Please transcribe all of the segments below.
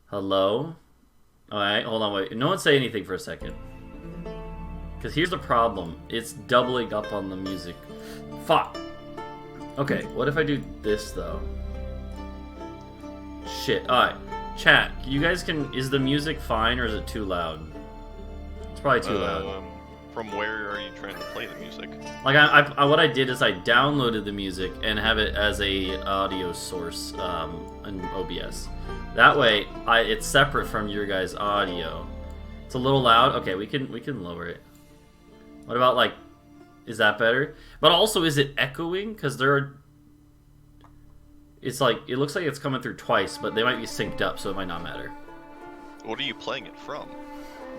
Hello? Alright, hold on, wait. No one say anything for a second. Because here's the problem. It's doubling up on the music. Fuck! Okay, what if I do this, though? Shit. Alright. Chat, you guys can... Is the music fine, or is it too loud? It's probably too loud. From where are you trying to play the music? Like, what I did is I downloaded the music and have it as a audio source in OBS. That way, it's separate from your guys' audio. It's a little loud. Okay, we can lower it. What about, like, is that better? But also, is it echoing? Because it's like, it looks like it's coming through twice, but they might be synced up, so it might not matter. What are you playing it from?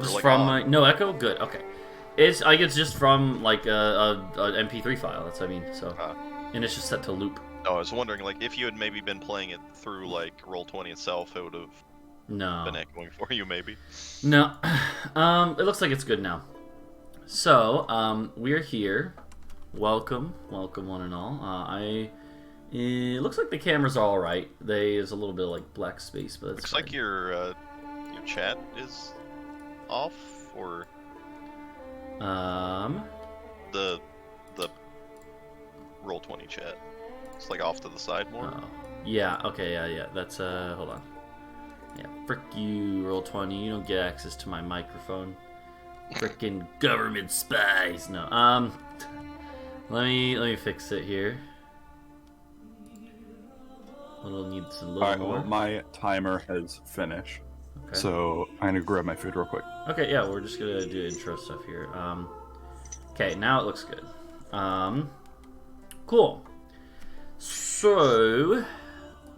Just like from my... No echo? Good, okay. It's just from, like, a MP3 file, that's what I mean, so... And it's just set to loop. No, I was wondering, like, if you had maybe been playing it through, like, Roll20 itself, it would have been echoing for you, maybe. No. It looks like it's good now. So, we're here. Welcome one and all. It looks like the cameras are alright. There's a little bit of, like, black space, but it's Looks like your chat is off, or... The Roll20 chat. It's like off to the side more. Yeah, okay, yeah. That's, hold on. Yeah, frick you, Roll20. You don't get access to my microphone. Frickin' government spies. No, let me fix it here. It'll need a little more. Well, my timer has finished. Okay. So I'm gonna grab my food real quick. Okay, yeah, we're just gonna do intro stuff here. Okay, now it looks good. Cool. So,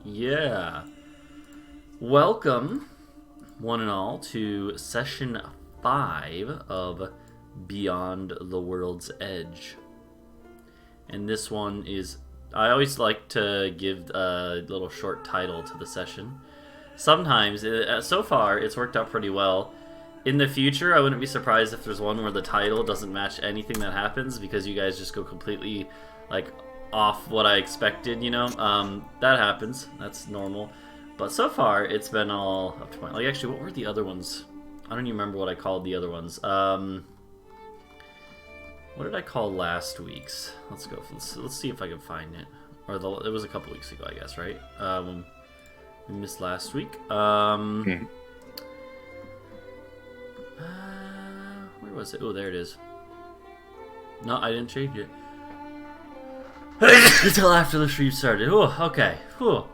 yeah. Welcome, one and all, to session 5 of Beyond the World's Edge. And this one is... I always like to give a little short title to the session. Sometimes, so far, it's worked out pretty well. In the future, I wouldn't be surprised if there's one where the title doesn't match anything that happens because you guys just go completely, like, off what I expected, you know? That happens. That's normal. But so far, it's been all up to point. Like, actually, what were the other ones? I don't even remember what I called the other ones. What did I call last week's? Let's go. Let's see if I can find it. Or it was a couple weeks ago, I guess, right? We missed last week. Where was it? Oh, there it is. No, I didn't change it. Until after the stream started. Oh, okay. Cool.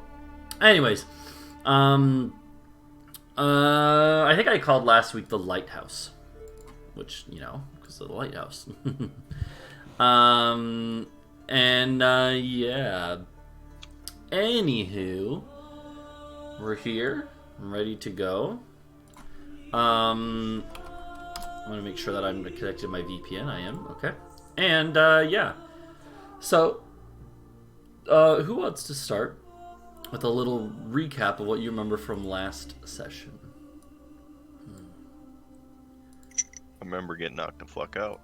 Anyways, I think I called last week the Lighthouse, which, you know, because of the lighthouse. Yeah. Anywho, we're here. I'm ready to go. I'm gonna make sure that I'm connected to my VPN. I am. Okay. And, yeah. So, who wants to start with a little recap of what you remember from last session? I remember getting knocked the fuck out.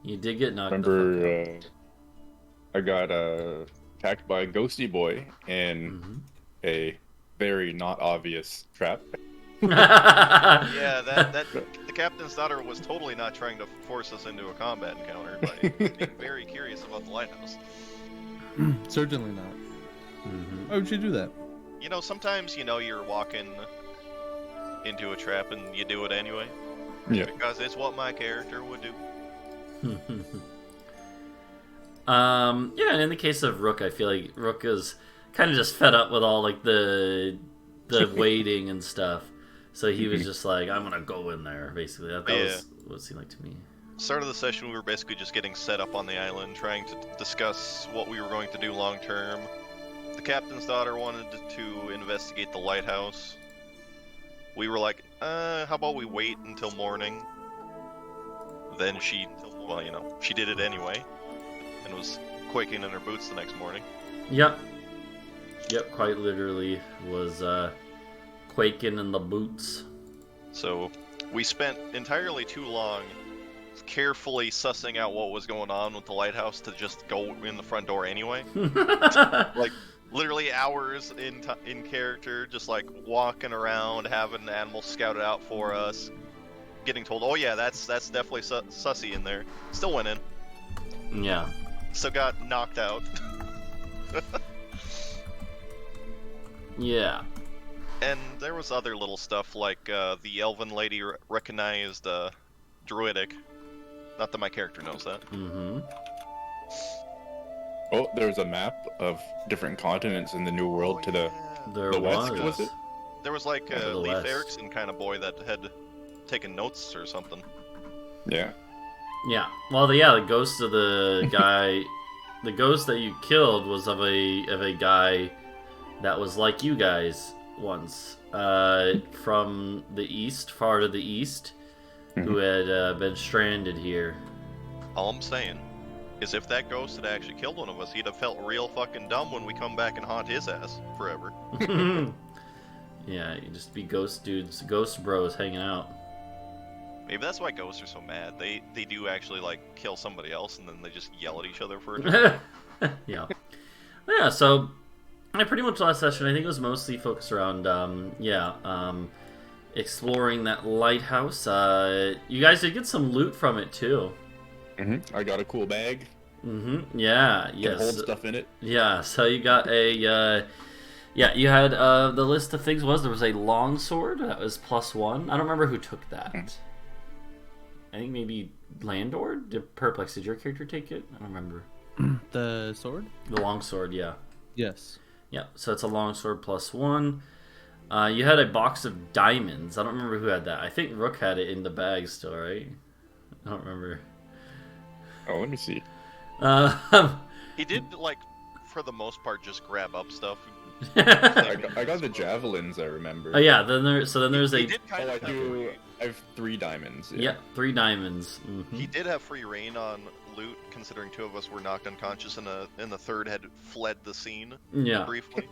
You did get knocked the fuck out. I got attacked by a ghosty boy in a very not obvious trap. Yeah, that the captain's daughter was totally not trying to force us into a combat encounter by being very curious about the lighthouse. Certainly not. Why would you do that? You know, sometimes, you know, you're walking into a trap and you do it anyway. Yeah. Because it's what my character would do. Yeah, and in the case of Rook, I feel like Rook is kind of just fed up with all, like, the waiting and stuff. So he was just like, I'm gonna go in there, basically. That was what it seemed like to me. Start of the session, we were basically just getting set up on the island, trying to discuss what we were going to do long term. The captain's daughter wanted to investigate the lighthouse. We were like, how about we wait until morning? Then she, well, you know, she did it anyway, and was quaking in her boots the next morning. Yep, quite literally was quaking in the boots. So we spent entirely too long carefully sussing out what was going on with the lighthouse to just go in the front door anyway. Like, literally hours in character, just like walking around, having animals scouted out for us, getting told, "Oh yeah, that's definitely sussy in there." Still went in. Yeah. Still got knocked out. Yeah. And there was other little stuff like the elven lady recognized druidic. Not that my character knows that. Mm-hmm. Oh, there's a map of different continents in the New World to the There The was. West, was it? There was like Yeah, to a the Leif west. Erikson kind of boy that had taken notes or something. Yeah. Yeah. Well, the ghost of the guy, the ghost that you killed was of a guy that was like you guys once, from the east, far to the east, who had been stranded here. All I'm saying is if that ghost had actually killed one of us, he'd have felt real fucking dumb when we come back and haunt his ass forever. Yeah, you just be ghost dudes, ghost bros hanging out. Maybe that's why ghosts are so mad. They do actually like kill somebody else and then they just yell at each other for it. Yeah. Yeah, so pretty much last session I think it was mostly focused around exploring that lighthouse. You guys did get some loot from it too. I got a cool bag. Yeah, Can yes. hold stuff in it. Yeah, so you got a you had the list of things was there was a longsword that was +1. I don't remember who took that. I think maybe Landor? Perplex, did your character take it? I don't remember. The sword? The longsword, yeah. Yes. Yeah, so it's a longsword +1. You had a box of diamonds. I don't remember who had that. I think Rook had it in the bag still, right? I don't remember. Oh, let me see. He did, like, for the most part, just grab up stuff. I got the javelins, I remember. Oh yeah, then there's He a did kind Oh, I of do. I have 3 diamonds. yeah 3 diamonds. He did have free reign on loot, considering 2 of us were knocked unconscious and the third had fled the scene Yeah, briefly.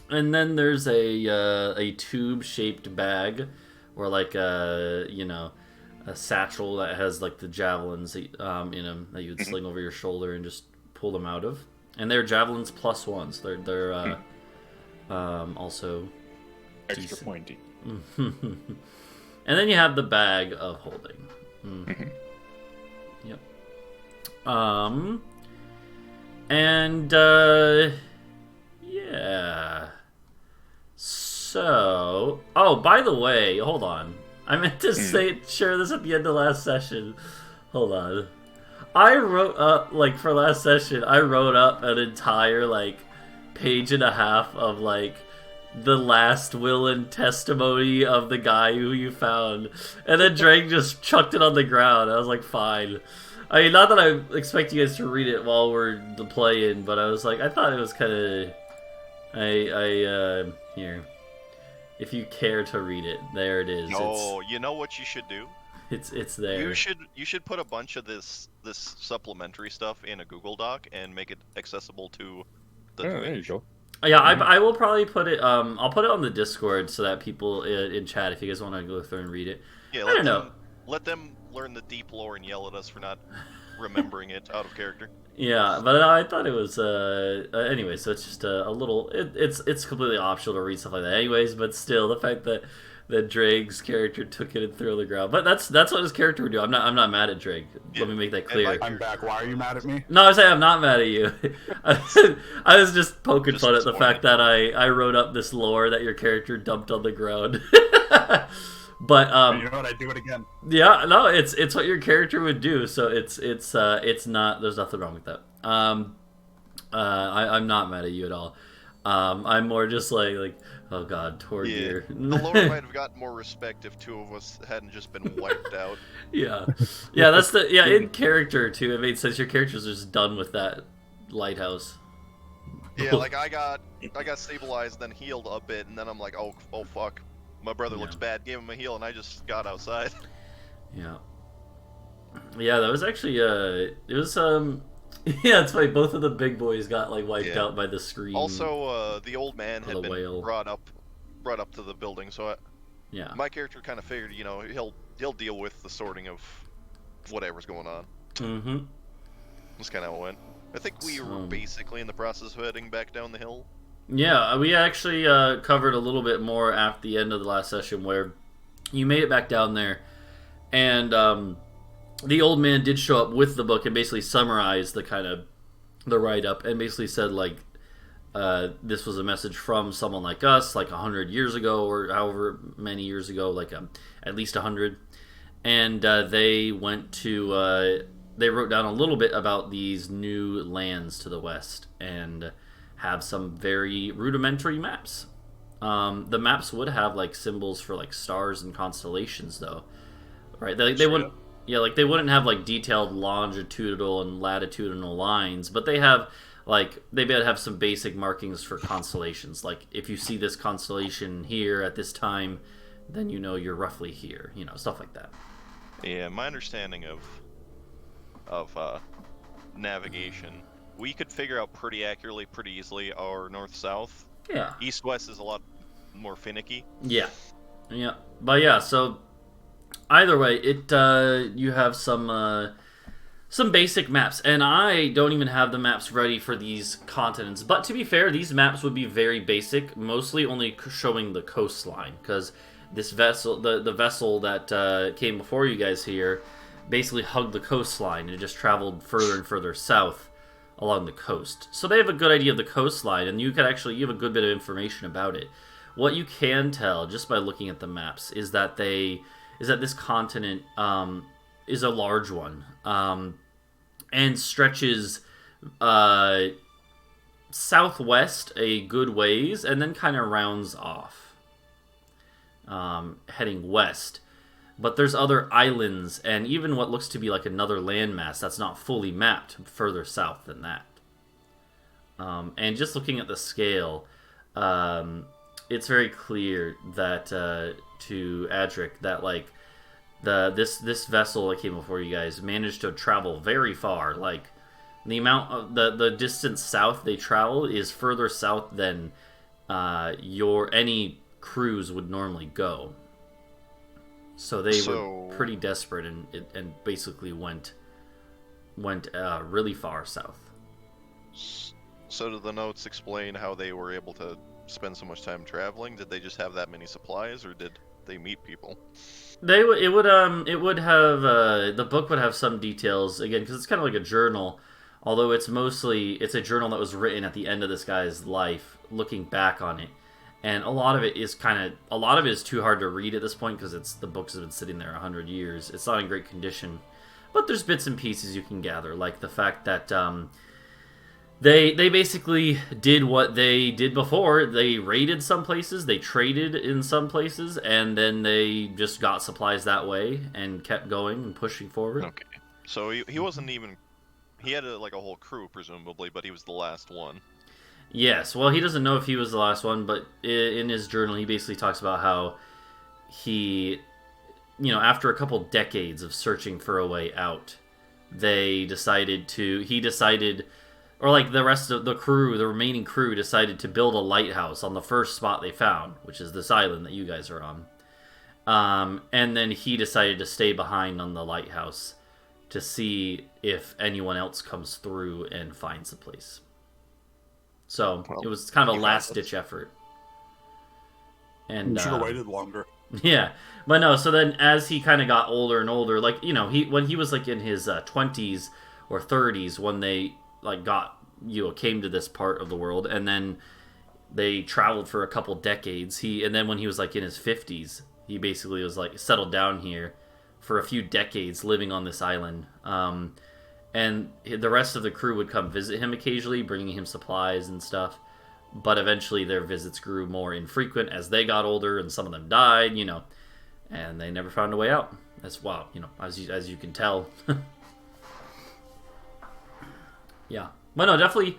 and then there's a tube-shaped bag, or like a satchel that has like the javelins in them that you would sling over your shoulder and just pull them out of. And they're javelins +1s. They're also Extra decent. pointy. And then you have the bag of holding. Yep. And yeah. So, oh, by the way, hold on. I meant to share this at the end of last session. Hold on. I wrote up, like, for last session, I wrote up an entire, like, page and a half of, like, the last will and testimony of the guy who you found. And then Drake just chucked it on the ground. I was like, fine. I mean, not that I expect you guys to read it while we're playing, but I was like, I thought it was kind of... here. If you care to read it, there it is. No, you know what you should do? It's there. You should put a bunch of this supplementary stuff in a Google Doc and make it accessible to the Oh, there you go. Yeah, I will probably put it. I'll put it on the Discord so that people in chat, if you guys want to go through and read it. Yeah, I don't know. Let them learn the deep lore and yell at us for not remembering it out of character. Yeah, but I thought it was. Anyway, so it's just a little. It's completely optional to read stuff like that, anyways. But still, the fact that Drake's character took it and threw it on the ground. But that's what his character would do. I'm not mad at Drake. Yeah. Let me make that clear. I'm back. Why are you mad at me? No, I'm saying I'm not mad at you. I was just poking fun at the fact that I wrote up this lore that your character dumped on the ground. But You know what? I'd do it again. yeah, no, it's what your character would do. So it's not. There's nothing wrong with that. I'm not mad at you at all. I'm more just like oh god, Torgear. The lore might have gotten more respect if 2 of us hadn't just been wiped out. Yeah, that's in character too. It made sense. Your character's just done with that lighthouse. Yeah, like I got stabilized, then healed a bit, and then I'm like, oh fuck, my brother looks bad. Gave him a heal, and I just got outside. Yeah, that was actually it was yeah, it's funny. Both of the big boys got like wiped out by the scream. Also, the old man had been whale. brought up to the building, so my character kind of figured, he'll deal with the sorting of whatever's going on. Mm-hmm. That's kind of how it went. I think we were So- basically in the process of heading back down the hill. Yeah, we actually covered a little bit more at the end of the last session where you made it back down there, and the old man did show up with the book and basically summarized the write-up and basically said, like, this was a message from someone like us, like 100 years ago or however many years ago, like at least 100. And they went to, they wrote down a little bit about these new lands to the west and have some very rudimentary maps. The maps would have like symbols for like stars and constellations, though, right? They wouldn't, yeah, like they wouldn't have like detailed longitudinal and latitudinal lines, but they have like they would have some basic markings for constellations. Like if you see this constellation here at this time, then you know you're roughly here. You know, stuff like that. Yeah, my understanding of navigation, we could figure out pretty accurately, pretty easily our north-south. Yeah. East-west is a lot more finicky. Yeah. Yeah. But yeah, so either way, it you have some basic maps, and I don't even have the maps ready for these continents. But to be fair, these maps would be very basic, mostly only showing the coastline, because this vessel, the vessel that came before you guys here, basically hugged the coastline and it just traveled further and further south along the coast. So they have a good idea of the coastline, and you have a good bit of information about it. What you can tell just by looking at the maps is that this continent is a large one, and stretches southwest a good ways, and then kind of rounds off, heading west. But there's other islands, and even what looks to be like another landmass that's not fully mapped further south than that. And just looking at the scale, it's very clear that to Adric that like this vessel that came before you guys managed to travel very far. Like the amount of the distance south they travel is further south than any cruise would normally go. So they were pretty desperate and basically went really far south. So do the notes explain how they were able to spend so much time traveling? Did they just have that many supplies, or did they meet people? The book would have some details again because it's kind of like a journal, although it's a journal that was written at the end of this guy's life, looking back on it. And a lot of it is too hard to read at this point because the books have been sitting there 100 years. It's not in great condition, but there's bits and pieces you can gather, like the fact that they basically did what they did before. They raided some places, they traded in some places, and then they just got supplies that way and kept going and pushing forward. Okay, so he wasn't even. He had like a whole crew presumably, but he was the last one. Yes, well, he doesn't know if he was the last one, but in his journal, he basically talks about how he, after a couple decades of searching for a way out, or like the rest of the crew, the remaining crew, decided to build a lighthouse on the first spot they found, which is this island that you guys are on. And then he decided to stay behind on the lighthouse to see if anyone else comes through and finds the place. So it was kind of a last-ditch effort. And You should have waited longer. yeah, but no. So then, as he kind of got older and older, like when he was like in his 20s or 30s, when they like came to this part of the world, and then they traveled for a couple decades. And then when he was like in his 50s, he basically was like settled down here for a few decades, living on this island. And the rest of the crew would come visit him occasionally, bringing him supplies and stuff. But eventually their visits grew more infrequent as they got older, and some of them died, and they never found a way out. As well, as you can tell. Yeah. But no, definitely,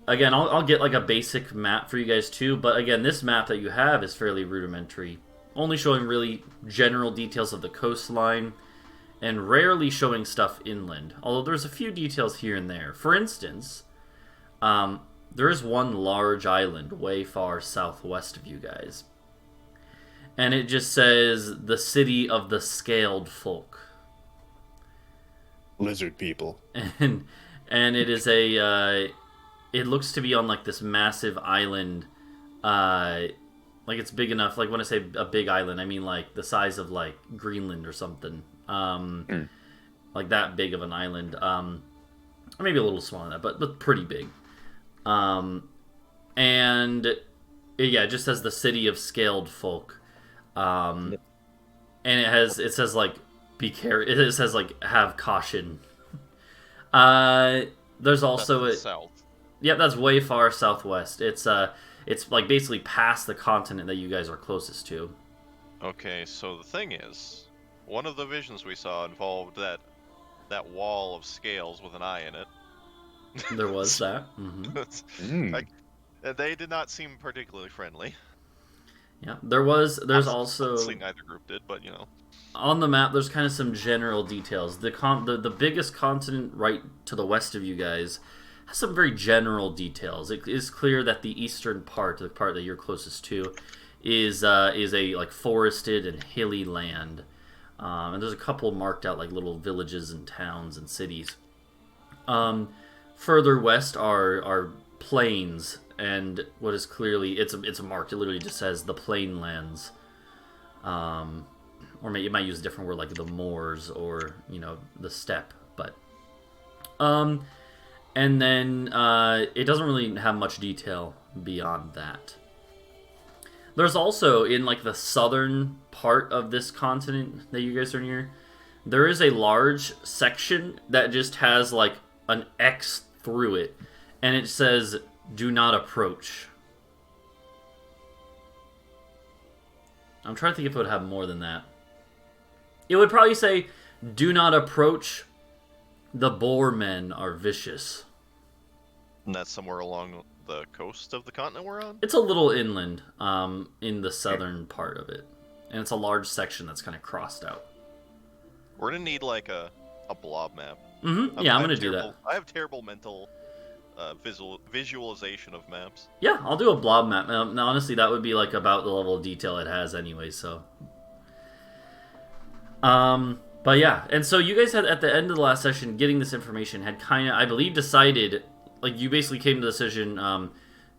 again, I'll get like a basic map for you guys too. But again, this map that you have is fairly rudimentary, only showing really general details of the coastline, and rarely showing stuff inland, although there's a few details here and there. For instance, there is one large island way far southwest of you guys, and it just says, the city of the scaled folk. Lizard people. and it is a. It looks to be on like this massive island. Like it's big enough. Like when I say a big island, I mean like the size of like Greenland or something. Like that big of an island. Or maybe a little smaller than that, but pretty big. And it just says the city of scaled folk. And it says like be careful. It says like have caution. There's also south. Yep, that's way far southwest. It's like basically past the continent that you guys are closest to. Okay, so the thing is, one of the visions we saw involved that wall of scales with an eye in it. There was that. Mm-hmm. They did not seem particularly friendly. Yeah, there's also Honestly, neither group did, but you know. On the map, there's kind of some general details. The biggest continent right to the west of you guys has some very general details. It is clear that the eastern part, the part that you're closest to, is a like forested and hilly land, and there's a couple marked out like little villages and towns and cities. Further west are plains, and what is clearly it's marked. It literally just says the plainlands. Or you might use a different word like the moors or, the steppe. But, and then it doesn't really have much detail beyond that. There's also, in like the southern part of this continent that you guys are near, there is a large section that just has like an X through it. And it says, do not approach. I'm trying to think if it would have more than that. It would probably say, do not approach, the boar men are vicious. And that's somewhere along the coast of the continent we're on? It's a little inland, in the southern part of it. And it's a large section that's kind of crossed out. We're going to need like a blob map. Mm-hmm. Yeah, I'm going to do that. I have terrible mental visualization of maps. Yeah, I'll do a blob map. Now, honestly, that would be like about the level of detail it has anyway, so... But yeah, and so you guys had, at the end of the last session, getting this information, had kind of, I believe, decided, like, you basically came to the decision,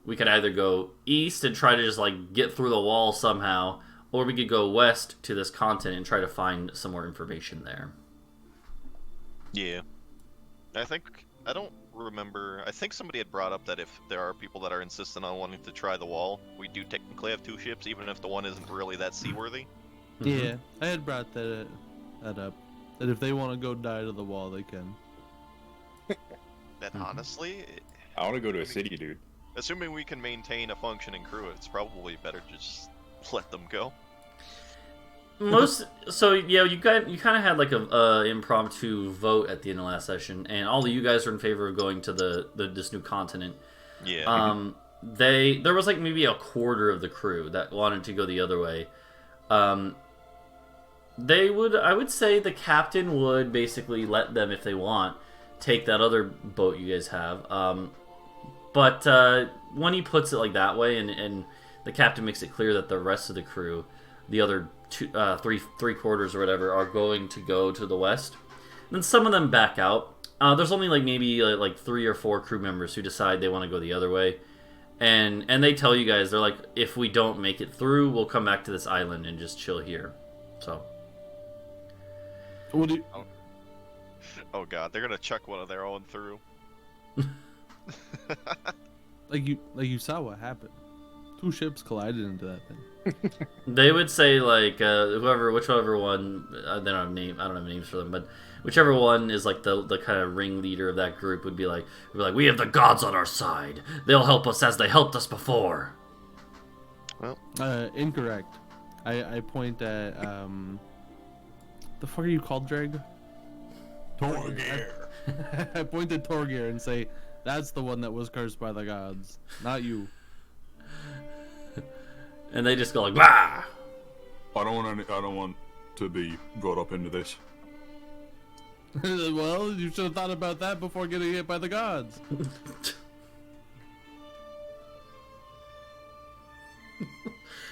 we could either go east and try to just, like, get through the wall somehow, or we could go west to this continent and try to find some more information there. Yeah. I don't remember, I think somebody had brought up that if there are people that are insistent on wanting to try the wall, we do technically have two ships, even if the one isn't really that seaworthy. Yeah, I had brought that up. That if they want to go die to the wall, they can. And honestly... I want to go to a city, dude. Assuming we can maintain a functioning crew, it's probably better to just let them go. So yeah, you kind of had like a impromptu vote at the end of last session, and all of you guys are in favor of going to this new continent. Yeah. There was like maybe a quarter of the crew that wanted to go the other way. I would say the captain would basically let them, if they want, take that other boat you guys have. But when he puts it like that way, and the captain makes it clear that the rest of the crew, the other three quarters or whatever, are going to go to the west, then some of them back out. There's only like maybe like 3 or 4 crew members who decide they want to go the other way, and they tell you guys, they're like, if we don't make it through, we'll come back to this island and just chill here. So. What do you... Oh god, they're gonna chuck one of their own through. Like you saw what happened. 2 ships collided into that thing. They would say like whichever one, they don't have I don't have names for them, but whichever one is like the kind of ringleader of that group would be like, we have the gods on our side. They'll help us as they helped us before. Well, incorrect. I point at the fuck are you called, Dreg? Torgeir. I point at Torgeir and say, that's the one that was cursed by the gods, not you. And they just go like, bah! I don't want to be brought up into this. Well, you should have thought about that before getting hit by the gods.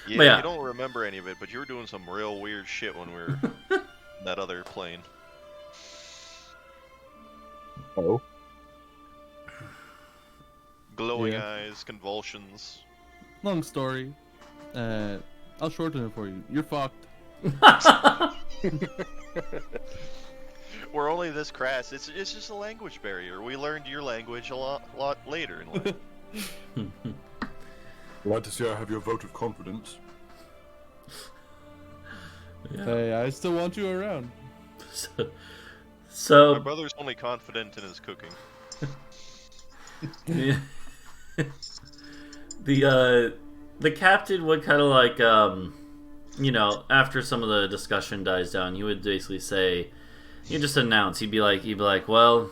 Yeah, you don't remember any of it, but you were doing some real weird shit when we were in that other plane. Oh? Glowing Yeah. eyes, convulsions. Long story. I'll shorten it for you. You're fucked. We're only this crass. It's just a language barrier. We learned your language a lot later in life. Glad to see I have your vote of confidence. Yeah. Hey, I still want you around. My So brother's only confident in his cooking. the the captain would kind of like after some of the discussion dies down, he would basically say, he'd just announce, he'd be like, well,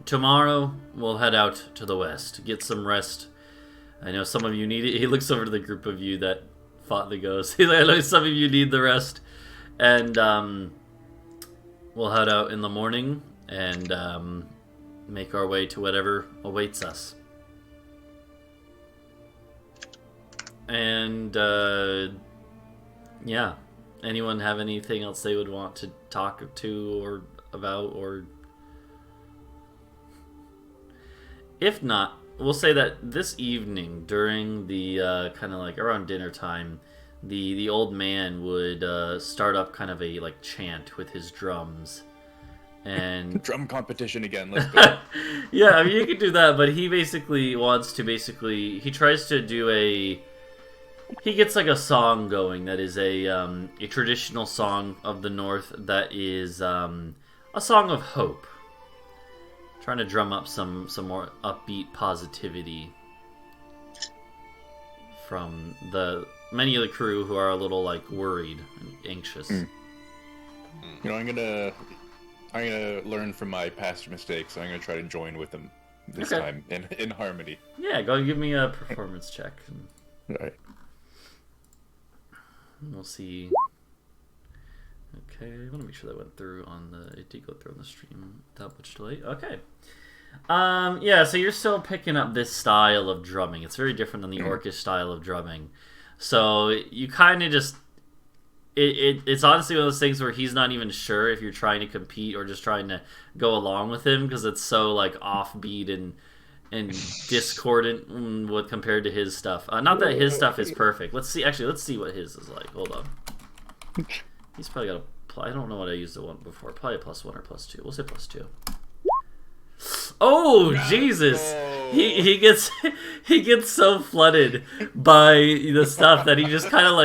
tomorrow we'll head out to the west, get some rest. I know some of you need it. He looks over to the group of you that fought the ghost. He's like, I know some of you need the rest, and we'll head out in the morning and make our way to whatever awaits us. And yeah, anyone have anything else they would want to talk to or about, or if not, we'll say that this evening during the kind of like around dinner time, the old man would start up kind of a like chant with his drums. And Drum competition again. Let's go. yeah, I mean you could do that, but he basically wants to he tries to do he gets like a song going that is a traditional song of the North that is a song of hope. Trying to drum up some more upbeat positivity from many of the crew who are a little like worried and anxious. You know, I'm gonna learn from my past mistakes. So I'm gonna try to join with them this Okay. time in harmony. Yeah, go give me a performance check. All right. We'll see. Okay, I want to make sure that went through on it did go through on the stream without much delay. Okay. Yeah, so you're still picking up this style of drumming. It's very different than the orcish style of drumming. So you kind of just it's honestly one of those things where he's not even sure if you're trying to compete or just trying to go along with him, because it's so like offbeat and discordant with compared to his stuff. Not that his stuff is perfect. Let's see what his is like. Hold on. He's probably got I don't know what I used the one before. Probably a +1 or +2. We'll say +2. Oh Jesus! He gets so flooded by the stuff that he just kind of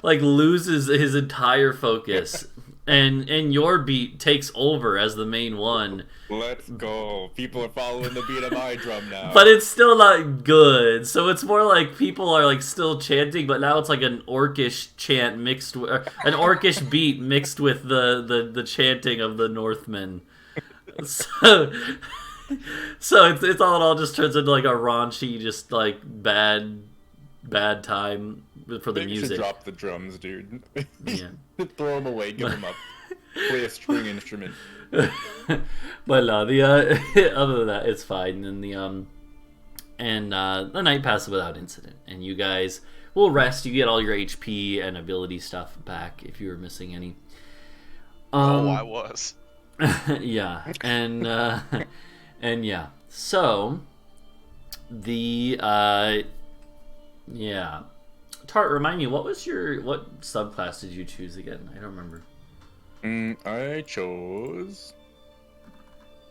like loses his entire focus, and your beat takes over as the main one. Let's go. People are following the beat of my drum now. But it's still not good. So it's more like people are like still chanting, but now it's like an orcish chant mixed with an orcish beat mixed with the chanting of the Northmen. So it all just turns into like a raunchy, just like bad time for the Maybe you should music. drop the drums, dude. Yeah. Throw them away. Give them up. Play a string instrument. But no, the other than that, it's fine. And the night passes without incident, and you guys will rest. You get all your HP and ability stuff back if you were missing any. I was. Yeah, and yeah. So yeah. Tart, remind me, what subclass did you choose again? I don't remember. I chose.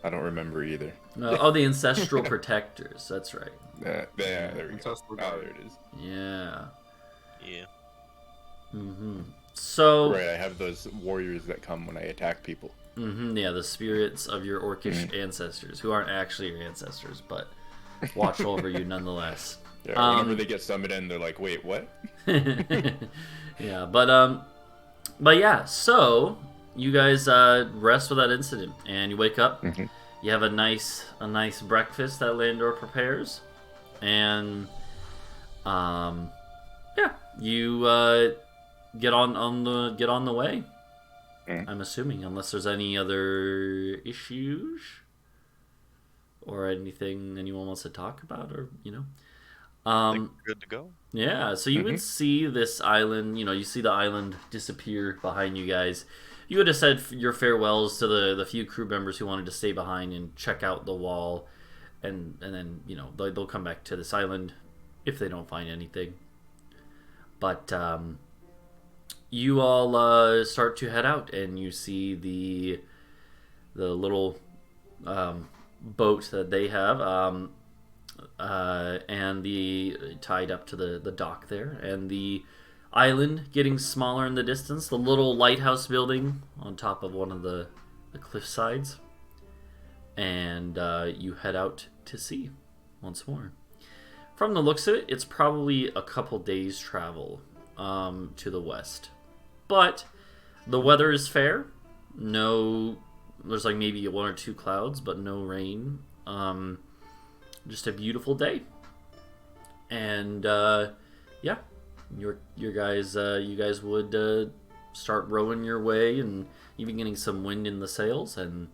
I don't remember either. The Ancestral Protectors. That's right. There we go. Ancestral Oh, there it is. Yeah. Yeah. Mm-hmm. So. Right, I have those warriors that come when I attack people. Mm-hmm, yeah, the spirits of your orcish ancestors, who aren't actually your ancestors, but watch over you nonetheless. Yeah, whenever they get summoned in, they're like, "Wait, what?" Yeah, but yeah. So you guys rest without incident, and you wake up. Mm-hmm. You have a nice breakfast that Landor prepares, and yeah, you get on the way. I'm assuming, unless there's any other issues or anything anyone wants to talk about, or I think we're good to go. Yeah. So you would see this island. You see the island disappear behind you guys. You would have said your farewells to the few crew members who wanted to stay behind and check out the wall, and then they'll come back to this island if they don't find anything. But you all start to head out, and you see the little boat that they have, and the tied up to the dock there, and the island getting smaller in the distance. The little lighthouse building on top of one of the cliff sides, and you head out to sea once more. From the looks of it, it's probably a couple days travel to the west, but the weather is fair. There's like maybe 1 or 2 clouds, but no rain. Just a beautiful day, and yeah, you guys would start rowing your way, and even getting some wind in the sails, and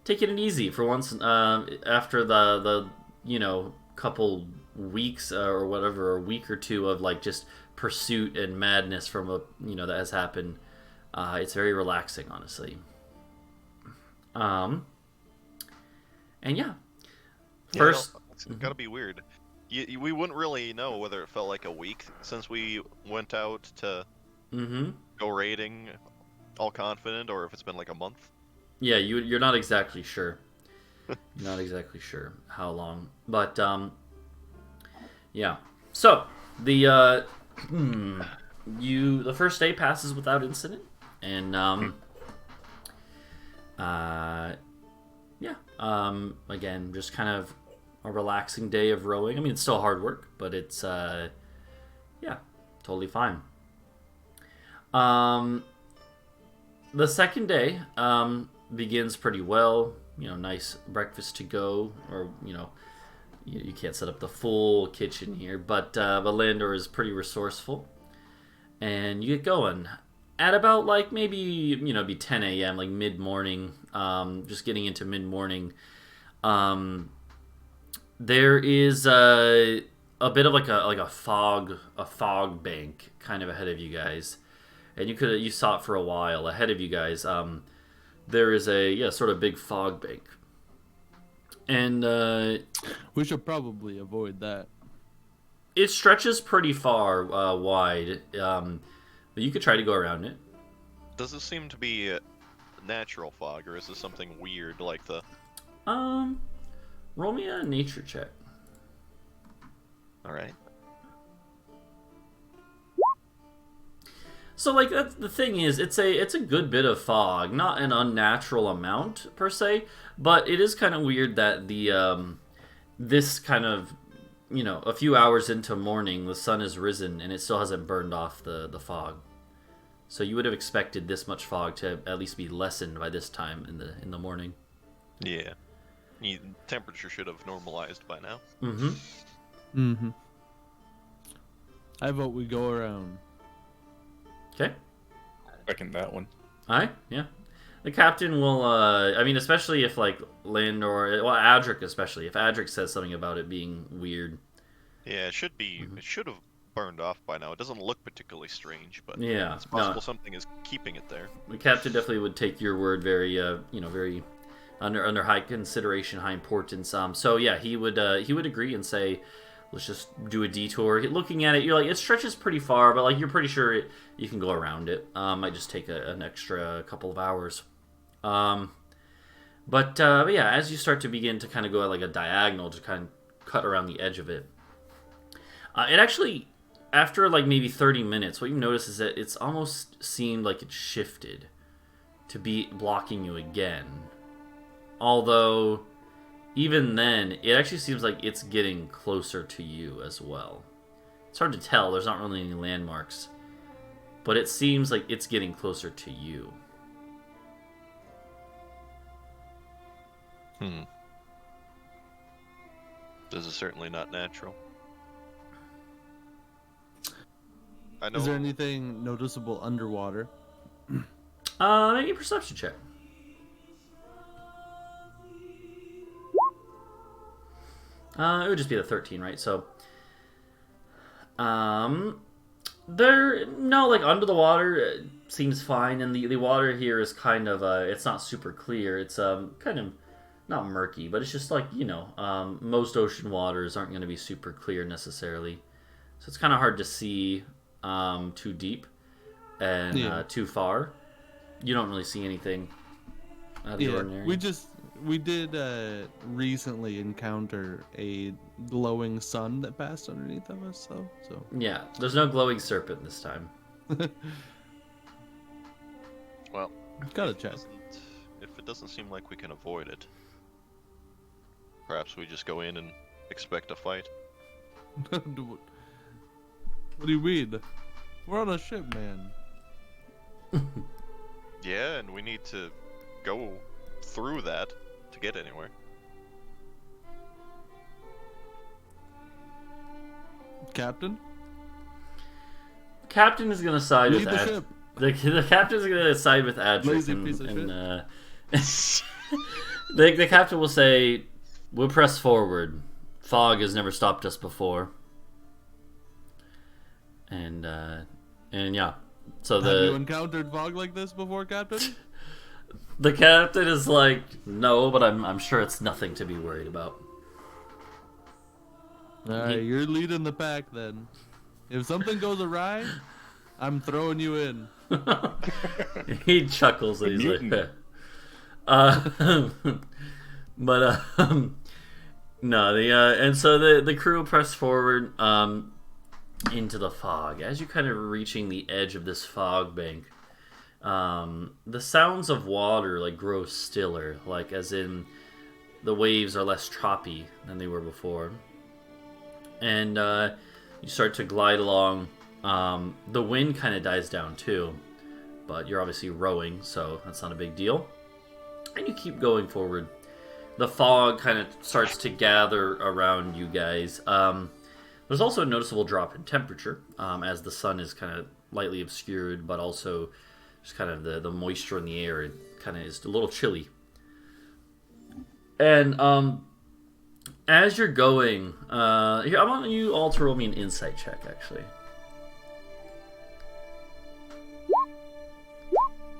taking it easy for once. After the couple weeks or whatever, a week or two of like just pursuit and madness from that has happened, it's very relaxing, honestly. And yeah, first, it's gotta be weird. We wouldn't really know whether it felt like a week since we went out to go raiding, all confident, or if it's been like a month. Yeah, you're not exactly sure. You're not exactly sure how long, but yeah. So the the first day passes without incident, and again, just kind of a relaxing day of rowing. I mean, it's still hard work, but it's totally fine. The second day begins pretty well. Nice breakfast to go, or you can't set up the full kitchen here, but Landor is pretty resourceful, and you get going at about like maybe be 10 a.m. like mid morning. Just getting into mid morning. There is a bit of like a fog bank kind of ahead of you guys, and you saw it for a while ahead of you guys. There is a sort of big fog bank, and we should probably avoid that. It stretches pretty far wide, but you could try to go around it. Does this seem to be natural fog, or is this something weird like the? Roll me a nature check. All right. So, like, that's the thing is, it's a good bit of fog, not an unnatural amount per se, but it is kind of weird that the this kind of a few hours into morning, the sun has risen and it still hasn't burned off the fog. So you would have expected this much fog to at least be lessened by this time in the morning. Yeah. Temperature should have normalized by now. I vote we go around. Okay. Second that one. Alright, yeah. The captain will, especially if, like, Adric especially, if Adric says something about it being weird. Yeah, it should be, it should have burned off by now. It doesn't look particularly strange, but yeah, it's possible something is keeping it there. The captain definitely would take your word very, very under high consideration, high importance. So yeah, he would agree and say, let's just do a detour. Looking at it, you're like, it stretches pretty far, but like you're pretty sure you can go around it. Might just take an extra couple of hours. But yeah, as you start to begin to kind of go at like a diagonal, to kind of cut around the edge of it, it actually, after like maybe 30 minutes, what you notice is that it's almost seemed like it shifted to be blocking you again. Although, even then, it actually seems like it's getting closer to you as well. It's hard to tell, there's not really any landmarks. But it seems like it's getting closer to you. This is certainly not natural. I know. Is there anything noticeable underwater? Maybe a perception check. It would just be the 13, right? So, under the water seems fine, and the water here is kind of it's not super clear. It's kind of not murky, but it's just like, most ocean waters aren't going to be super clear necessarily. So it's kind of hard to see too deep and too far. You don't really see anything out of the ordinary. We did recently encounter a glowing sun that passed underneath of us, so. Yeah, there's no glowing serpent this time. Well, gotta check. If it doesn't seem like we can avoid it, perhaps we just go in and expect a fight. What do you mean? We're on a ship, man. Yeah, and we need to go through that to get anywhere. Captain? Captain is gonna side Lead with the ship. The captain's gonna side with Adric, Lazy piece of the captain will say, "We'll press forward. Fog has never stopped us before." And yeah, so Have you encountered fog like this before, Captain? the captain is like, "No, but I'm sure it's nothing to be worried about." Alright, you're leading the pack then. If something goes awry, I'm throwing you in. He chuckles and he's like, but no, and so the crew press forward into the fog. As you're kind of reaching the edge of this fog bank, the sounds of water like grow stiller, like as in the waves are less choppy than they were before, and you start to glide along. The wind kind of dies down too, but you're obviously rowing, so that's not a big deal. And you keep going forward. The fog kind of starts to gather around you guys. There's also a noticeable drop in temperature as the sun is kind of lightly obscured, but also just kind of the moisture in the air. It kind of is a little chilly. And as you're going, here, I want you all to roll me an insight check, actually.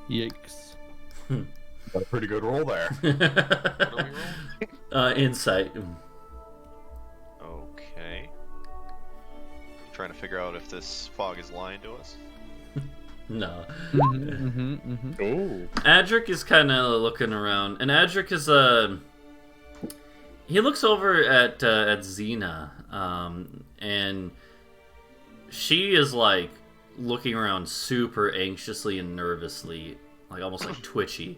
Yikes. Got a pretty good roll there. What are we rolling? Insight. Okay. Trying to figure out if this fog is lying to us. No. Oh. Adric is kind of looking around, and Adric is he looks over at Xena, and she is like looking around super anxiously and nervously, like almost like twitchy.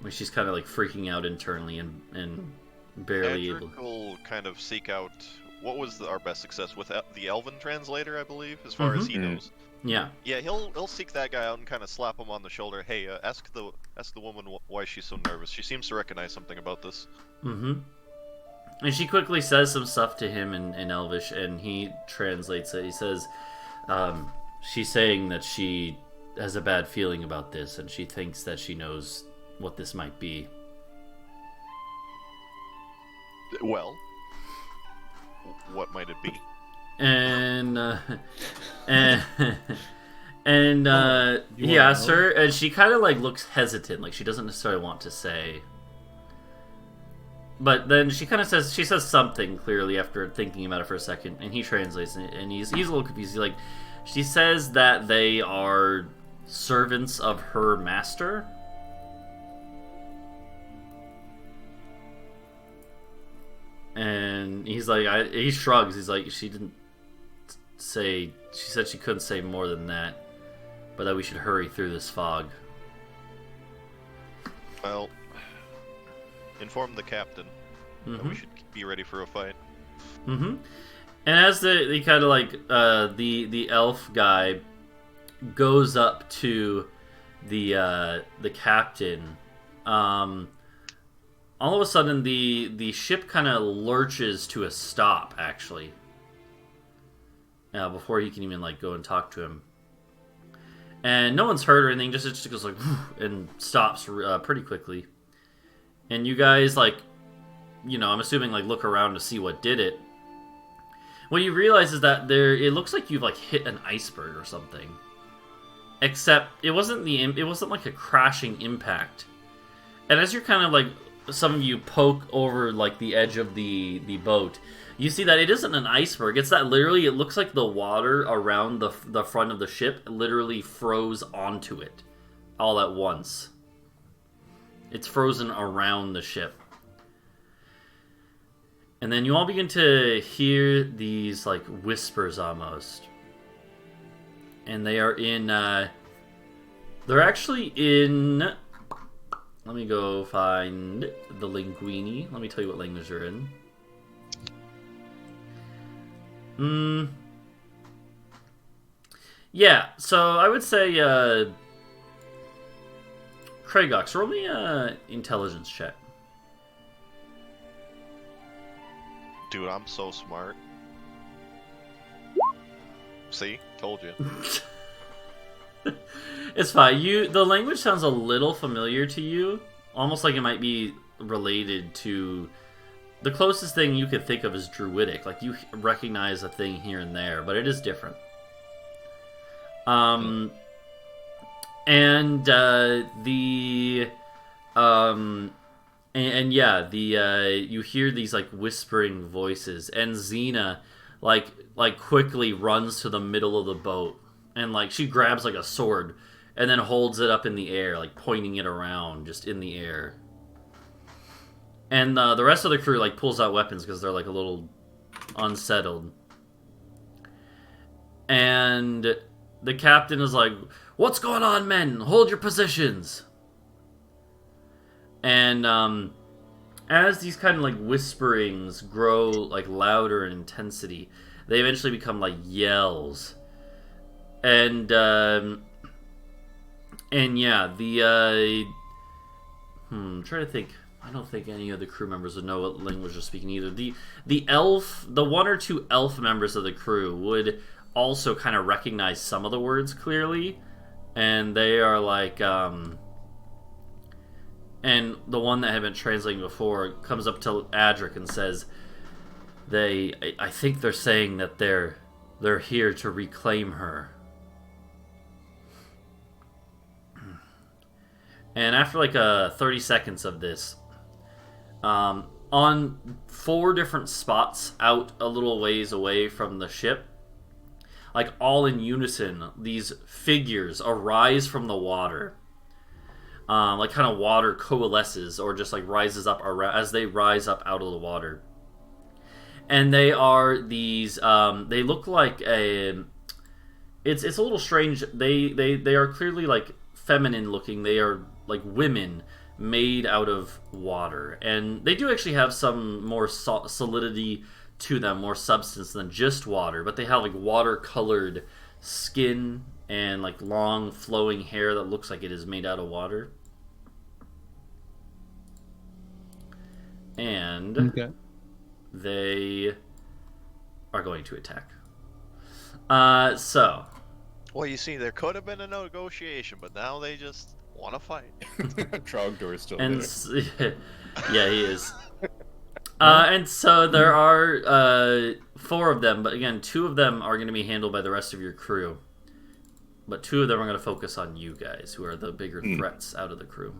Like she's kind of like freaking out internally and barely able. Adric will kind of seek out what was our best success with the Elven translator, I believe, as far as he knows. Yeah. Yeah, he'll seek that guy out and kind of slap him on the shoulder. Hey, ask the woman why she's so nervous. She seems to recognize something about this. Mm-hmm. And she quickly says some stuff to him in Elvish, and he translates it. He says, she's saying that she has a bad feeling about this, and she thinks that she knows what this might be. Well, what might it be? And he asks her, and she kind of like looks hesitant, like she doesn't necessarily want to say. But then she kind of says something clearly after thinking about it for a second, and he translates it, and he's a little confused. He's like, she says that they are servants of her master. And he's like, he shrugs. He's like, she said she couldn't say more than that, but that we should hurry through this fog. Well, inform the captain that we should be ready for a fight. Mm-hmm. And as the kind of like the elf guy goes up to the captain, all of a sudden the ship kind of lurches to a stop, actually. Before he can even like go and talk to him, and no one's hurt or anything. Just it just goes like and stops pretty quickly. And you guys like, I'm assuming like look around to see what did it. What you realize is that it looks like you've like hit an iceberg or something. except it wasn't like a crashing impact. And as you're kind of like, some of you poke over like the edge of the boat, you see that it isn't an iceberg. It's that literally it looks like the water around the front of the ship literally froze onto it all at once. It's frozen around the ship. And then you all begin to hear these like whispers almost. And they are in they're actually in, let me go find the linguini. Let me tell you what language they're in. Yeah, so I would say Kraigox, roll me a intelligence check. Dude, I'm so smart. See? Told you. It's fine. The language sounds a little familiar to you. Almost like it might be related to... The closest thing you could think of is Druidic. Like, you recognize a thing here and there, but it is different. You hear these like whispering voices, and Xena like quickly runs to the middle of the boat, and like she grabs like a sword and then holds it up in the air, like pointing it around just in the air. And the rest of the crew like pulls out weapons because they're like a little unsettled. And the captain is like, "What's going on, men? Hold your positions." And as these kind of like whisperings grow like louder in intensity, they eventually become like yells. And yeah, I'm trying to think. I don't think any of the crew members would know what language they're speaking either. The one or two elf members of the crew would also kind of recognize some of the words clearly, and they are like, and the one that had been translating before comes up to Adric and says, I think they're saying that they're here to reclaim her. And after like 30 seconds of this, on 4 different spots out a little ways away from the ship, like all in unison, these figures arise from the water. Like kind of water coalesces or just like rises up around, as they rise up out of the water. And they are these, they look like it's a little strange. They are clearly like feminine looking. They are like women made out of water, and they do actually have some more solidity to them, more substance than just water, but they have like water-colored skin and like long flowing hair that looks like it is made out of water. And Okay. they are going to attack. So Well, you see, there could have been a negotiation, but now they just want to fight. Trogdor is still and there. yeah, he is. And so there are 4 of them, but again, 2 of them are going to be handled by the rest of your crew. But 2 of them are going to focus on you guys, who are the bigger threats out of the crew.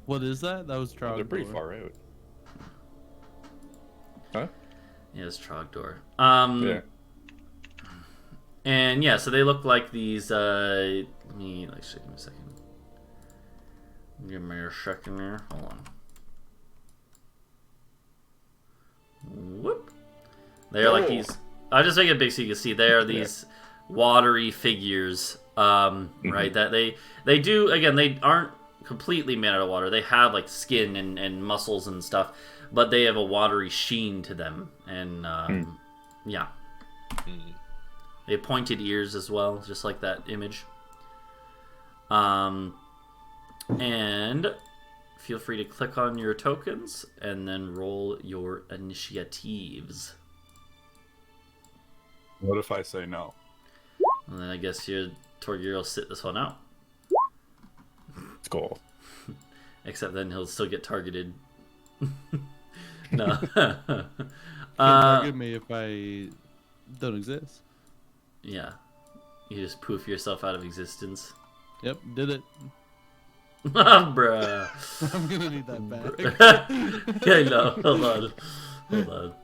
What is that? That was Trogdor. They're pretty far out. Huh? Yeah, it's Trogdor. Yeah. And yeah, so they look like these. Let me give me a second. Give me a second there. Hold on. Whoop. They are like these. I'll just make it big so you can see. They are these watery figures. Right. That they do. Again, they aren't completely made out of water. They have like skin and muscles and stuff, but they have a watery sheen to them. And yeah. They have pointed ears as well, just like that image. And feel free to click on your tokens and then roll your initiatives. What if I say no? And then I guess Torgir will sit this one out. It's cool. Except then he'll still get targeted. No. Target me if I don't exist. Yeah. You just poof yourself out of existence. Yep, did it. Bruh. I'm gonna need that back. Yeah, I know. Hold on. Hold on.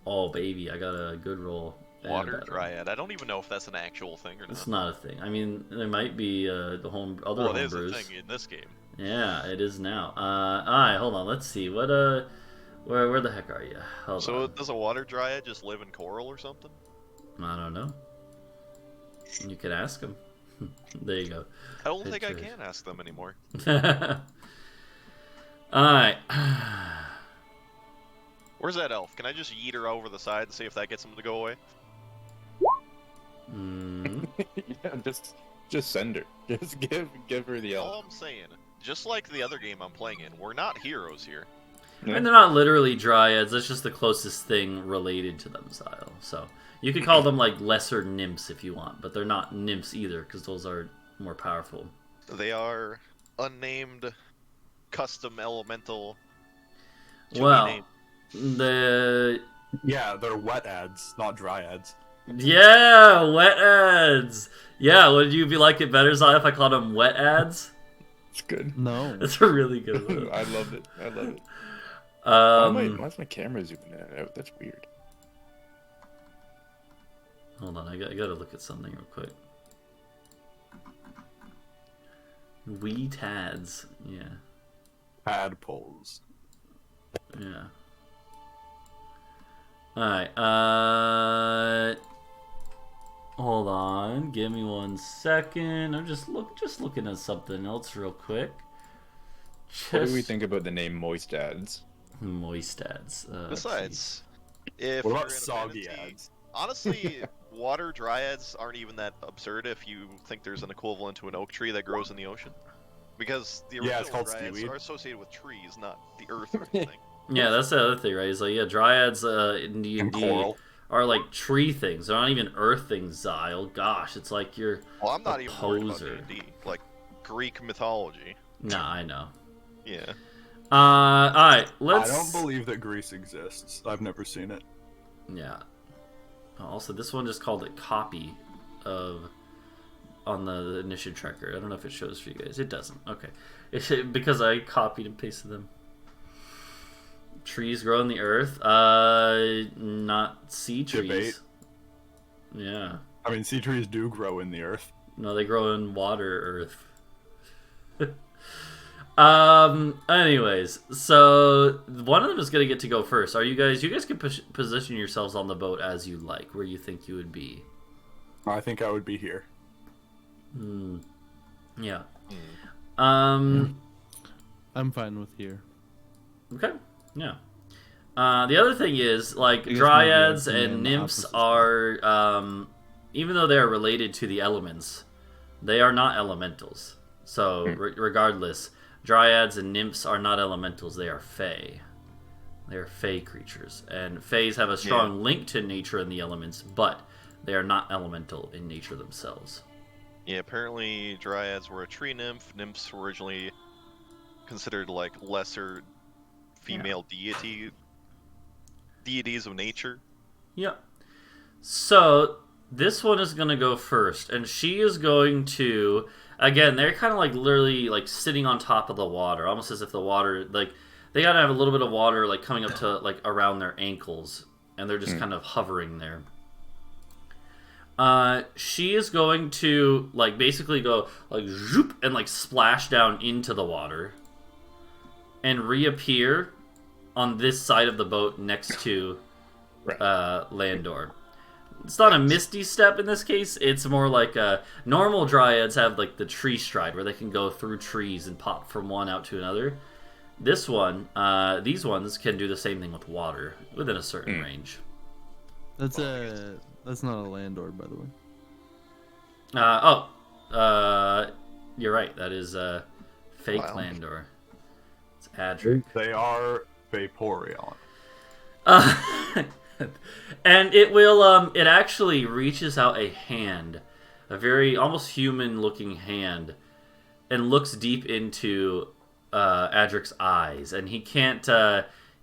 Oh, baby, I got a good roll. Water Dryad. I don't even know if that's an actual thing or not. It's not a thing. I mean, there might be other Well, it is a homebrews. thing in this game. Yeah, it is now. Alright, hold on. Let's see. What, where the heck are you? Hold So on. does a water dryad just live in coral or something? I don't know. You can ask him. There you go. I don't think I Pictures. can ask them anymore. Alright. Where's that elf? Can I just yeet her over the side and see if that gets him to go away? Yeah, just send her. Just give her the All elf. I'm saying, just like the other game I'm playing in, we're not heroes here. And they're not literally dryads, that's just the closest thing related to them, Zyle. So, you could call them like lesser nymphs if you want, but they're not nymphs either, because those are more powerful. They are unnamed, custom elemental. to be Well, named. the... Yeah, they're wet ads, not dryads. Yeah, wet ads! Yeah, would you like it better, Zyle, if I called them wet ads? It's good. No. That's a really good one. I love it. I love it. Why's my camera zooming that out? That's weird. Hold on, I gotta look at something real quick. Wee tads, yeah, Tadpoles. yeah. Alright, hold on, give me 1 second. I'm just looking at something else real quick. What do we think about the name Moist Ads? Moist ads. Besides, if What you're about in a soggy fantasy- ads? Honestly, water dryads aren't even that absurd if you think there's an equivalent to an oak tree that grows in the ocean. Because the Yeah, original it's called dryads seaweed. are associated with trees, not the earth or anything. Yeah, that's the other thing, right? It's like, yeah, dryads in D&D And coral. are like tree things. They're not even earth things, Zyle. Gosh, it's like you're... Well, I'm not A even worried about poser. D&D. Like, Greek mythology. Nah, I know. Yeah. Alright, let's... I don't believe that Greece exists. I've never seen it. Yeah. Also, this one just called it copy of... on the initiative tracker. I don't know if it shows for you guys. It doesn't. Okay. Because I copied and pasted them. Trees grow in the earth. Not sea trees. Debate. Yeah. I mean, sea trees do grow in the earth. No, they grow in water earth. Anyways, so one of them is gonna get to go first. Are you guys? You guys can position yourselves on the boat as you like, where you think you would be. I think I would be here. Yeah. I'm fine with here. Okay. Yeah. The other thing is, like, I guess dryads maybe I can and be on the nymphs opposite are, even though they are related to the elements, they are not elementals. So, regardless, dryads and nymphs are not elementals, they are fae. They are fae creatures. And faes have a strong link to nature and the elements, but they are not elemental in nature themselves. Yeah, apparently dryads were a tree nymph. Nymphs were originally considered, like, lesser female deities of nature. Yep. So this one is gonna go first, and she is going to. Again, they're kind of like literally like sitting on top of the water, almost as if the water, like, they gotta have a little bit of water like coming up to like around their ankles, and they're just kind of hovering there. She is going to like basically go like zoop and like splash down into the water, and reappear on this side of the boat next to Landor. It's not a misty step in this case. It's more like normal dryads have like the tree stride where they can go through trees and pop from one out to another. This one, these ones can do the same thing with water within a certain range. That's not a landor, by the way. You're right. That is fake Wow. Landor. It's Adric. They are Vaporeon. And it will, it actually reaches out a hand, a very almost human-looking hand, and looks deep into Adric's eyes, and he can't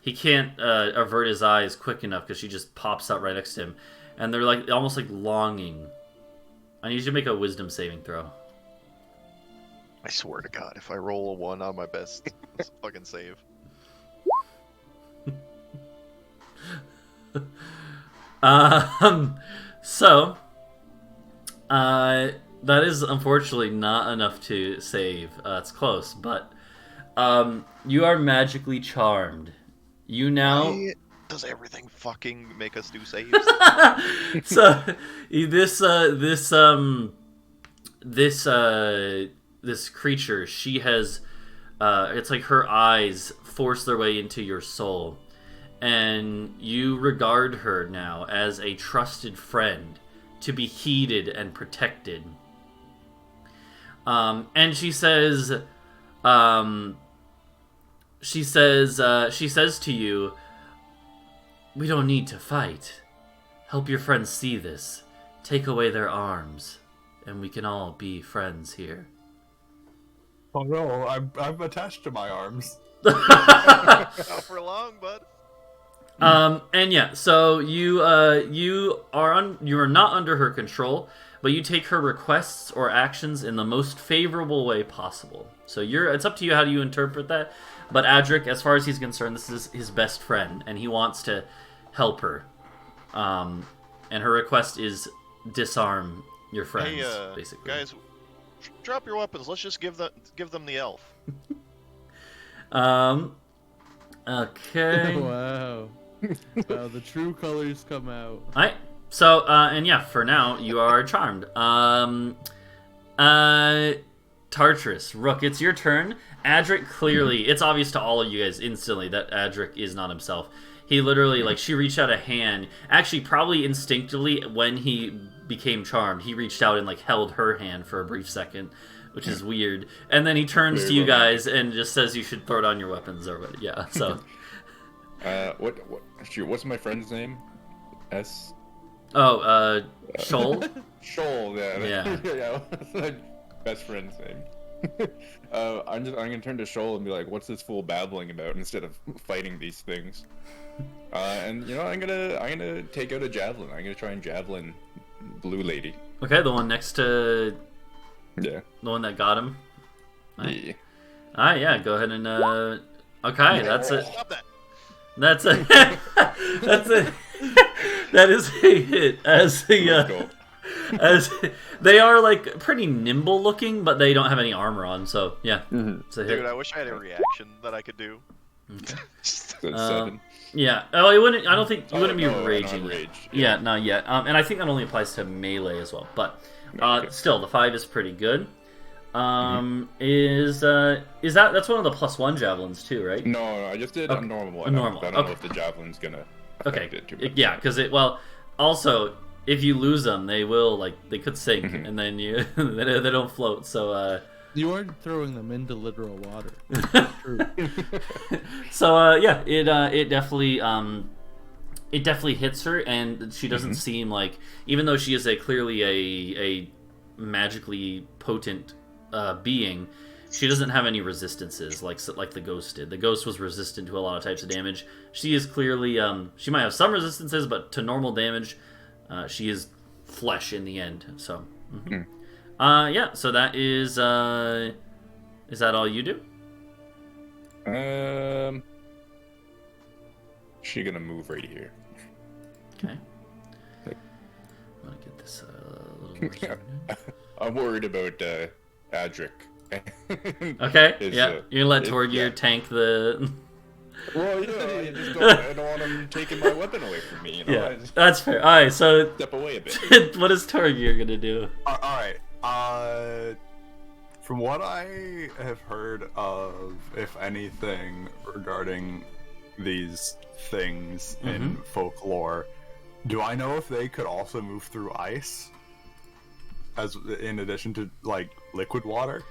he can't avert his eyes quick enough because she just pops up right next to him, and they're like almost like longing. I need you to make a wisdom saving throw. I swear to God, if I roll a 1 on my best, it's a fucking save. So, that is unfortunately not enough to save. It's close, but you are magically charmed. You now. Why does everything fucking make us do saves? So this creature, she has it's like her eyes force their way into your soul, and you regard her now as a trusted friend to be heeded and protected. And she says to you, "We don't need to fight. Help your friends see this. Take away their arms, and we can all be friends here." Oh no, I'm attached to my arms. Not for long, bud. And yeah, so you are not under her control, but you take her requests or actions in the most favorable way possible. So it's up to you how do you interpret that. But Adric, as far as he's concerned, this is his best friend, and he wants to help her. And her request is disarm your friends, Hey, basically. guys, drop your weapons. Let's just give them the elf. Okay. Wow. Wow, the true colors come out. Alright. So, and yeah, for now, you are charmed. Tartarus, Rook, it's your turn. Adric clearly, it's obvious to all of you guys instantly that Adric is not himself. He literally, like, she reached out a hand. Actually, probably instinctively, when he became charmed, he reached out and, like, held her hand for a brief second, which is weird. And then he turns Very to you romantic. guys and just says you should throw down your weapons or what. Yeah, so. What's my friend's name? S. Oh, Shoal? Shoal. Yeah. Yeah. yeah. Best friend's name. I'm gonna turn to Shoal and be like, "What's this fool babbling about?" Instead of fighting these things. And I'm gonna take out a javelin. I'm gonna try and javelin Blue Lady. Okay, the one next to Yeah. the one that got him. Yeah. Alright, yeah, go ahead and okay, that's it. Stop that. That's a that's a that is a hit as the Cool. as they are like pretty nimble looking, but they don't have any armor on, so yeah, it's a hit. Dude, I wish I had a reaction that I could do. That's 7. Yeah. Oh, it wouldn't. I don't think you wouldn't be no, raging. not yet. rage, Yeah, yeah. not yet. And I think that only applies to melee as well. But Okay. still, the 5 is pretty good. Is that's one of the +1 javelins too, right? No, I just did Okay. a normal A one. normal, I don't okay. know if the javelin's gonna Okay. affect it too much. Yeah, because also if you lose them, they could sink, Mhm. and then they don't float. So You aren't throwing them into literal water. True. so yeah, it definitely hits her, and she doesn't seem like, even though she is clearly a magically potent being, she doesn't have any resistances like the ghost did. The ghost was resistant to a lot of types of damage. She is clearly she might have some resistances, but to normal damage, she is flesh in the end. So yeah, so that is that all you do? She gonna move right here. Okay. I'm gonna get this a little more zoomed I'm worried about Adric. in. Okay, It's, yeah. You let it- Torgir yeah. tank the... Well, I just don't want him taking my weapon away from me. yeah, I just that's fair. Alright, so step away a bit. what is Torgir gonna do? Alright, from what I have heard of, if anything, regarding these things in folklore, do I know if they could also move through ice? As in addition to, like, liquid water?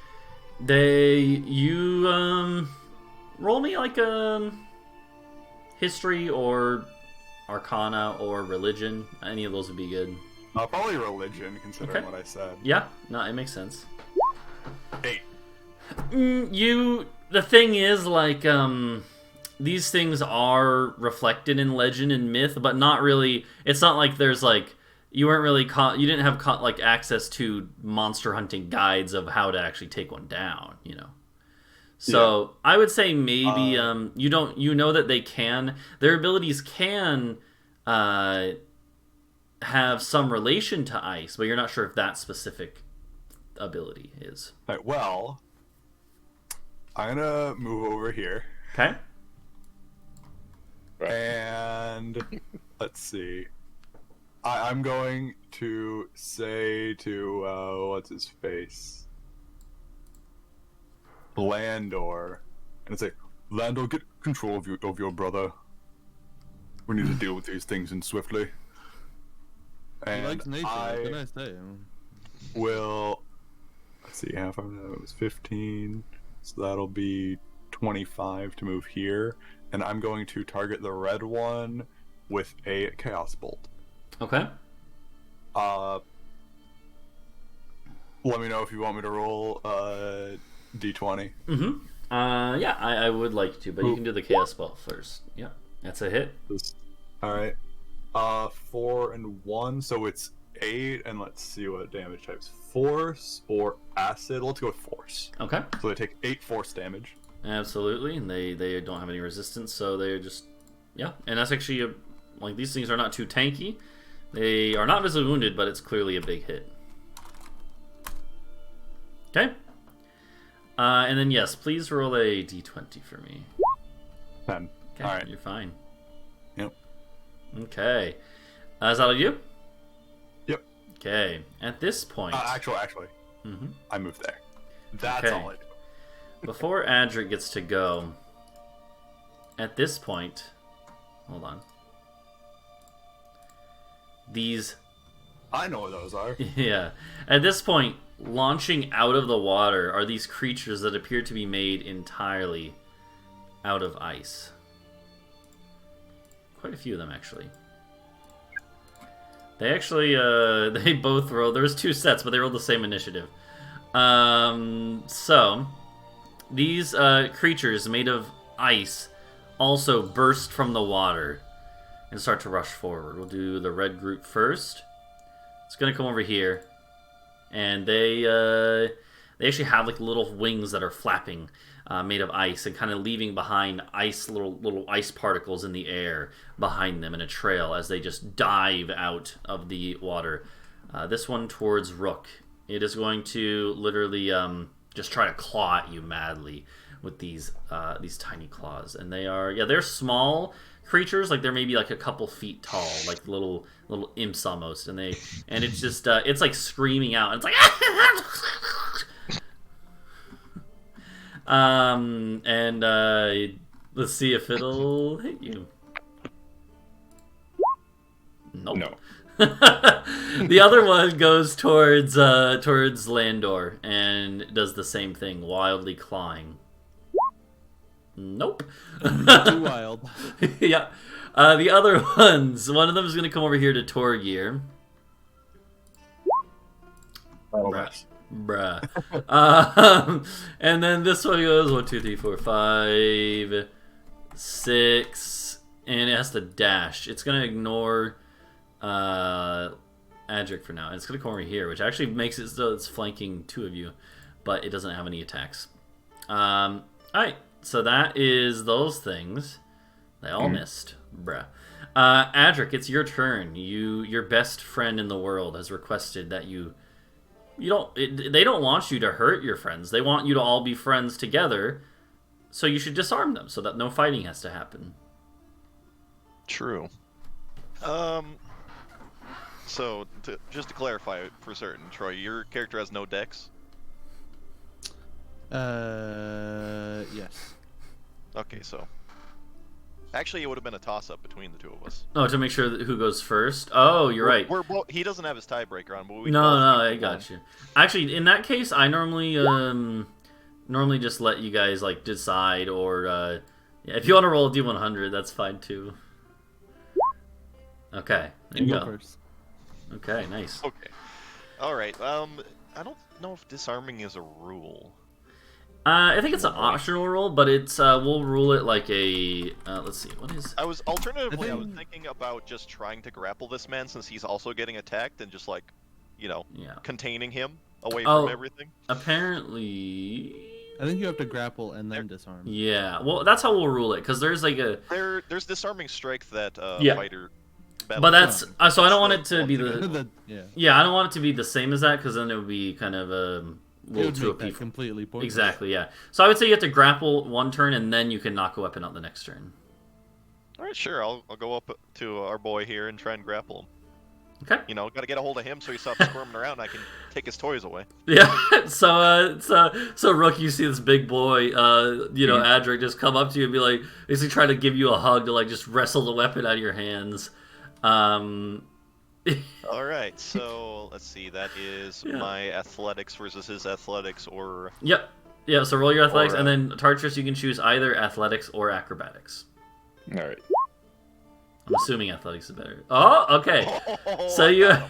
Roll me like a history or arcana or religion. Any of those would be good. Probably religion, considering Okay. what I said. Yeah, no, it makes sense. 8. The thing is, like, these things are reflected in legend and myth, but not really. It's not like there's like you weren't really you didn't have like access to monster hunting guides of how to actually take one down, you know. So I would say maybe you know that they can, their abilities can have some relation to ice, but you're not sure if that specific ability is. All right, well, I'm gonna move over here. Okay. And let's see. I'm going to say to what's his face, Landor, and say, Landor, get control of your brother. We need to deal with these things and swiftly. He And likes nature. What can I say? will. Let's see. Half of that was 15, so that'll be 25 to move here. And I'm going to target the red one with a Chaos Bolt. Okay. Let me know if you want me to roll D20. Mm-hmm. Yeah, I would like to, but you can do the Chaos Ball first. Yeah, that's a hit. All right. 4 and 1, so it's 8, and let's see what damage types. Force or acid? Let's go with force. Okay. So they take 8 force damage. Absolutely, and they don't have any resistance, so they're just and that's actually like these things are not too tanky. They are not visibly wounded, but it's clearly a big hit. Okay. And then yes, please roll a d20 for me. 10. Okay, All right. you're fine. Yep. Okay. Is that all you? Yep. Okay. At this point, Actually, Mhm. I moved there. That's Okay. all I do. Before Adric gets to go, at this point, hold on. These, I know what those are. yeah. At this point, launching out of the water are these creatures that appear to be made entirely out of ice. Quite a few of them, actually. They actually, they both rolled. There was 2 sets, but they rolled the same initiative. So, these creatures made of ice also burst from the water and start to rush forward. We'll do the red group first. It's gonna come over here, and they actually have like little wings that are flapping, made of ice, and kind of leaving behind ice little ice particles in the air behind them in a trail as they just dive out of the water. This one towards Rook. It is going to literally just try to claw at you madly with these tiny claws, and they're small creatures, like they're maybe like a couple feet tall, like little imps almost, and it's just it's like screaming out, and it's like let's see if it'll hit you. Nope. No. The other one goes towards Landor and does the same thing, wildly clawing. Nope. Too wild. Yeah. The other ones, one of them is going to come over here to Torgir. Bruh. And then this one goes 1, 2, 3, 4, 5, 6, and it has to dash. It's going to ignore Adric for now. And it's going to come over here, which actually makes it so it's flanking 2 of you, but it doesn't have any attacks. Alright, so that is those things. They all missed. Bruh. Adric, it's your turn. Your best friend in the world has requested that they don't want you to hurt your friends. They want you to all be friends together, so you should disarm them so that no fighting has to happen. True. So, just to clarify for certain, Troy, your character has no dex? Yes. Okay, so... Actually, it would have been a toss-up between the 2 of us. Oh, to make sure that who goes first? Oh, you're right. He doesn't have his tiebreaker on, but we No, I got you. Actually, in that case, I normally just let you guys like decide, or if you want to roll a D100, that's fine too. Okay, there you go. First. Okay, nice. Okay. Alright, I don't know if disarming is a rule. I think it's an optional rule, but it's we'll rule it like a let's see, what is Alternatively, I was think- thinking about just trying to grapple this man since he's also getting attacked and just like, yeah. containing him away Oh. from everything. Apparently I think you have to grapple and then disarm. yeah. Well, that's how we'll rule it cuz there's like a There's disarming strike that Yeah. fighter. but that's so I don't want it to One be thing. the Yeah. yeah, I don't want it to be the same as that cuz then it would be kind of a It little would too make that OP. completely pointless. Exactly, yeah. So I would say you have to grapple one turn and then you can knock a weapon out the next turn. All right, sure. I'll go up to our boy here and try and grapple him. Okay. Got to get a hold of him so he stops squirming around. I can take his toys away. Yeah. So Rook, you see this big boy, Adric just come up to you and be like, basically trying to give you a hug to like just wrestle the weapon out of your hands. All right, so let's see. That is Yeah. my athletics versus his athletics, or Yep. Yeah. So roll your athletics, Or, and then Tartarus, you can choose either athletics or acrobatics. All right. I'm assuming athletics is better. Oh, okay. So Oh,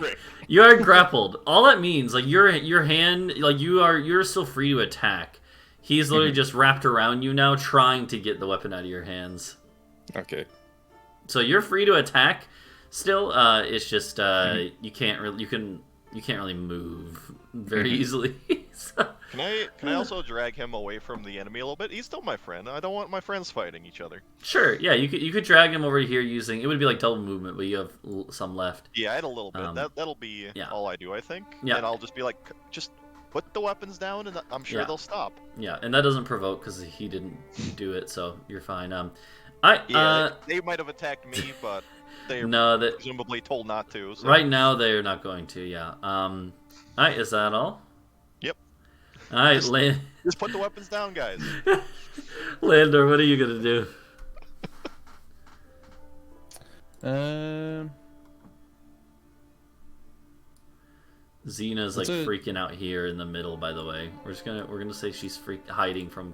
you are grappled. All that means, like your hand, like you're still free to attack. He's literally just wrapped around you now, trying to get the weapon out of your hands. Okay. So you're free to attack. Still, it's just you can't really move very easily. So, Can I also drag him away from the enemy a little bit? He's still my friend. I don't want my friends fighting each other. sure, yeah, you could drag him over here using it would be like double movement, but you have some left. Yeah, I had a little bit. That'll be yeah. all I do, I think. Yeah. And I'll just be like, just put the weapons down, and I'm sure Yeah. they'll stop. Yeah, and that doesn't provoke because he didn't do it, so you're fine. They might have attacked me, but they're No, that presumably told not to. So. right now they're not going to. Yeah. All right, is that all? Yep. All right, Just put the weapons down, guys. Lander, what are you gonna do? Xena's like That's a- freaking out here in the middle. By the way, we're gonna say she's hiding from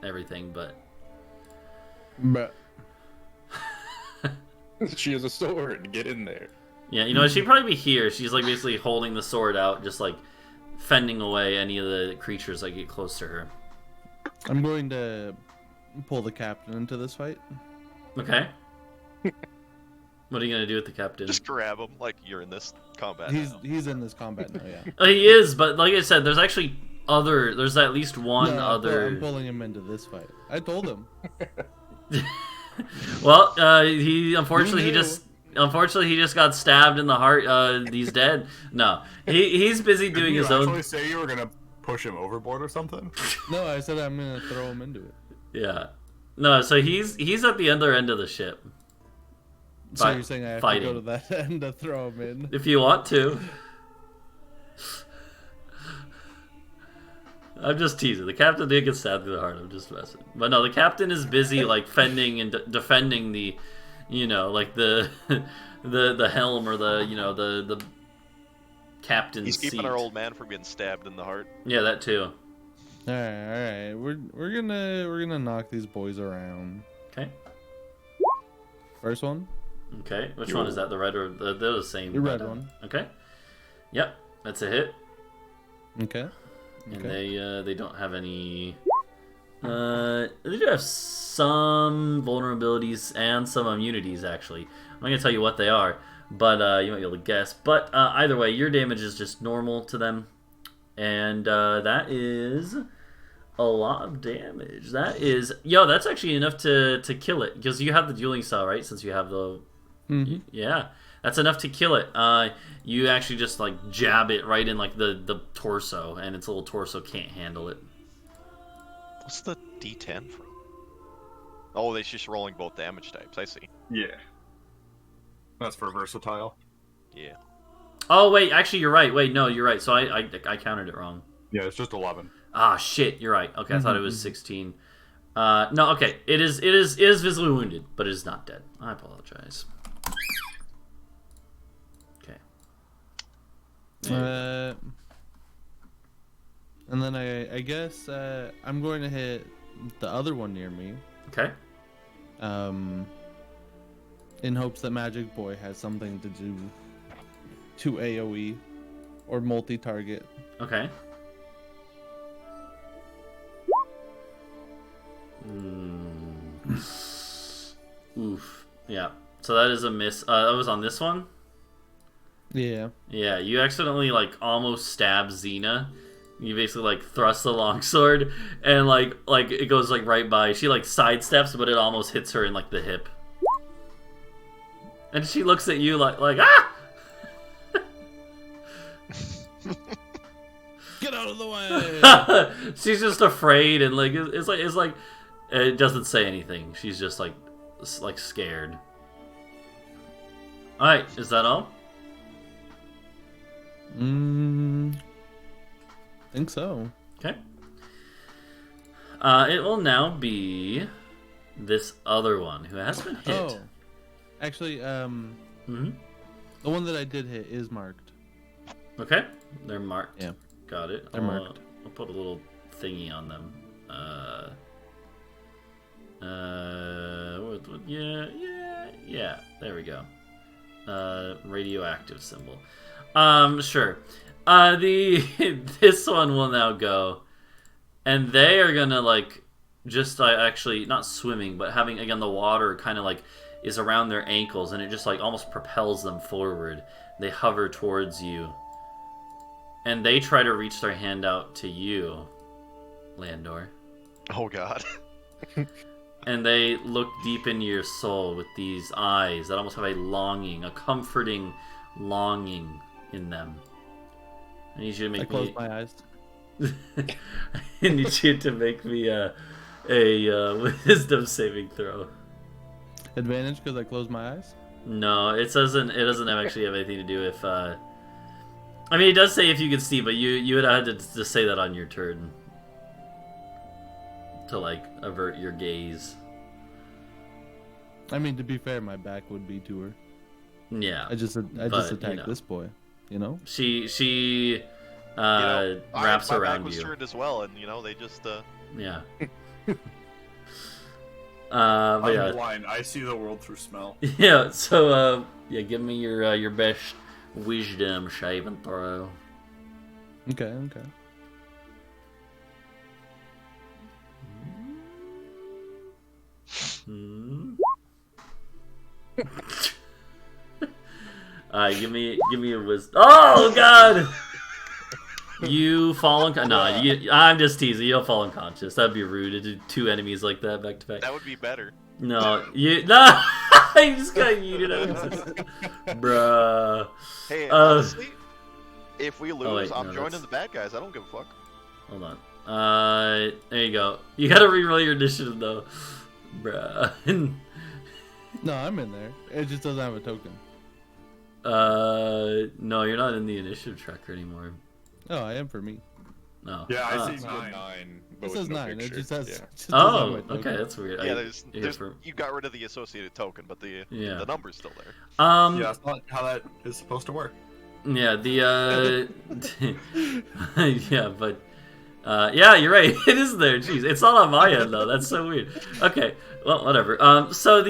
everything, but But She has a sword. Get in there. yeah, she'd probably be here. She's like basically holding the sword out, just like fending away any of the creatures that get close to her. I'm going to pull the captain into this fight. Okay. What are you gonna do with the captain? Just grab him, like you're in this combat. He's now. he's in this combat now. Yeah. He is, but like I said, there's actually there's at least one No, other. I'm pulling him into this fight. I told him. Well, he unfortunately You he just got stabbed in the heart. He's dead. No, he's busy doing Did his you own. actually say you were gonna push him overboard or something? No, I said I'm gonna throw him into it. Yeah, no. So he's at the other end of the ship. So Fi- you're saying I have fighting. to go to that end to throw him in? If you want to. I'm just teasing. The captain did get stabbed through the heart. I'm just messing. But no, the captain is busy like fending and defending the, like the helm or the captain's He's keeping seat. our old man from getting stabbed in the heart. Yeah, that too. All right. We're gonna knock these boys around. Okay. First one, Okay. Which one is that? The red or they're the same? the red but, one. Okay. Yep, that's a hit. Okay. And Okay. they don't have any. They do have some vulnerabilities and some immunities. Actually, I'm not gonna tell you what they are, but you might be able to guess. But either way, your damage is just normal to them, and that is a lot of damage. That's actually enough to kill it because you have the dueling style, right? Since you have the Mhm. yeah. That's enough to kill it. You actually just like jab it right in like the torso, and its little torso can't handle it. What's the D10 from? Oh, they're just rolling both damage types. I see. Yeah. That's for versatile. Yeah. Oh wait, actually you're right. Wait, no, you're right. So I counted it wrong. Yeah, it's just 11. Ah shit, you're right. Okay, I thought it was 16. No, okay, it is visibly wounded, but it is not dead. I apologize. Okay. And then I guess I'm going to hit the other one near me. Okay. In hopes that Magic Boy has something to do to AoE or multi-target. Okay. Oof. Yeah. So that is a miss. That was on this one? Yeah. Yeah, you accidentally, like, almost stab Xena. You basically, like, thrust the longsword, and, like it goes, like, right by. She, like, sidesteps, but it almost hits her in, like, the hip. And she looks at you like ah! Get out of the way! She's just afraid, and, like, it's like, it doesn't say anything. She's just, like scared. Alright, is that all? Think so. Okay. It will now be this other one who has been hit. Oh. Actually, Mm-hmm. the one that I did hit is marked. Okay, they're marked. Yeah. Got it. They're marked. I'll put a little thingy on them. Yeah. There we go. Radioactive symbol. Sure. This one will now go, and they are gonna like just actually not swimming, but having again the water kind of like is around their ankles, and it just like almost propels them forward. They hover towards you, and they try to reach their hand out to you, Landor. Oh god. And they look deep into your soul with these eyes that almost have a longing, a comforting longing in them. I need you to I make closed my eyes. I need you to make me a wisdom saving throw. Advantage because I closed my eyes? No, it doesn't actually have anything to do with I mean, it does say if you could see, but you would have had to just say that on your turn to like avert your gaze. I mean, to be fair, my back would be to her. Yeah. I just attacked this boy, you know? She wraps my around back was you. turned as well, and they just Yeah. I'm But yeah. blind. I see the world through smell. Yeah, so give me your best wisdom saving throw. Okay. Give me a wisdom. Oh god! You fall I'm just teasing. You'll fall unconscious. That'd be rude to do two enemies like that back to back. that would be better. No, you just got yeeted out. Bruh. Hey, honestly, if we lose, wait, I'm no, joining that's- the bad guys. I don't give a fuck. Hold on. There you go. You gotta reroll your initiative though. Bruh. No, I'm in there. It just doesn't have a token. No, you're not in the initiative tracker anymore. Oh, I am for me. No. Yeah, I see It's nine. 9. It But says with no 9. It picture. just has. Yeah. Just doesn't have Oh, my token. okay, that's weird. Yeah, there's yeah, for- you got rid of the associated token, but the number's still there. Um, Yeah, that's not how that is supposed to work. yeah, the yeah, but yeah, you're right. It is there. Jeez, it's not on my end though. That's so weird. Okay, well, whatever. So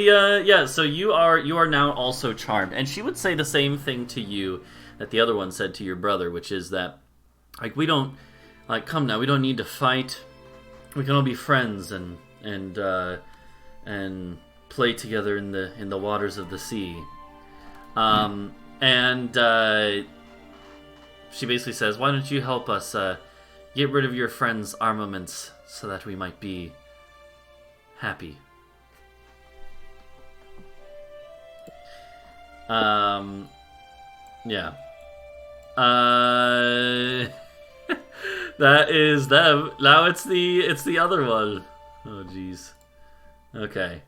so you are now also charmed, and she would say the same thing to you that the other one said to your brother, which is that like we don't come now. We don't need to fight. We can all be friends and play together in the waters of the sea. And she basically says, "Why don't you help us get rid of your friends' armaments so that we might be happy?" Yeah. That is them. Now it's the other one. Oh jeez. Okay.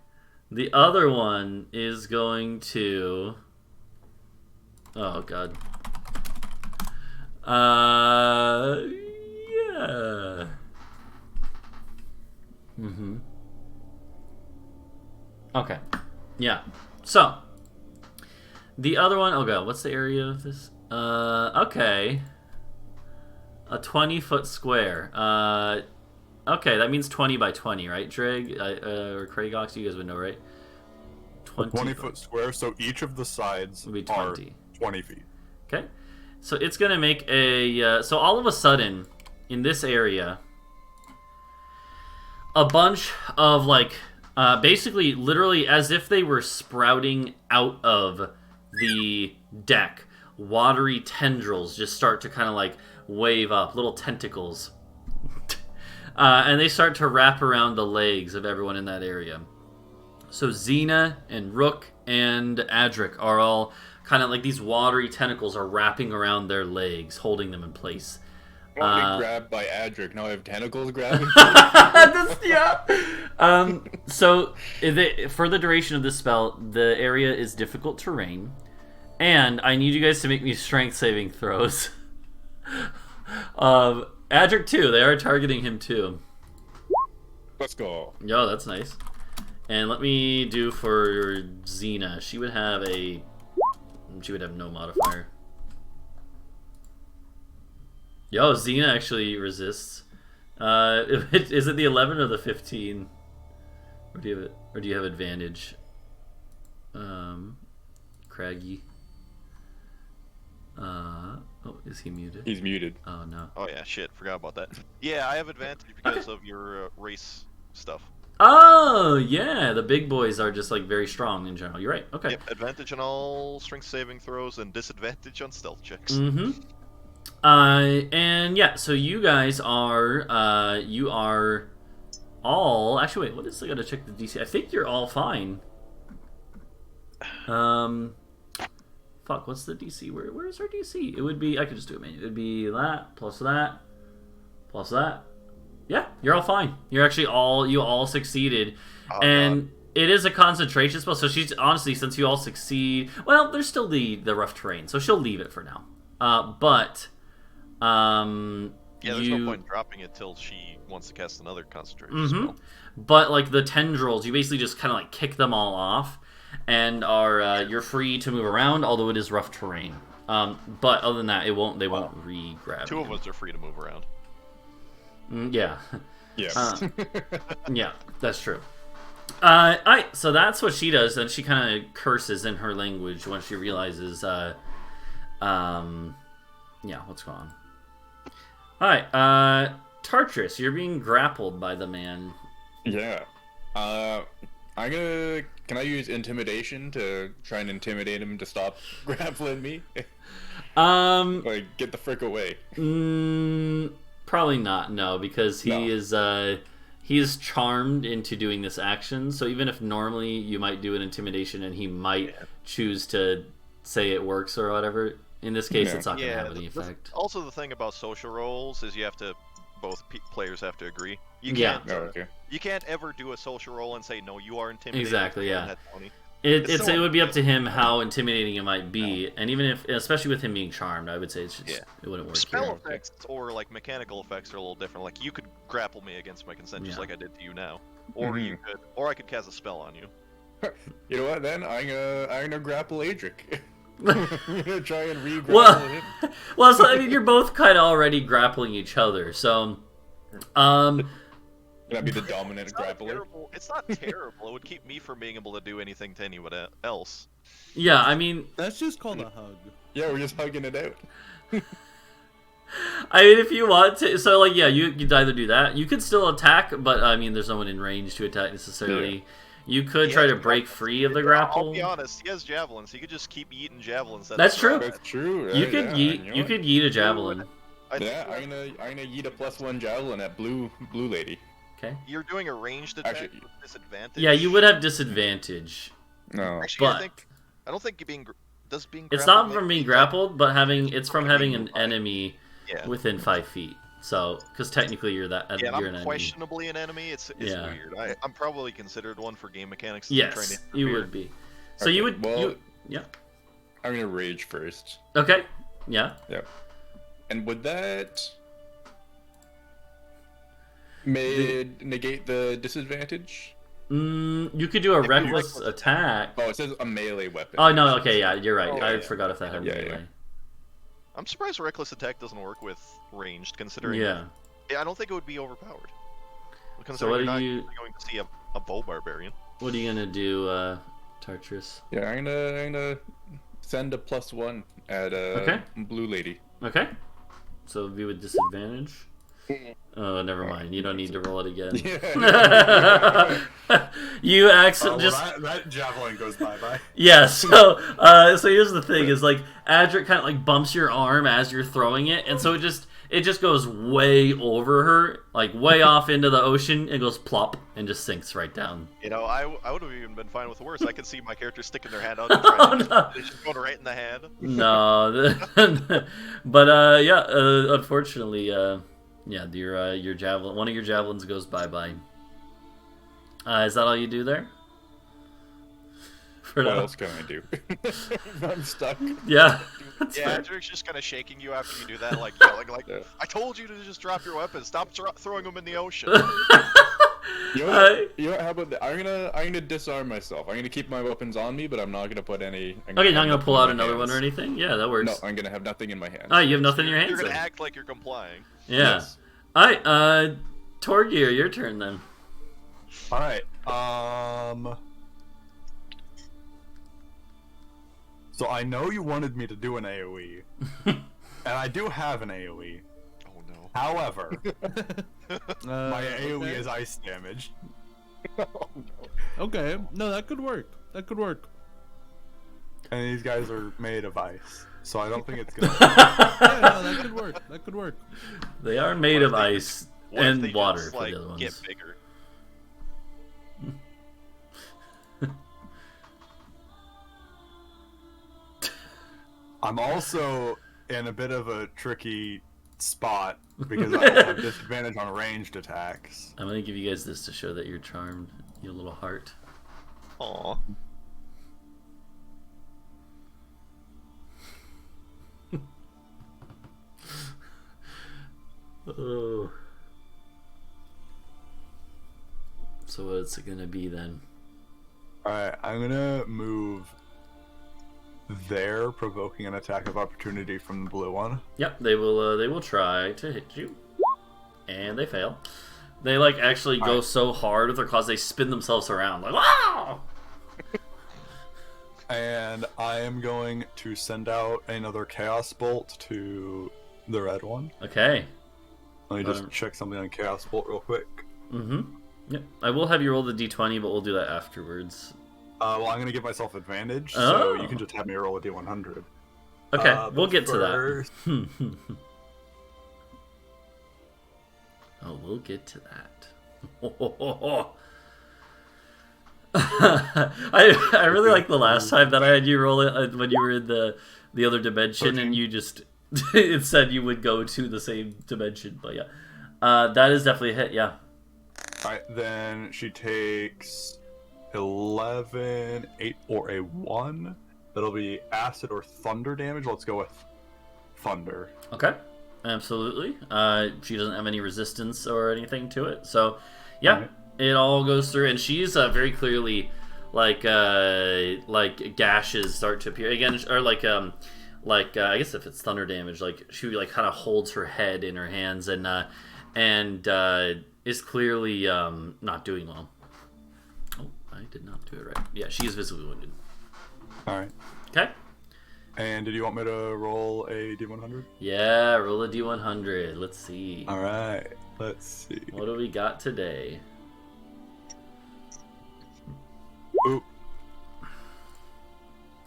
The other one is going to oh god. Yeah. Okay. Yeah. So the other one, oh god, what's the area of this? Okay. A 20-foot square. Okay, that means 20 by 20, right, Dreg? Or Craigox, you guys would know, right? 20-foot square, so each of the sides Would be are 20. 20 feet. Okay. So it's going to make a... so all of a sudden, in this area, a bunch of like basically literally as if they were sprouting out of the deck, watery tendrils just start to kind of like wave up, little tentacles. And they start to wrap around the legs of everyone in that area. So Xena and Rook and Adric are all kind of like these watery tentacles are wrapping around their legs, holding them in place. I want to be grabbed by Adric. Now I have tentacles grabbing. So for the duration of this spell, the area is difficult terrain, and I need you guys to make me strength saving throws. Adric too. They are targeting him too. Let's go. Yo, that's nice. And let me do for Xena. She would have no modifier. Yo, Xena actually resists. Is it the 11 or the 15? Or do you have advantage? Craggy. Oh, is he muted? He's muted. Oh no. Oh yeah, shit, forgot about that. Yeah, I have advantage because of your race stuff. Oh yeah, the big boys are just like very strong in general. You're right. Okay. Yep, advantage on all strength saving throws and disadvantage on stealth checks. Mm-hmm. And yeah, so you guys are you are all actually wait, what is I gotta check the DC? I think you're all fine. Fuck, what's the DC? Where is our DC? It would be I could just do it manually. It would be that plus that plus that. Yeah, you're all fine. You're actually you all succeeded. Oh, and God. it is a concentration spell, so she's honestly, since you all succeed, well, there's still the rough terrain, so she'll leave it for now. Yeah, there's no point dropping it till she wants to cast another concentration spell. But like the tendrils, you basically just kind of like kick them all off, and are you're free to move around, although it is rough terrain. But other than that, they won't re-grab. Two of us are free to move around. Yeah. Yeah. Yeah, that's true. Alright, so that's what she does, and she kind of curses in her language when she realizes, yeah, what's going on. Alright, Tartris, you're being grappled by the man. Yeah. Can I use intimidation to try and intimidate him to stop grappling me? Like, get the frick away. Probably not, no, because he is charmed into doing this action, so even if normally you might do an intimidation and he might choose to say it works or whatever, in this case it's not going to have any effect. Also, the thing about social roles is both players have to agree. You can't, you can't ever do a social roll and say, no, you are intimidating. Exactly, yeah. It would be up to him how intimidating it might be, and even if, especially with him being charmed, I would say it's just, it wouldn't work. Spell effects or like mechanical effects are a little different. Like you could grapple me against my consent, just like I did to you now, or I could cast a spell on you. You know what? Then I'm gonna grapple Adric. I'm gonna try and re-grapple him. Well, so I mean, you're both kind of already grappling each other, so. Can I be the dominant grappler? It's not terrible. It would keep me from being able to do anything to anyone else. Yeah, I mean... That's just called a hug. Yeah, we're just hugging it out. I mean, if you want to... So, like, yeah, you could either do that. You could still attack, but, I mean, there's no one in range to attack necessarily. Yeah. You could try to break free of the grapple. I'll be honest, he has javelins. He could just keep yeeting javelins. That's true. That's true. You could yeet. You could yeet a javelin. Yeah, I'm gonna yeet a +1 javelin at blue lady. Okay. You're doing a ranged attack with disadvantage. Yeah, you would have disadvantage. No. Actually, but I don't think being it's not from being grappled, but it's from having an enemy within 5 feet. So, because technically you're that. Yeah, you're I'm an questionably an enemy. It's weird. I'm probably considered one for game mechanics. Yes, you would be. So you would. Well, yeah. I'm gonna rage first. Okay. Yeah. Yeah. And would that negate the disadvantage? You could do a reckless attack. Oh, it says a melee weapon. Oh no, okay, yeah, you're right. I forgot if that had melee. Yeah. I'm surprised reckless attack doesn't work with ranged, considering. Yeah. I don't think it would be overpowered. So what are you going to see a bow barbarian? What are you gonna do, Tartris? Yeah, I'm gonna send a +1 at blue lady. Okay. So it'd be with disadvantage. Oh, never mind. You don't need to roll it again. Yeah. You accidentally just that javelin goes bye-bye. yeah. So here's the thing: is like Adric kind of like bumps your arm as you're throwing it, and so it just goes way over her, like way off into the ocean, and goes plop and just sinks right down. You know, I would have even been fine with worse. I could see my character sticking their hand out and trying to it's just going right in the head. No, but yeah, unfortunately, yeah, your javelin, one of your javelins goes bye-bye. Is that all you do there? For What now? else can I do? I'm stuck. Yeah, that's Yeah, fair. Adric's just kind of shaking you after you do that, like, Yeah. I told you to just drop your weapons. Stop throwing them in the ocean. You know what? You know what? How about that? I'm gonna disarm myself. I'm gonna keep my weapons on me, but I'm not gonna put any. Okay, not gonna pull out another one or anything. Yeah, that works. No, I'm gonna have nothing in my hands. Oh, you have nothing in your hands. You're gonna then. act like you're complying. Yeah. Yes. All right, Torgir, your turn then. All right. So I know you wanted me to do an AOE, and I do have an AOE. Oh no. However, my AOE okay. is ice damage. Oh, no. Okay, no, that could work. That could work. And these guys are made of ice, so I don't think it's gonna. Yeah, no, that could work. That could work. They are made What of if they- ice What if and they water just, for like, the other ones. get bigger? I'm also in a bit of a tricky spot because I have disadvantage on ranged attacks. I'm gonna give you guys this to show that you're charmed, you little heart. Aw. Oh. So what's it gonna be then? Alright, I'm gonna move there, provoking an attack of opportunity from the blue one. Yep, they will try to hit you, and they fail. They like actually go so hard with their claws they spin themselves around like wow. And I am going to send out another Chaos Bolt to the red one. Okay. Let me just check something on Chaos Bolt real quick. Mm-hmm. Yep. I will have you roll the d20, but we'll do that afterwards. Well, I'm going to give myself advantage, Oh. so you can just have me roll a d100. Okay, we'll but get to that. first- Oh, we'll get to that. I really like the last time that I had you roll it when you were in the other dimension, and you just it said you would go to the same dimension. But yeah, that is definitely a hit. Yeah. Alright, then she takes 11, 8, or a 1. That'll be acid or thunder damage. Let's go with thunder. Okay. Absolutely. She doesn't have any resistance or anything to it, so yeah, Alright. it all goes through, and she's very clearly like gashes start to appear again, or I guess if it's thunder damage, like she like kind of holds her head in her hands and is clearly not doing well. Oh, I did not do it right. Yeah, she is visibly wounded. Alright. Okay. And did you want me to roll a d100? Yeah, roll a d100. Let's see. Alright, let's see. What do we got today? Oop.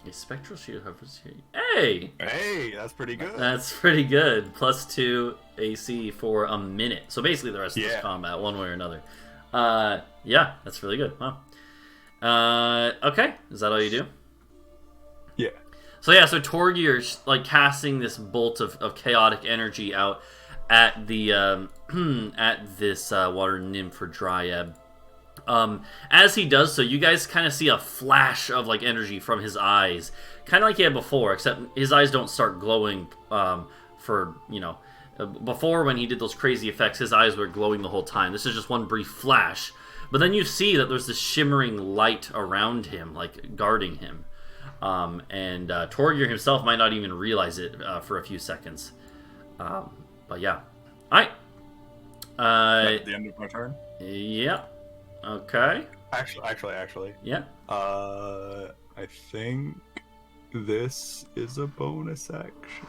A spectral shield hovers here. Hey! Hey, that's pretty good. That's pretty good. +2 AC for a minute. So basically the rest of this Yeah. combat, one way or another. Yeah, that's really good. Wow. Okay. Is that all you do? Yeah. So yeah, so Torgir's like casting this bolt of chaotic energy out at the at this water nymph or dryad. As he does so, you guys kind of see a flash of like energy from his eyes, kind of like he had before, except his eyes don't start glowing. Before when he did those crazy effects, his eyes were glowing the whole time. This is just one brief flash, but then you see that there's this shimmering light around him, like guarding him. And Torgir himself might not even realize it for a few seconds. But yeah. Alright. At the end of my turn? Yeah. Okay. Actually. Yeah. I think this is a bonus action.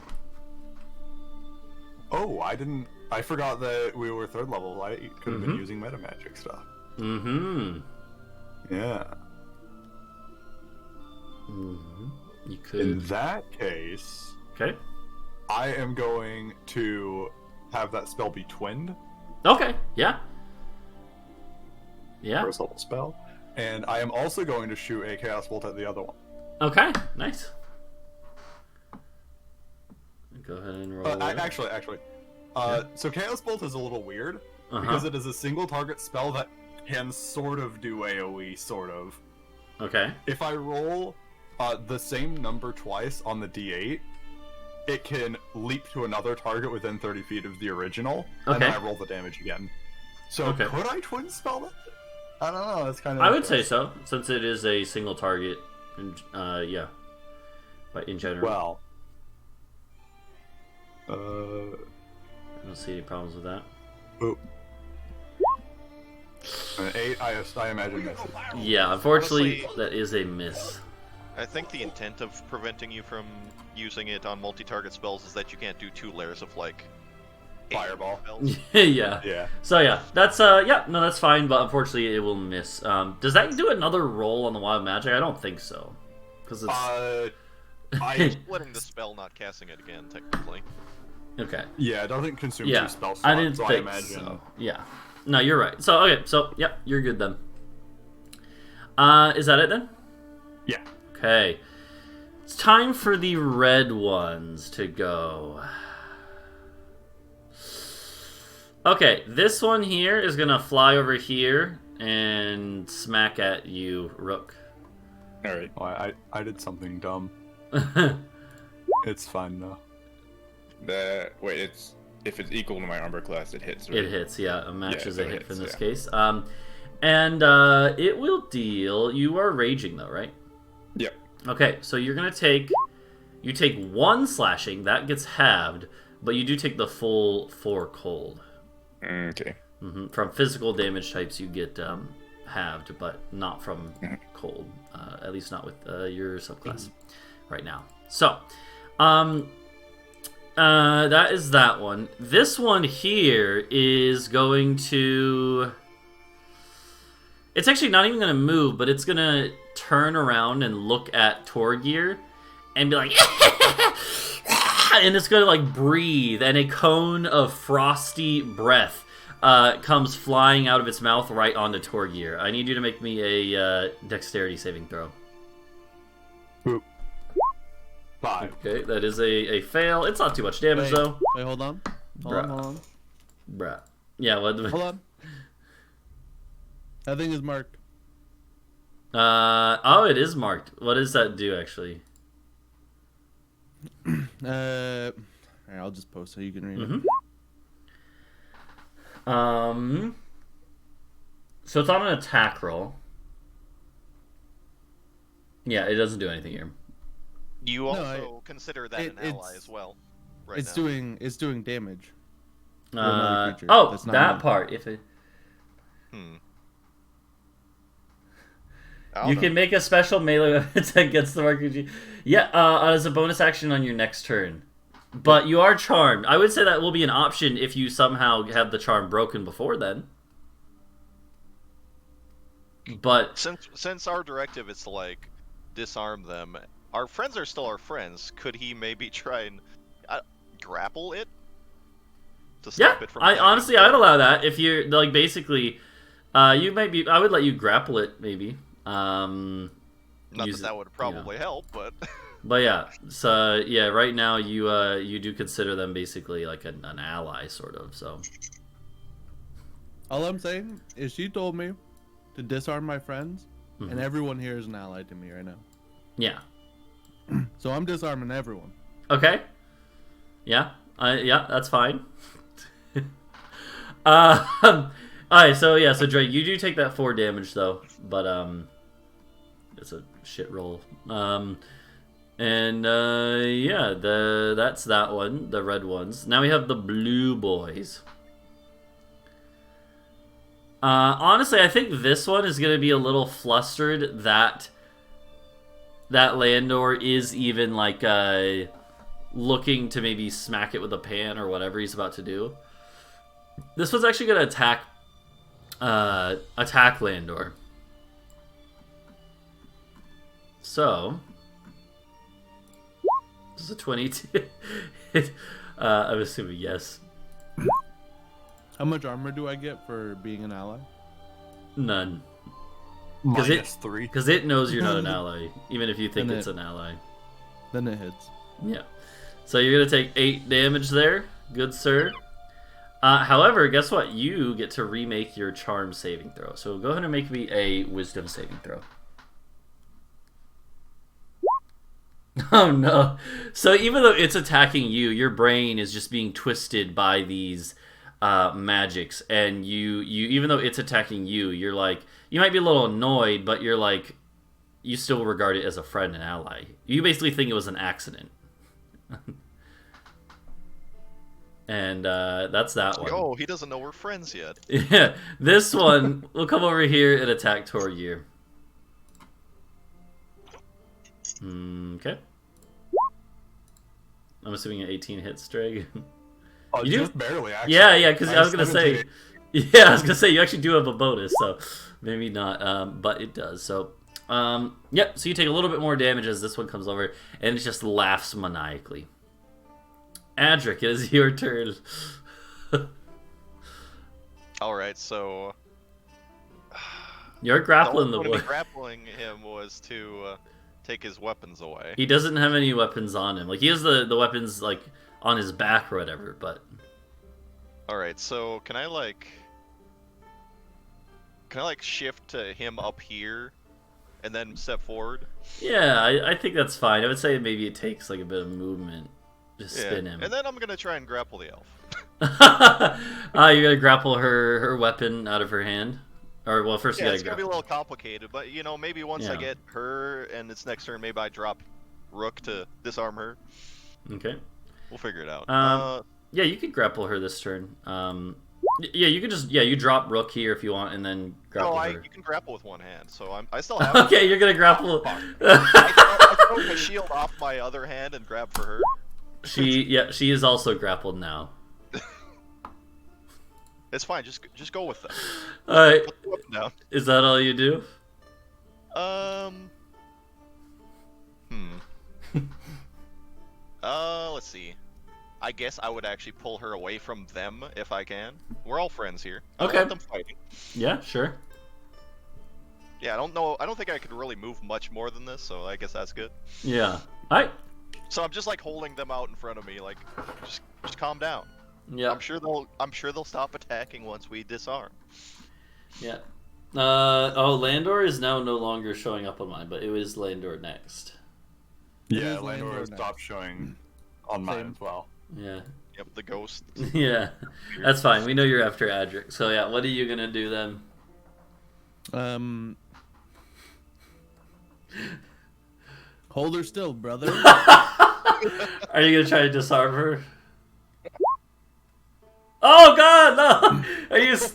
Oh, I didn't I forgot that we were 3rd level. I could have been Mhm. using meta magic stuff. Mm-hmm. Yeah. Mm-hmm. You could. In that case, Okay. I am going to have that spell be twinned, Okay. Yeah. Yeah. 1st level spell, and I am also going to shoot a Chaos Bolt at the other one. Okay. Nice. Go ahead and roll. Actually, so Chaos Bolt is a little weird because it is a single target spell that can sort of do AoE, sort of. Okay. If I roll the same number twice on the D8, it can leap to another target within 30 feet of the original, and then Okay. I roll the damage again. So Okay. could I twin spell it? I don't know. That's kind of. I would say so, since it is a single target. Yeah. But in general, Well. I don't see any problems with that. Oop. An 8, I imagine misses. Yeah, unfortunately, Honestly- that is a miss. I think the intent of preventing you from using it on multi-target spells is that you can't do 2 layers of like Fireball. spells. Yeah. Yeah. So yeah, that's that's fine, but unfortunately it will miss. Does that do another roll on the wild magic? I don't think so, because it's I Splitting the spell, not casting it again, technically. okay. yeah, it doesn't consume Yeah, 2 spell slots, I didn't so I think imagine. so. Yeah, no, you're right. So okay, so yep, you're good then. Is that it then? Yeah. Okay, it's time for the red ones to go. Okay, this one here is gonna fly over here and smack at you, Rook. All right. Well, I did something dumb. It's fine though. Wait, if it's equal to my armor class, it hits. Right? It hits, yeah. It matches so a it hit hits, in this yeah. case. And it will deal. You are raging though, right? Yep. Okay, so you're gonna take. You take 1 slashing, that gets halved, but you do take the full 4 cold. Okay. From physical damage types, you get halved, but not from cold. At least not with your subclass right now. So, that is that one. This one here is going to. It's actually not even going to move, but it's going to turn around and look at Torgir and be like, and it's going to like breathe, and a cone of frosty breath comes flying out of its mouth right onto Torgir. I need you to make me a dexterity saving throw. Boop. 5. Okay, that is a fail. It's not too much damage though. Wait, hold on. Hold on. Bruh. Yeah, what? Hold on. That thing is marked. Oh, it is marked. What does that do actually? Alright, I'll just post so you can read it. So it's on an attack roll. Yeah, it doesn't do anything here. You also consider that an ally it's- as well. Right It's now. doing damage. to another creature. Oh, That's not that me. part. If it, I don't you know. can make a special melee weapon against the mark creature. Yeah, as a bonus action on your next turn. But you are charmed. I would say that will be an option if you somehow have the charm broken before then. But Since our directive is to like disarm them, our friends are still our friends. Could he maybe try and grapple it to yeah, stop it from? I attacking honestly them? I'd allow that if you're like basically, you might be. I would let you grapple it maybe. Not use that would probably help, but But yeah, so yeah, right now you do consider them basically like an ally sort of. So All I'm saying is she told me to disarm my friends, Mhm. and everyone here is an ally to me right now. yeah, So I'm disarming everyone. okay, yeah, yeah, that's fine. All right, so yeah, so Drake, you do take that 4 damage though, but it's a shit roll. And yeah, that's that one, the red ones. Now we have the blue boys. Honestly, I think this one is gonna be a little flustered that Landor is even like looking to maybe smack it with a pan or whatever he's about to do. This one's actually gonna attack Landor. So this is a 22. I'm assuming yes. How much armor do I get for being an ally? None. -3. Because it knows you're not an ally, even if you think Then it's an ally. Then it hits. Yeah. So you're gonna take 8 damage there, good sir. However, guess what? You get to remake your charm saving throw. So go ahead and make me a wisdom saving throw. Oh no. So even though it's attacking you, your brain is just being twisted by these magics, and you even though it's attacking you, you're like, you might be a little annoyed, but you're like, you still regard it as a friend and ally. You basically think it was an accident. And that's that one. Oh, he doesn't know we're friends yet. Yeah, this one will come over here and attack toward you. Okay. I'm assuming an 18 hit Strag. Oh, You do? just barely, actually. Yeah, because I was gonna say, you actually do have a bonus, so maybe not, but it does. So, yep. So you take a little bit more damage as this one comes over, and it just laughs maniacally. Adric, it is your turn. Alright, so... You're grappling the the only point boy. of grappling him was to take his weapons away. He doesn't have any weapons on him. Like, he has the weapons, like, on his back or whatever, but... Alright, so can I, like... shift to him up here, and then step forward? Yeah, I think that's fine. I would say maybe it takes, like, a bit of movement. Just spin him. And then I'm gonna try and grapple the elf. You're gonna grapple her weapon out of her hand? Or, well, first you Yeah, gotta it's gonna be a grapple. little complicated, but, you know, maybe once I Yeah. get her, and it's next turn, maybe I drop Rook to disarm her. Okay. We'll figure it out. Yeah, you could grapple her this turn. Yeah, you can just, you drop Rook here if you want, and then grapple her. you can grapple with one hand, so I still have Okay, you're gonna grapple. I throw my shield off my other hand and grab for her. She is also grappled now. It's fine, just go with them. Alright, Put the weapon down. is that all you do? Let's see. I guess I would actually pull her away from them if I can. We're all friends here. I don't Okay. want them fighting. Yeah, sure. Yeah, I don't know. I don't think I could really move much more than this, so I guess that's good. Yeah. Alright. So I'm just like holding them out in front of me, like, just calm down. Yeah. I'm sure they'll stop attacking once we disarm. Yeah. Landor is now no longer showing up on mine, but it was Landor next. Yeah, is Landor Landor has now. stopped showing on mine Same. as well. Yeah. Yep, the ghost. Yeah. That's fine. We know you're after Adric. So yeah, what are you gonna do then? Hold her still, brother. Are you gonna try to disarm her? Oh God, no!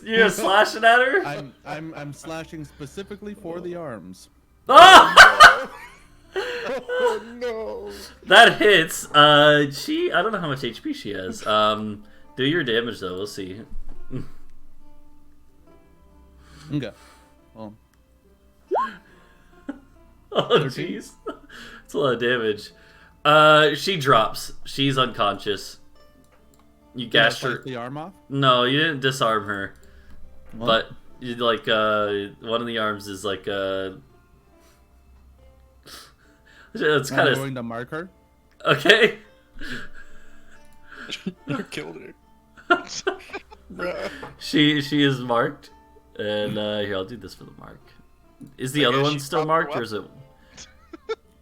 You're slashing at her? I'm slashing specifically for the arms. Oh! Oh no! That hits. I don't know how much HP she has. Do your damage though. We'll see. Okay. Well, Oh 13? jeez, that's a lot of damage. She drops. She's unconscious. You did I gashed her. fight the arm off? No, you didn't disarm her. Well, But you like one of the arms is like it's kind I'm of going to mark her. okay. You killed her. Bruh. She is marked, and here I'll do this for the mark. Is the I other guess one she still dropped her marked, or is it?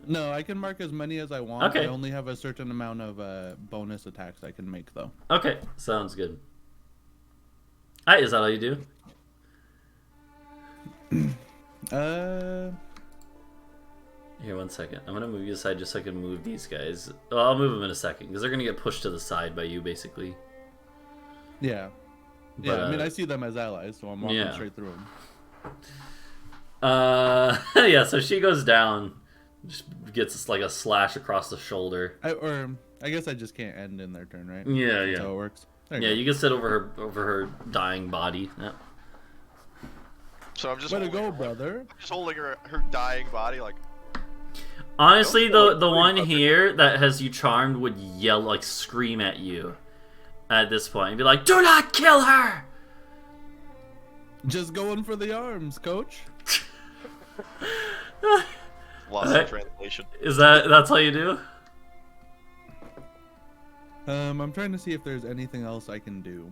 No, I can mark as many as I want. Okay. I only have a certain amount of bonus attacks I can make, though. Okay, sounds good. Alright, is that all you do? Here, one second. I'm gonna move you aside just so I can move these guys. Well, I'll move them in a second because they're gonna get pushed to the side by you, basically. Yeah. Yeah, But, I mean, I see them as allies, so I'm walking yeah. straight through them. Yeah. So she goes down, just gets like a slash across the shoulder. I guess I just can't end in their turn, right? Yeah, That's yeah. how it works. There Yeah, go. you can sit over her dying body. Yep. So I'm just Way to holding go, her, brother. just holding her dying body, like, Honestly, Don't the worry one about it. here that has you charmed would yell, like, scream at you at this point and be like, "Do not kill her!" Just going for the arms, coach. lost in Alright. translation. That's how you do? I'm trying to see if there's anything else I can do.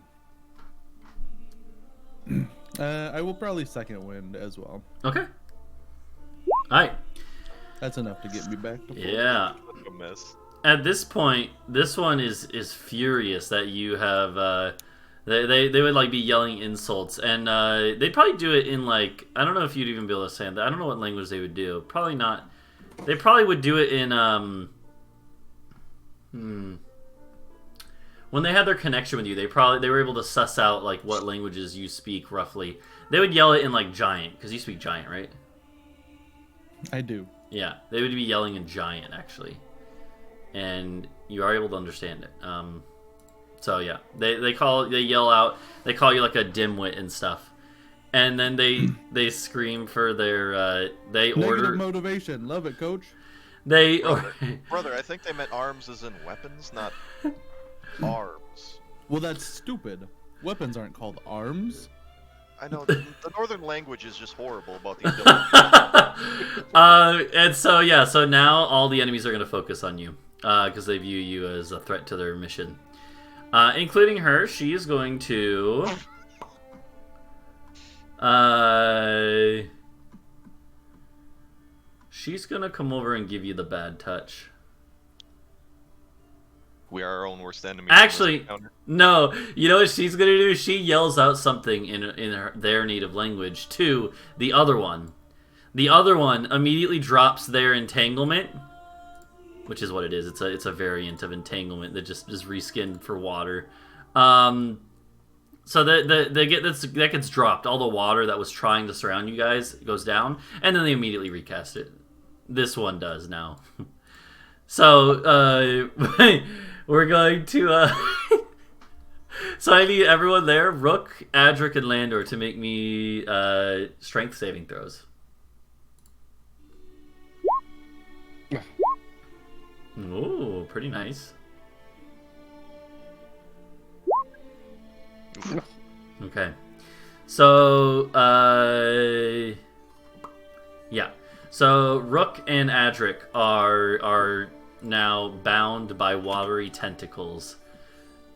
I will probably second wind as well. Okay. Alright. That's enough to get me back to full. Yeah. A mess. At this point, this one is furious that you have. They would like be yelling insults, and they'd probably do it in like, I don't know if you'd even be able to say that. I don't know what language they would do. Probably not. They probably would do it in when they had their connection with you. They were able to suss out like what languages you speak roughly. They would yell it in like Giant, because you speak Giant, right? I do. Yeah, they would be yelling in Giant actually, and you are able to understand it. So yeah, they yell out. They call you like a dimwit and stuff, and then they scream for their they Negative order motivation. Love it, coach. they Brother, I think they meant arms as in weapons, not arms. Well, that's stupid. Weapons aren't called arms. I know, the northern language is just horrible about the ability. and so yeah, so now all the enemies are going to focus on you because they view you as a threat to their mission, including her. She is going to she's gonna come over and give you the bad touch. We are our own worst enemy. Actually, no. You know what she's gonna do? She yells out something in their native language to the other one. The other one immediately drops their entanglement, which is what it is. It's a variant of entanglement that just is reskinned for water. So that gets dropped. All the water that was trying to surround you guys goes down, and then they immediately recast it. This one does now. So we're going to. So I need everyone there, Rook, Adric, and Landor, to make me strength saving throws. Ooh, pretty nice. Okay. So, yeah. So, Rook and Adric are now bound by watery tentacles.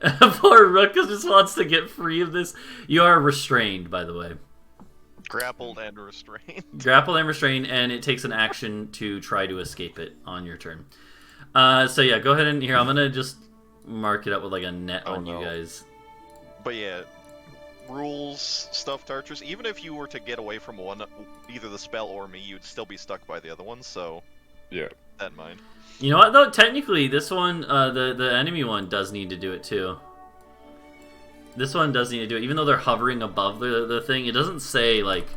Poor Rook just wants to get free of this. You are restrained, by the way. Grappled and restrained. Grappled and restrained, and it takes an action to try to escape it on your turn. So yeah, go ahead and here. I'm gonna just mark it up with like a net on you guys. But yeah, rules, stuffed archers. Even if you were to get away from one, either the spell or me, you'd still be stuck by the other one. So Yeah. that in mind. You know what though? Technically, this one, the enemy one, does need to do it too. This one does need to do it, even though they're hovering above the thing. It doesn't say like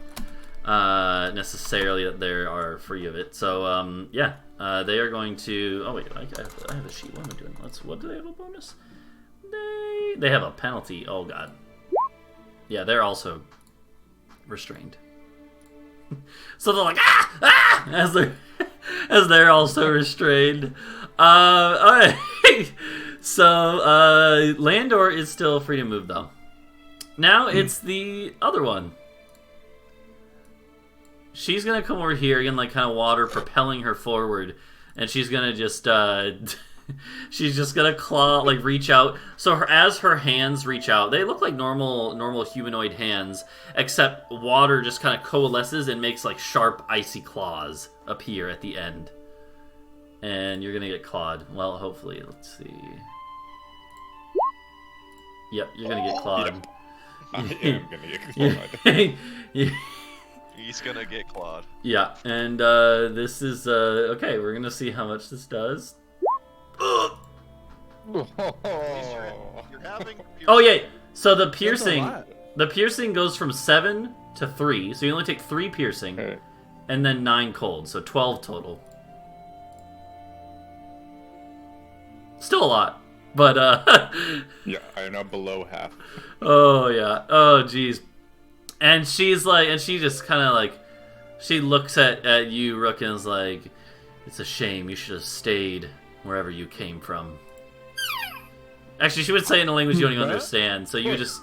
necessarily that they are free of it. So yeah, they are going to. Oh wait, I have a sheet. What am I doing? What do they have a bonus? They have a penalty. Oh god. Yeah, they're also restrained. So they're like as they're also restrained. Alright. So Landor is still free to move though. Now it's the other one. She's gonna come over here again, like kind of water propelling her forward, and she's gonna just she's just gonna claw, like reach out. So as her hands reach out, they look like normal humanoid hands, except water just kind of coalesces and makes like sharp, icy claws appear at the end. And you're gonna get clawed. Well, hopefully, let's see. Yep, you're gonna get clawed. I am gonna get clawed. He's gonna get clawed. Yeah, and this is okay. We're gonna see how much this does. You're having. Oh yeah. So the That's a piercing, lot. the piercing goes from 7 to 3. So you only take 3 piercing, Alright. and then 9 cold. So 12 total. Still a lot, but Yeah, I am now below half. Oh yeah. Oh jeez. And she's like, and she just kind of like, she looks at you, Rook, and is like, "It's a shame. You should have stayed wherever you came from." Actually, she would say it in a language you don't even understand. So you just.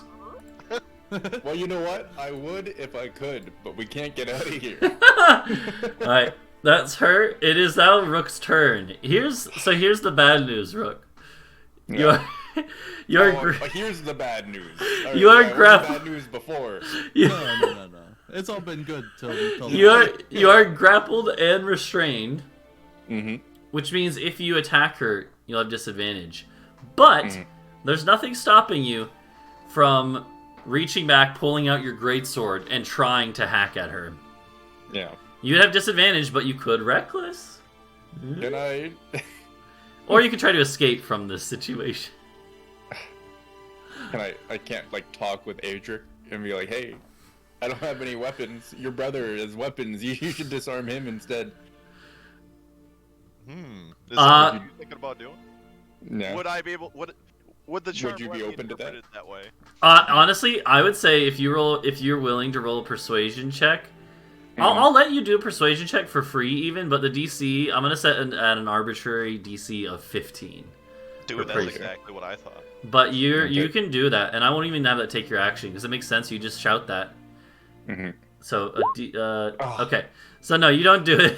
Well, you know what? I would if I could, but we can't get out of here. All right, that's her. It is now Rook's turn. Here's the bad news, Rook. Yeah. Here's the bad news. You are bad news before. No. It's all been good till you are grappled and restrained, Mm-hmm. which means if you attack her, you'll have disadvantage. But there's nothing stopping you from reaching back, pulling out your greatsword, and trying to hack at her. Yeah. You'd have disadvantage, but you could reckless. Can I? Or you could try to escape from this situation. I can't like talk with Adric and be like, hey, I don't have any weapons. Your brother has weapons. You should disarm him instead. Is that what you're thinking about doing? No. Would I be able? Would the charm you be let me open to that? interpret it that way? Honestly, I would say if you're willing to roll a persuasion check, I'll let you do a persuasion check for free even, but the DC, I'm going to set at an arbitrary DC of 15. Dude, that's crazy. exactly what I thought. But you can do that, and I won't even have that take your action, because it makes sense, you just shout that. So, okay. So no, you don't do it.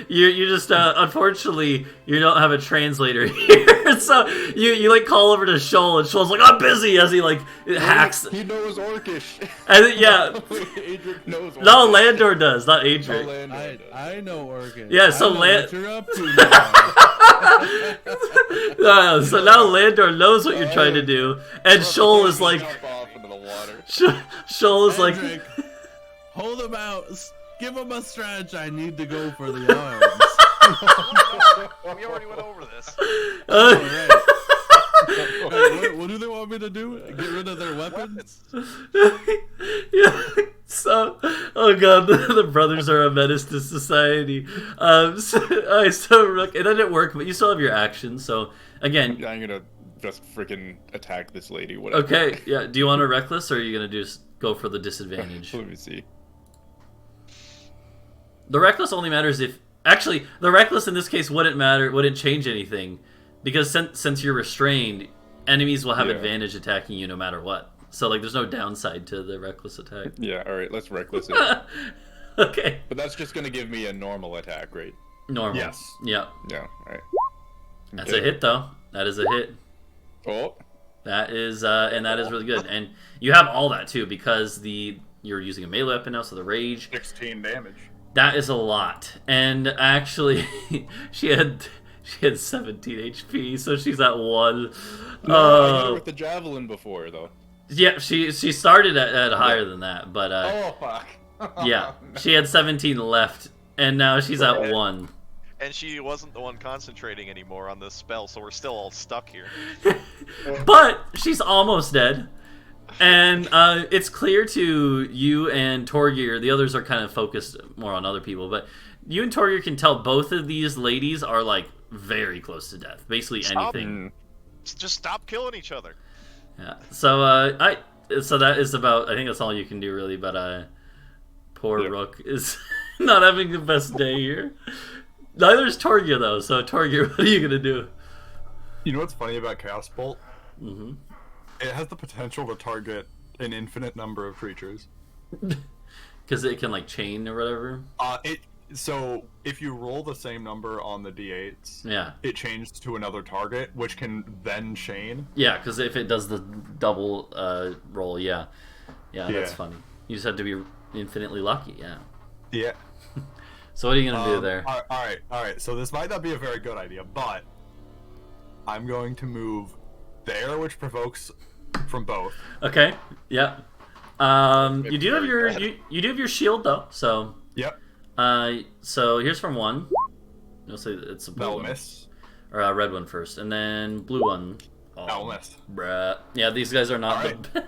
you just, unfortunately, you don't have a translator here. So you like call over to Shoal, and Shoal's like, "I'm busy," as he like hacks. He knows Orcish. And yeah. Adric knows Orcish. No, Landor does, not Adric. I know Orcish. Yeah, so what you're up to now. No, so now Landor knows what you're trying to do, and Shoal is like, Jump off into the water. Shoal is like, Edric, hold him out. Give him a stretch. I need to go for the arms. We already went over this. Alright, what do they want me to do? Get rid of their weapons? yeah. So, oh god, the brothers are a menace to society. So Rook, it didn't work, but you still have your action. So again, I'm gonna just freaking attack this lady. Whatever. okay, yeah. Do you want a reckless, or are you gonna just go for the disadvantage? Let me see. The reckless only matters if actually the reckless in this case wouldn't change anything, because since you're restrained, enemies will have advantage attacking you no matter what. So like, there's no downside to the reckless attack. Yeah. All right. Let's reckless it. Okay. But that's just gonna give me a normal attack, right? Normal. Yes. Yeah. Yeah. All right. That's a hit though. That is a hit. Oh. That is and that is really good. And you have all that too, because you're using a melee weapon now, so the rage. 16 damage. That is a lot. And actually, she had 17 HP, so she's at 1. No, I hit her with the javelin before, though. Yeah, she started at higher than that, but Oh fuck. yeah, she had 17 left, and now she's at 1. And she wasn't the one concentrating anymore on this spell, so we're still all stuck here. But she's almost dead. And it's clear to you and Torgir, the others are kind of focused more on other people, but you and Torgir can tell both of these ladies are like very close to death. Basically anything. Just stop killing each other. Yeah. So so that is about, I think that's all you can do really, but poor Rook is not having the best day here. Neither is Torgir though, so Torgir, what are you gonna do? You know what's funny about Chaos Bolt? Mm-hmm. It has the potential to target an infinite number of creatures. Because it can like chain or whatever. So if you roll the same number on the d8s, Yeah. it changes to another target, which can then chain. Yeah, because if it does the double roll, yeah, that's funny. You just have to be infinitely lucky. Yeah. Yeah. So what are you gonna do there? All right. So this might not be a very good idea, but I'm going to move there, which provokes from both. Okay. Yeah. You do have your you do have your shield though. So. Yep. So here's from 1. You'll say it's a blue That'll one. miss. Or a red one first, and then blue one. Oh, That'll miss. Bruh. Yeah, these guys are not All right. the.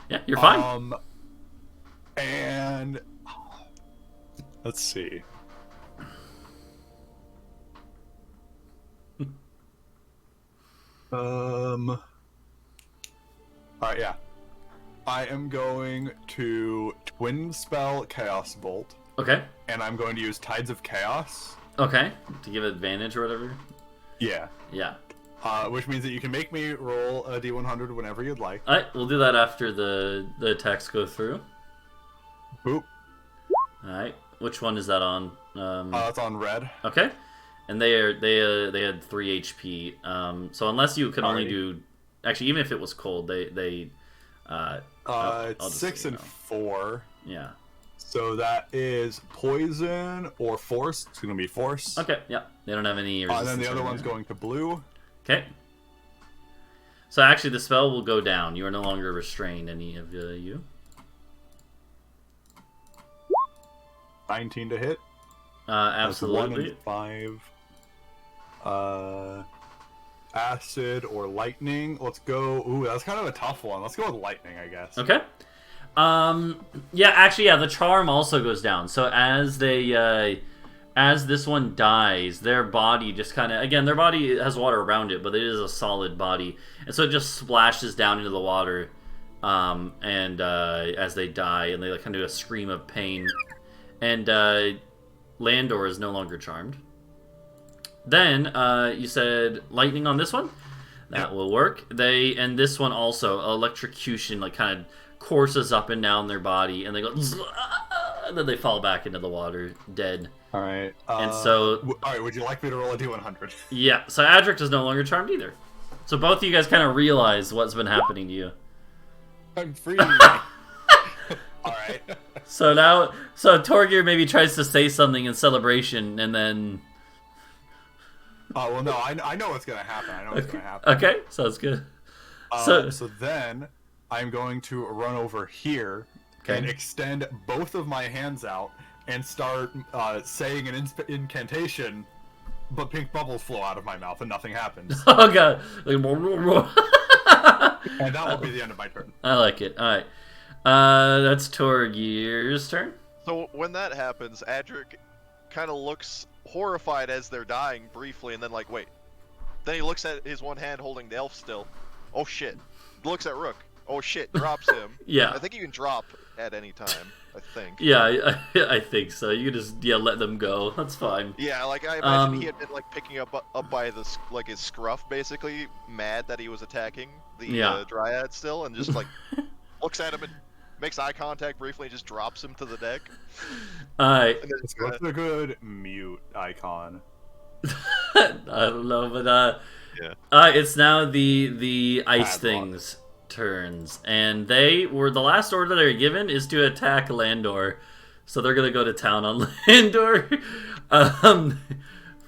Yeah, you're fine. And let's see. All right, yeah. I am going to twin spell Chaos Bolt, Okay. and I'm going to use Tides of Chaos. Okay. To give advantage or whatever. Yeah. Yeah. Which means that you can make me roll a D100 whenever you'd like. All right. We'll do that after the attacks go through. Boop. All right. Which one is that on? It's on red. Okay. And they had 3 HP. So unless you can only do, actually, even if it was cold, they I'll It's just 6 so you and know. 4. Yeah. So that is poison or force. It's going to be force. Okay. Yeah. They don't have any And resistance. then the other or one's anything. going to blue. Okay. So actually, the spell will go down. You are no longer restrained, any of you. 19 to hit. That's 1 Absolutely. and 5. Acid or lightning. Let's go. Ooh, that's kind of a tough one. Let's go with lightning, I guess. Okay. Yeah, actually, yeah, the charm also goes down. So as this one dies, their body just kind of, again, their body has water around it, but it is a solid body, and so it just splashes down into the water, as they die, and they like kind of do a scream of pain, and Landor is no longer charmed. Then you said lightning on this one. That will work. And this one also, electrocution, like kind of courses up and down their body, and they go, and then they fall back into the water, dead. All right. And so, all right. Would you like me to roll a D100? yeah. So Adric is no longer charmed either. So both of you guys kind of realize what's been happening to you. I'm free. All right. So now, Torgir maybe tries to say something in celebration, and then. Oh well, no. I know what's gonna happen. I know what's gonna happen. Okay, sounds good. So then I'm going to run over here Okay. and extend both of my hands out and start saying an incantation, but pink bubbles flow out of my mouth and nothing happens. Oh god. And that will be the end of my turn. I like it. All right. That's Torgir's turn. So when that happens, Adric kind of looks horrified as they're dying briefly, and then like, wait. Then he looks at his one hand holding the elf still. Oh shit. Looks at Rook. Oh shit. Drops him. Yeah. I think you can drop at any time. I think. Yeah, I think so. You can just let them go. That's fine. Yeah, like I imagine he had been like picking up by the like his scruff, basically mad that he was attacking the dryad still, and just like looks at him and makes eye contact briefly, and just drops him to the deck. Alright. And then it's What's a good mute icon? I don't know, but yeah. it's now the ice Padlock. things turns, and they were the last order they're given is to attack Landor, so they're gonna go to town on Landor. 5,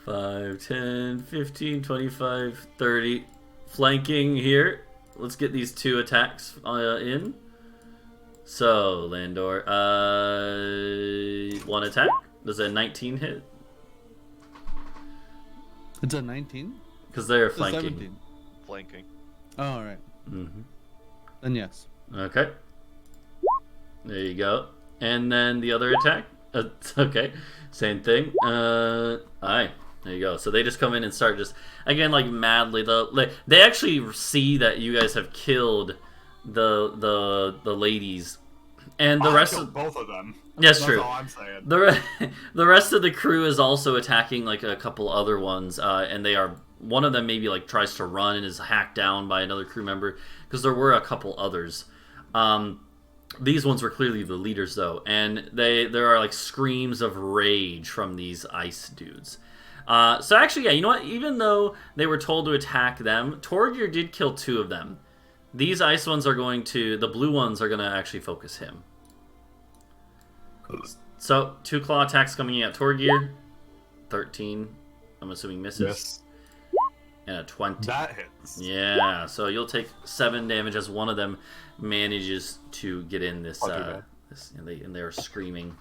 10, 15, 25, 30 flanking here. Let's get these 2 attacks in. So Landor, 1 attack. Does a 19 hit? It's a 19? Because they're It's a flanking. 17. Flanking. Oh, alright. Mm-hmm. Then yes. Okay. There you go. And then the other attack. Okay. Same thing. Alright. There you go. So they just come in and start just, again, like madly. They actually see that you guys have killed the ladies. And the rest killed of both of them. Yes, That's true. all I'm saying. The rest of the crew is also attacking like a couple other ones, and they are, one of them maybe like tries to run and is hacked down by another crew member, because there were a couple others. These ones were clearly the leaders though, and there are like screams of rage from these ice dudes. So actually, yeah, you know what? Even though they were told to attack them, Torgir did kill 2 of them. These ice ones are the blue ones are going to actually focus him. So, 2 claw attacks coming in at Torgir. 13, I'm assuming misses. Yes. And a 20. That hits. Yeah, so you'll take 7 damage as one of them manages to get in this. Not too bad. And they're screaming.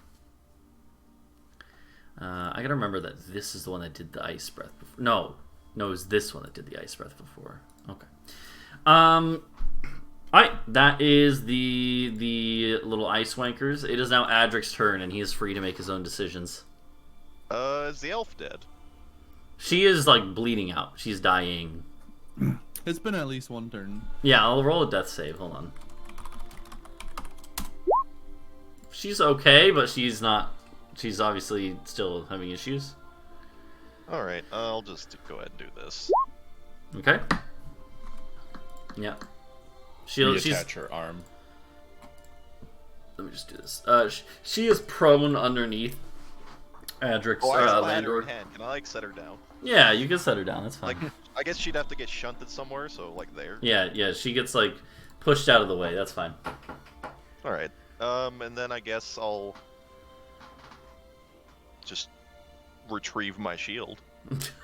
I gotta remember that this is the one that did the ice breath before. No, it was this one that did the ice breath before. Okay. Alright, that is the little ice wankers. It is now Adric's turn, and he is free to make his own decisions. Is the elf dead? She is like bleeding out. She's dying. It's been at least one turn. Yeah, I'll roll a death save. Hold on. She's okay, but she's not. She's obviously still having issues. Alright, I'll just go ahead and do this. Okay. Yeah. She's. Reattach her arm. Let me just do this. She is prone underneath Adric's Oh, I still had her landlord. in hand. Can I, like, set her down? Yeah, you can set her down. That's fine. Like, I guess she'd have to get shunted somewhere, so, like, there. Yeah. She gets like pushed out of the way. That's fine. Alright, and then I guess I'll just retrieve my shield.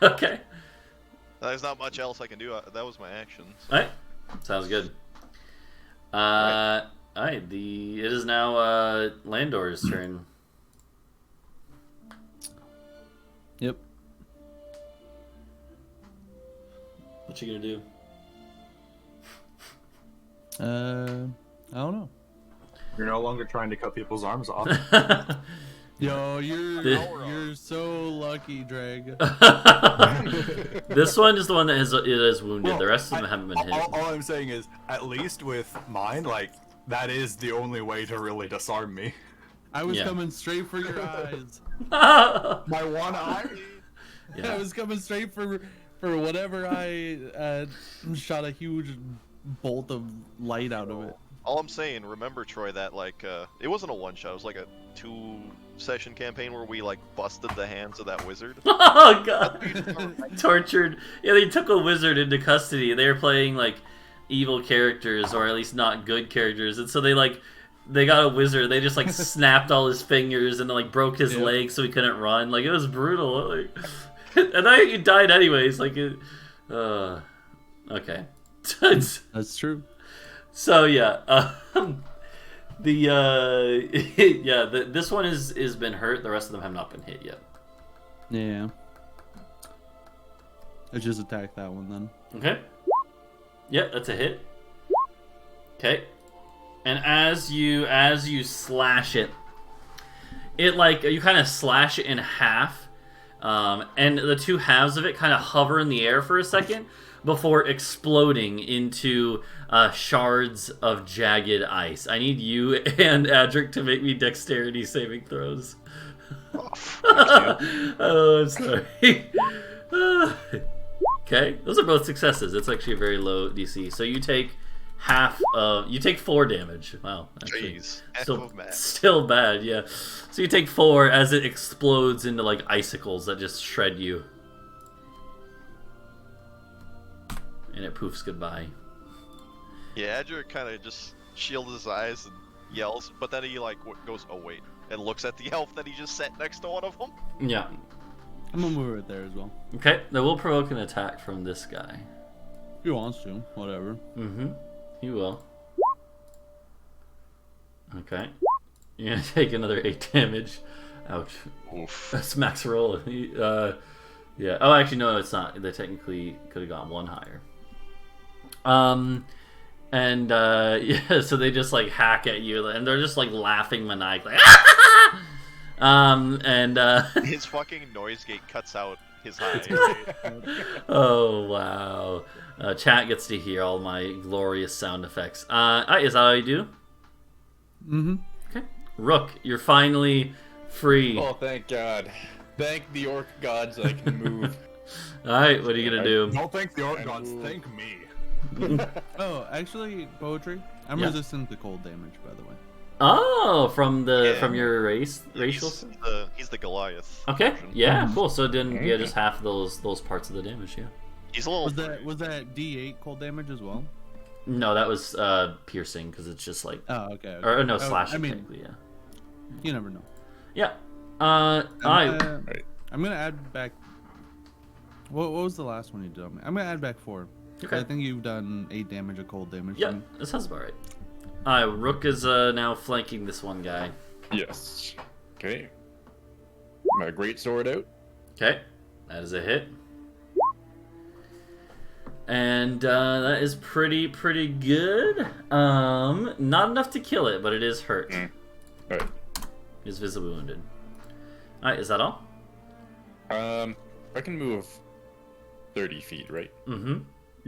Okay. There's not much else I can do. That was my action. So. All right. Sounds good. All right. It is now Landor's turn. Yep. What you gonna do? I don't know. You're no longer trying to cut people's arms off. Yo, you're The- so lucky, Drag. This one is the one that is wounded. Well, the rest of them haven't been hit. All I'm saying is, at least with mine, like, that is the only way to really disarm me. I was Yeah. coming straight for your eyes. My one eye? I Yeah. was coming straight for whatever I shot a huge bolt of light out of it. All I'm saying, remember, Troy, that, like, it wasn't a one-shot. It was, like, a 2-session campaign where we, like, busted the hands of that wizard. Oh god. Tortured. Yeah, they took a wizard into custody. They were playing like evil characters, or at least not good characters, and so they got a wizard. They just like snapped all his fingers and like broke his legs so he couldn't run. Like it was brutal. Like, and he died anyways. Like it. Okay. That's true. So yeah. This one is been hurt. The rest of them have not been hit yet. Yeah. Let's just attack that one then. Okay. Yep, that's a hit. Okay. And as you slash it, like you kind of slash it in half, and the two halves of it kind of hover in the air for a second before exploding into shards of jagged ice. I need you and Adric to make me dexterity saving throws. Oh, I'm sorry. Okay, those are both successes. It's actually a very low DC. So you take you take 4 damage. Wow. Actually, Jeez. still bad, yeah. So you take 4 as it explodes into like icicles that just shred you. And it poofs goodbye. Yeah, Adric kind of just shields his eyes and yells, but then he, like, goes, oh, wait, and looks at the elf that he just set next to one of them. Yeah. I'm gonna move it there as well. Okay, that will provoke an attack from this guy. If he wants to, whatever. Mm-hmm. He will. Okay. You're gonna take another 8 damage. Ouch. Oof. That's max roll. Yeah. Oh, actually, no, it's not. They technically could have gone 1 higher. Yeah, so they just like hack at you, and they're just like laughing maniacally. His fucking noise gate cuts out his eye. Oh wow. Chat gets to hear all my glorious sound effects. Is that how you do? Mm-hmm. Okay. Rook, you're finally free. Oh, thank God. Thank the orc gods I can move. Alright, what are you gonna do? Don't thank the orc gods, thank me. Oh, actually, poetry. I'm Yeah. resistant to cold damage, by the way. Oh, from Yeah. your racial. He's the Goliath. Okay, version. yeah, cool. So then, yeah, just half those parts of the damage. Yeah. He's a little. Was that D8 cold damage as well? No, that was piercing because it's just like, Oh, okay. okay. or no, Oh, slashing. I mean, technically, yeah. you never know. Yeah. I'm Right. gonna add back. What was the last one you did on me? I'm gonna add back 4. Okay. I think you've done 8 damage of cold damage. Yeah, that sounds about right. Rook is now flanking this one guy. Yes. Okay. My great sword out. Okay, that is a hit. And that is pretty good. Not enough to kill it, but it is hurt. Alright. Is visibly wounded. Alright, is that all? I can move 30 feet, right? Mm-hmm.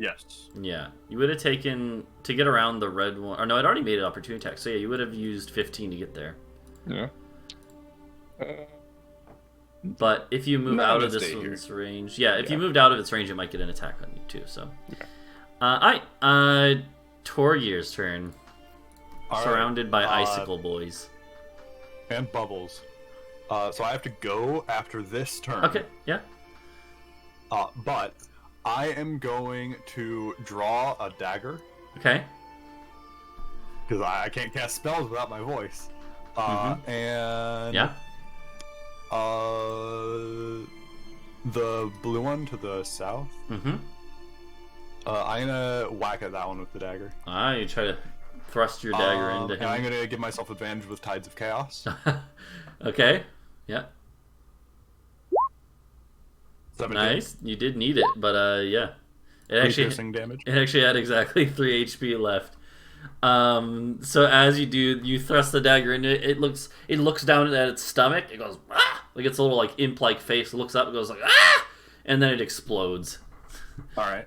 Yes. Yeah, you would have taken to get around the red one. Or no, it already made an opportunity attack. So yeah, you would have used 15 to get there. Yeah. But if you move No, I'm out gonna of this stay here. one's range, yeah, if you Yeah. moved out of its range, it might get an attack on you too. So, Okay. Torgir's turn. All right, Surrounded by icicle boys. and bubbles. So I have to go after this turn. Okay, yeah. But I am going to draw a dagger Okay. because I can't cast spells without my voice. And Yeah. The blue one to the south. Mm-hmm. I'm gonna whack at that one with the dagger. You try to thrust your dagger into And I'm him. gonna give myself advantage with Tides of Chaos. Okay. Yeah. 17. Nice. You did need it, but yeah. Piercing damage. It actually had exactly 3 HP left. So as you do, you thrust the dagger into it. It looks down at its stomach. It goes ah! Like its little like imp-like face looks up. It goes like ah! And then it explodes. All right.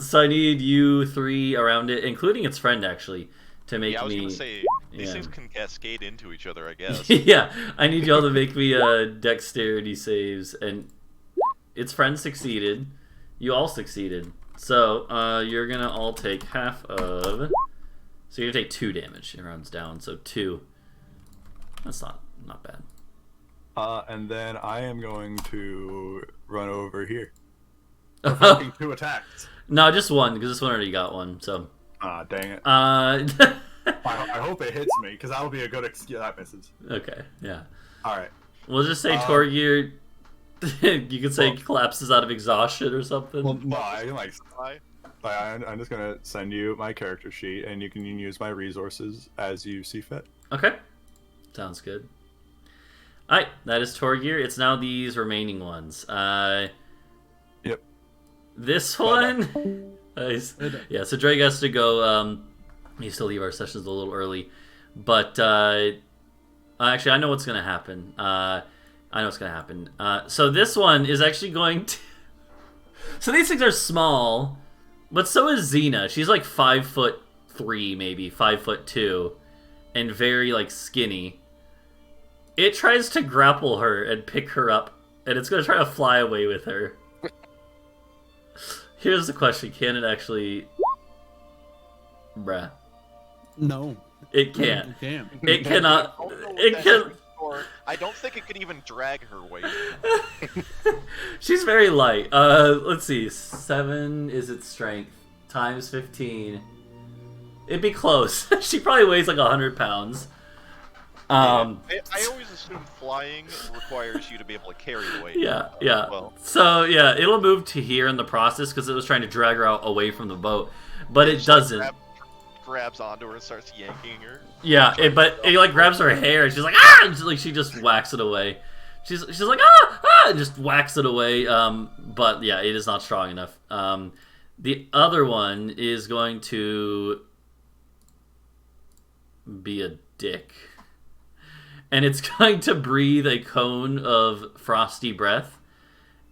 So I need you 3 around it, including its friend actually, to make Yeah, I was me. gonna say these yeah. things can cascade into each other, I guess. Yeah, I need y'all to make me dexterity saves, and its friend succeeded. You all succeeded. So you're gonna all take half of. So you're gonna take 2 damage. It runs down, so 2. That's not bad. And then I am going to run over here. Provoking 2 attacks. No, just 1 because this one already got 1. So. Dang it. I hope it hits me, because that will be a good excuse. That misses. Okay. Yeah. Alright. We'll just say Torgir. You could say collapses out of exhaustion or something. Well, no, I can, Hi. I'm just going to send you my character sheet, and you can use my resources as you see fit. Okay. Sounds good. Alright, that is Torgir. It's now these remaining ones. Yep. This one. Nice. Yeah, so Drake has to go. He has to leave our sessions a little early, but actually, I know what's gonna happen. So this one is actually going to. So these things are small, but so is Xena. She's like 5'3", maybe 5'2", and very like skinny. It tries to grapple her and pick her up, and it's gonna try to fly away with her. Here's the question: can it actually? Bruh. No. It can't. You can't. It cannot. I don't know what It that can. is for. I don't think it could even drag her weight. She's very light. Let's see. 7 is its strength times 15. It'd be close. She probably weighs like 100 pounds. I always assume flying requires you to be able to carry the weight. Yeah. Well, So yeah, it'll move to here in the process because it was trying to drag her out away from the boat, but it doesn't. Grabs onto her and starts yanking her. Yeah, but it like grabs her hair and she's like ah, and she just whacks it away. She's like ah, and just whacks it away. But yeah, it is not strong enough. The other one is going to be a dick, and it's going to breathe a cone of frosty breath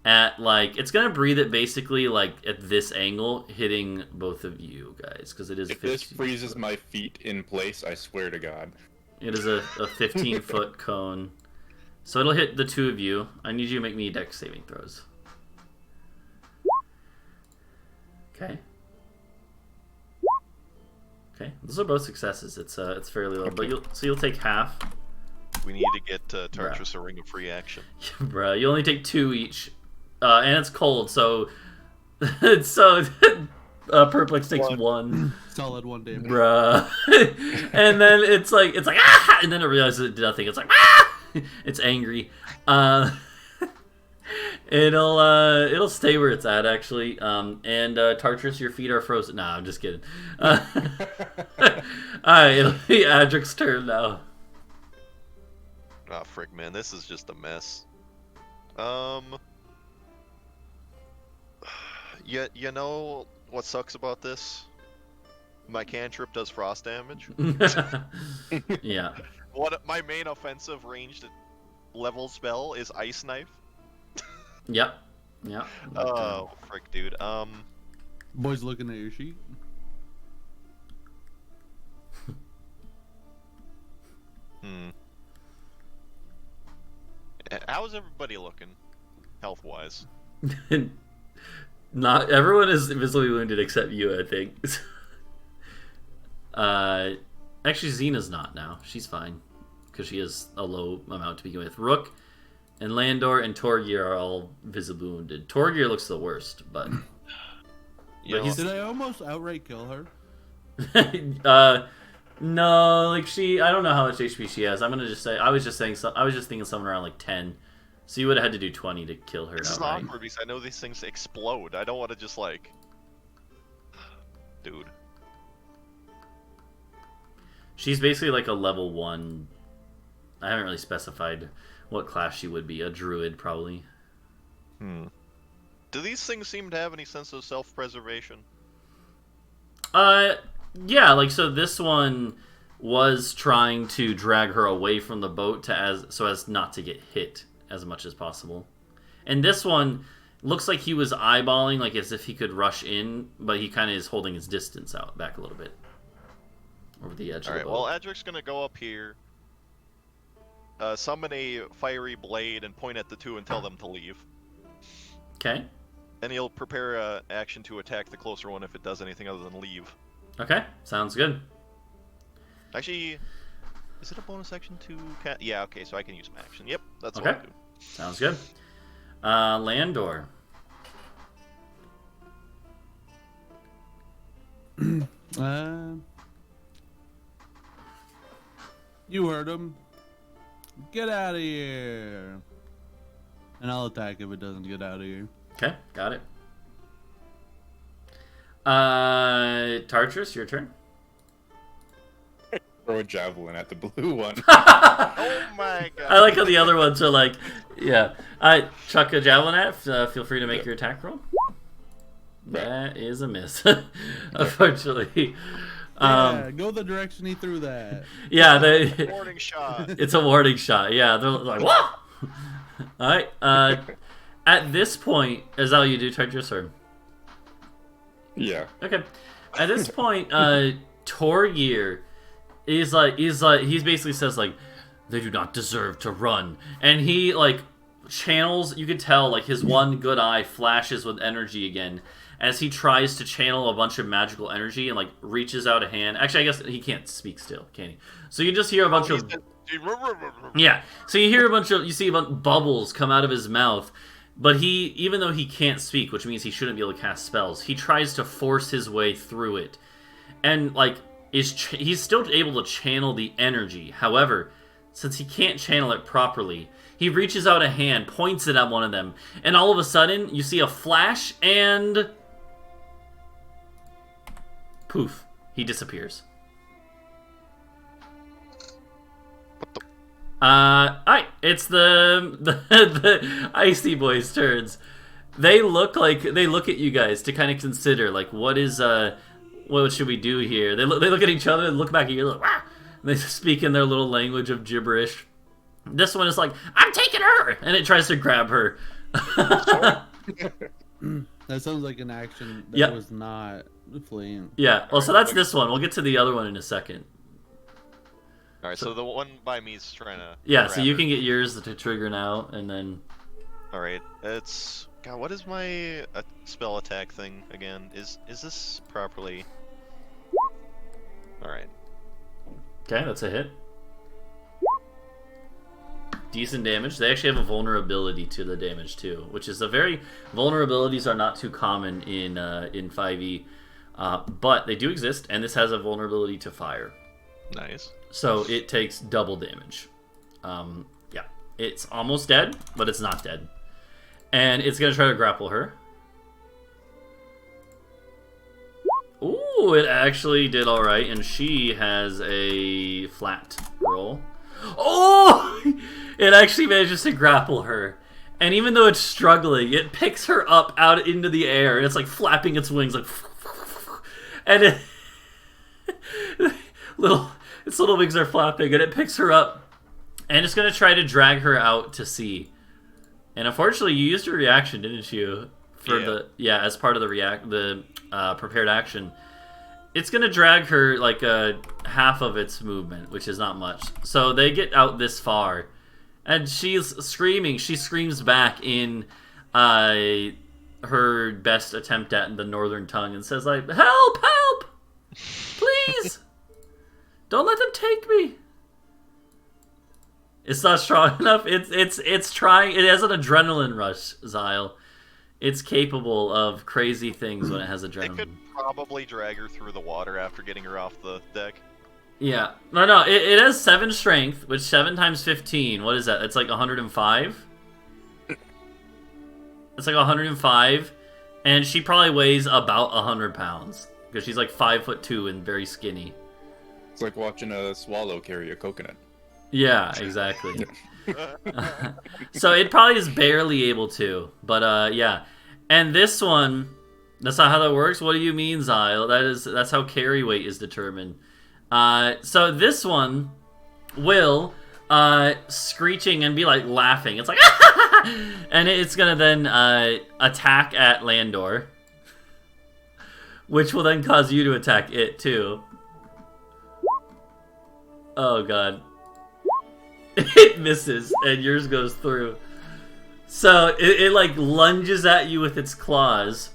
at like it's gonna breathe it basically like at this angle, hitting both of you guys because it is. If this freezes my feet in place, I swear to God. It is a 15-foot cone, so it'll hit the 2 of you. I need you to make me dex saving throws. Okay. Okay, those are both successes. It's fairly low, but you'll take half. We need to get Tartarus a ring of free action. Bruh, you only take 2 each. And it's cold, so Perplex takes 1. Solid 1 damage. Bruh. And then it's like ah, and then it realizes it did nothing. It's like ah, it's angry. It'll stay where it's at actually. And Tartarus, your feet are frozen. Nah, I'm just kidding. All right, it'll be Adric's turn now. Oh, frick, man, this is just a mess. You know what sucks about this? My cantrip does frost damage. Yeah. My main offensive ranged level spell is Ice Knife. Yep. Yeah. Oh, frick, dude. Boys looking at your sheet. How's everybody looking, health-wise? Not everyone is visibly wounded except you, I think. Actually, Xena's not now. She's fine because she has a low amount to begin with. Rook and Landor and Torgir are all visibly wounded. Torgir looks the worst, but Did I almost outright kill her? no, like I don't know how much HP she has. I'm gonna just say I was just thinking somewhere around like 10. So you would have had to do 20 to kill her. This is outright. awkward because I know these things explode. I don't want to just like, dude. She's basically like a level 1. I haven't really specified what class she would be. A druid, probably. Do these things seem to have any sense of self-preservation? Yeah, like, so this one was trying to drag her away from the boat so as not to get hit as much as possible. And this one looks like he was eyeballing, like as if he could rush in, but he kind of is holding his distance out back a little bit. Over the edge of the boat. Well, Edric's gonna go up here, summon a fiery blade and point at the two and tell them to leave. Okay. And he'll prepare an action to attack the closer one if it does anything other than leave. Okay, sounds good. Actually, is it a bonus action to cat? Yeah, okay, so I can use my action. Yep, that's Okay. what I'll do. Sounds good. Landor. You heard him. Get out of here. And I'll attack if it doesn't get out of here. Okay, got it. Tartarus, your turn. Throw a javelin at the blue one. Oh my god. I like how the other ones are like, yeah. Chuck a javelin at. Feel free to make your attack roll. That is a miss, unfortunately. Yeah, go the direction he threw that. Yeah, Warning shot. it's a warning shot. Yeah, they're like, what? All right. At this point, is that all you do? Tartarus, or? Yeah. Okay. At this point, Torgir is he basically says like, they do not deserve to run, and he like channels. You can tell like his one good eye flashes with energy again as he tries to channel a bunch of magical energy and like reaches out a hand. Actually, I guess he can't speak still, can he? So you just hear a bunch of yeah. So you hear you see a bunch of bubbles come out of his mouth. But even though he can't speak, which means he shouldn't be able to cast spells, he tries to force his way through it. And, like, he's still able to channel the energy. However, since he can't channel it properly, he reaches out a hand, points it at one of them, and all of a sudden, you see a flash, and... poof. He disappears. Alright, it's the Icy Boys' turns. They look at you guys to kind of consider, like, what should we do here? They look at each other and look back at you, like, Wah! And they speak in their little language of gibberish. This one is like, I'm taking her! And it tries to grab her. That sounds like an action that was not fleeing. Yeah, well, so that's this one. We'll get to the other one in a second. Alright, so the one by me is trying to... Yeah, so you can get yours to trigger now, and then... Alright, it's... God, what is my spell attack thing again? Is this properly... Alright. Okay, that's a hit. Decent damage. They actually have a vulnerability to the damage, too, which is a very... Vulnerabilities are not too common in 5e, but they do exist, and this has a vulnerability to fire. Nice. So it takes double damage. Yeah, it's almost dead, but it's not dead. And it's going to try to grapple her. Ooh, it actually did alright, and she has a flat roll. Oh! It actually manages to grapple her. And even though it's struggling, it picks her up out into the air, and it's like flapping its wings, like... And it... Its little wings are flapping, and it picks her up, and it's going to try to drag her out to sea. And unfortunately, you used your reaction, didn't you? For as part of the prepared action. It's gonna drag her like half of its movement, which is not much. So they get out this far, and she's screaming. She screams back in her best attempt at the northern tongue and says like, "Help! Help! Please! Don't let them take me!" It's not strong enough. It's trying. It has an adrenaline rush, Zyle. It's capable of crazy things when it has adrenaline. They could probably drag her through the water after getting her off the deck. Yeah. No. It has 7 strength, which 7 times 15. What is that? It's like 105. It's like 105, and she probably weighs about 100 pounds because she's like 5'2" and very skinny. It's like watching a swallow carry a coconut. Yeah, exactly. So it probably is barely able to, but yeah. And this one, that's not how that works. What do you mean, Zyle? That's how carry weight is determined. So this one will screeching and be like laughing. It's like and it's gonna then attack at Landor, which will then cause you to attack it too. Oh god. It misses, and yours goes through. So it like lunges at you with its claws,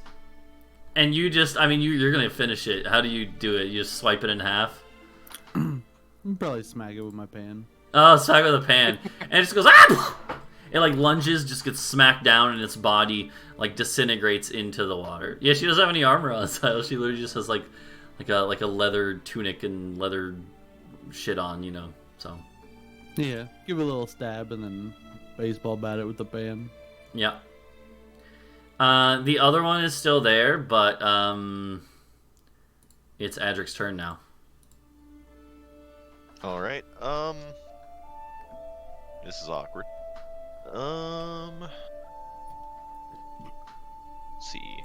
and you just, I mean, you're gonna finish it. How do you do it? You just swipe it in half? I'll probably smack it with my pan. Oh, smack it with a pan, and it just goes ah! It like lunges, just gets smacked down, and its body like disintegrates into the water. Yeah, she doesn't have any armor on, so she literally just has like a leather tunic and leather shit on, you know. So. Yeah, give it a little stab and then baseball bat it with the pan. Yeah. The other one is still there, but it's Adric's turn now. All right. This is awkward. Let's see.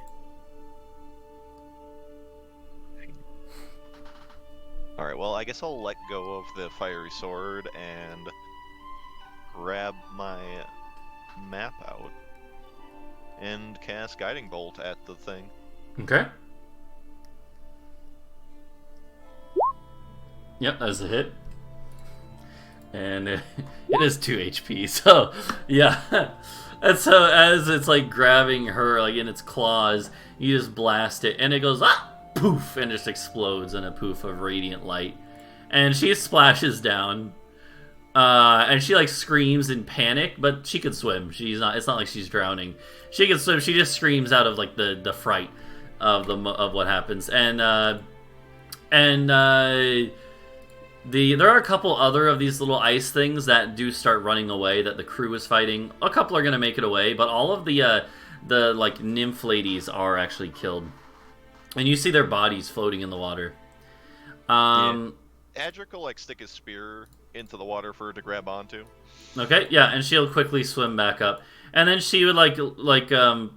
All right. Well, I guess I'll let go of the fiery sword and grab my map out and cast guiding bolt at the thing. Okay. Yep, that was a hit. And it is 2 HP, so yeah. And so as it's like grabbing her like in its claws, you just blast it and it goes poof, and just explodes in a poof of radiant light. And she splashes down. And she like screams in panic, but she could swim. It's not like she's drowning. She can swim. She just screams out of like the fright of what happens. And there are a couple other of these little ice things that do start running away that the crew is fighting. A couple are gonna make it away, but all of the like nymph ladies are actually killed. And you see their bodies floating in the water. Adric will like stick his spear into the water for her to grab onto. Okay, yeah, and she'll quickly swim back up, and then she would like kind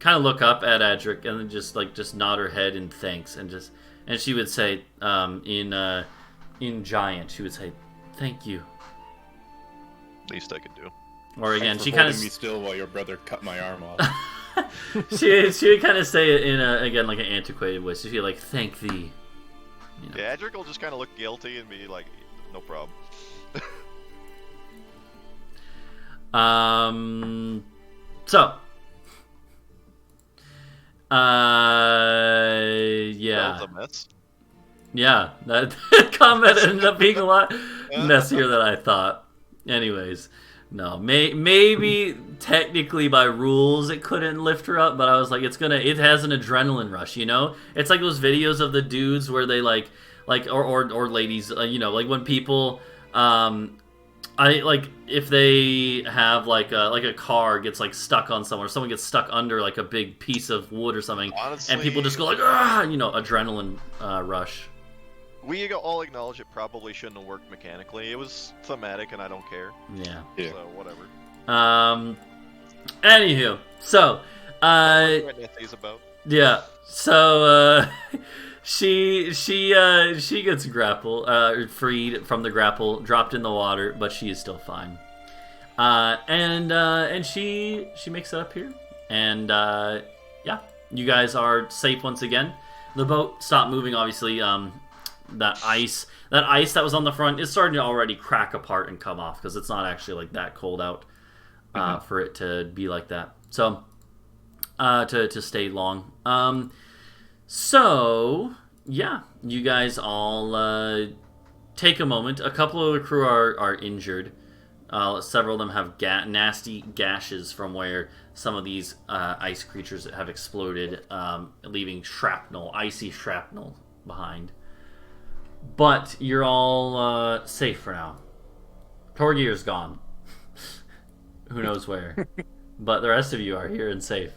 of look up at Adric and then just nod her head in thanks, and she would say in Giant, she would say, "Thank you." Least I could do. Or again, she kind kind of me still while your brother cut my arm off. she would kind of say it in again like an antiquated voice. She'd be like, "Thank thee." You know. Yeah, Adric will just kind of look guilty and be like, "No problem." So. Yeah. That was a mess. Yeah, that combat ended up being a lot messier than I thought. Anyways, no, maybe technically by rules it couldn't lift her up, but I was like, it has an adrenaline rush, you know? It's like those videos of the dudes where they or ladies, you know, like when people, if they have like a car gets like stuck on someone, or someone gets stuck under like a big piece of wood or something, honestly, and people just go like, you know, adrenaline rush. We all acknowledge it probably shouldn't have worked mechanically. It was thematic, and I don't care. Yeah. So whatever. Anywho, so what Nancy's about. yeah. So she gets freed from the grapple, dropped in the water, but she is still fine. And she makes it up here, and yeah, you guys are safe once again. The boat stopped moving. Obviously, that ice that was on the front is starting to already crack apart and come off because it's not actually like that cold out for it to be like that. So to stay long. So yeah, you guys all take a moment. A couple of the crew are injured. Several of them have nasty gashes from where some of these ice creatures have exploded, leaving icy shrapnel behind. But you're all safe for now. Torgir's gone. Who knows where. But the rest of you are here and safe.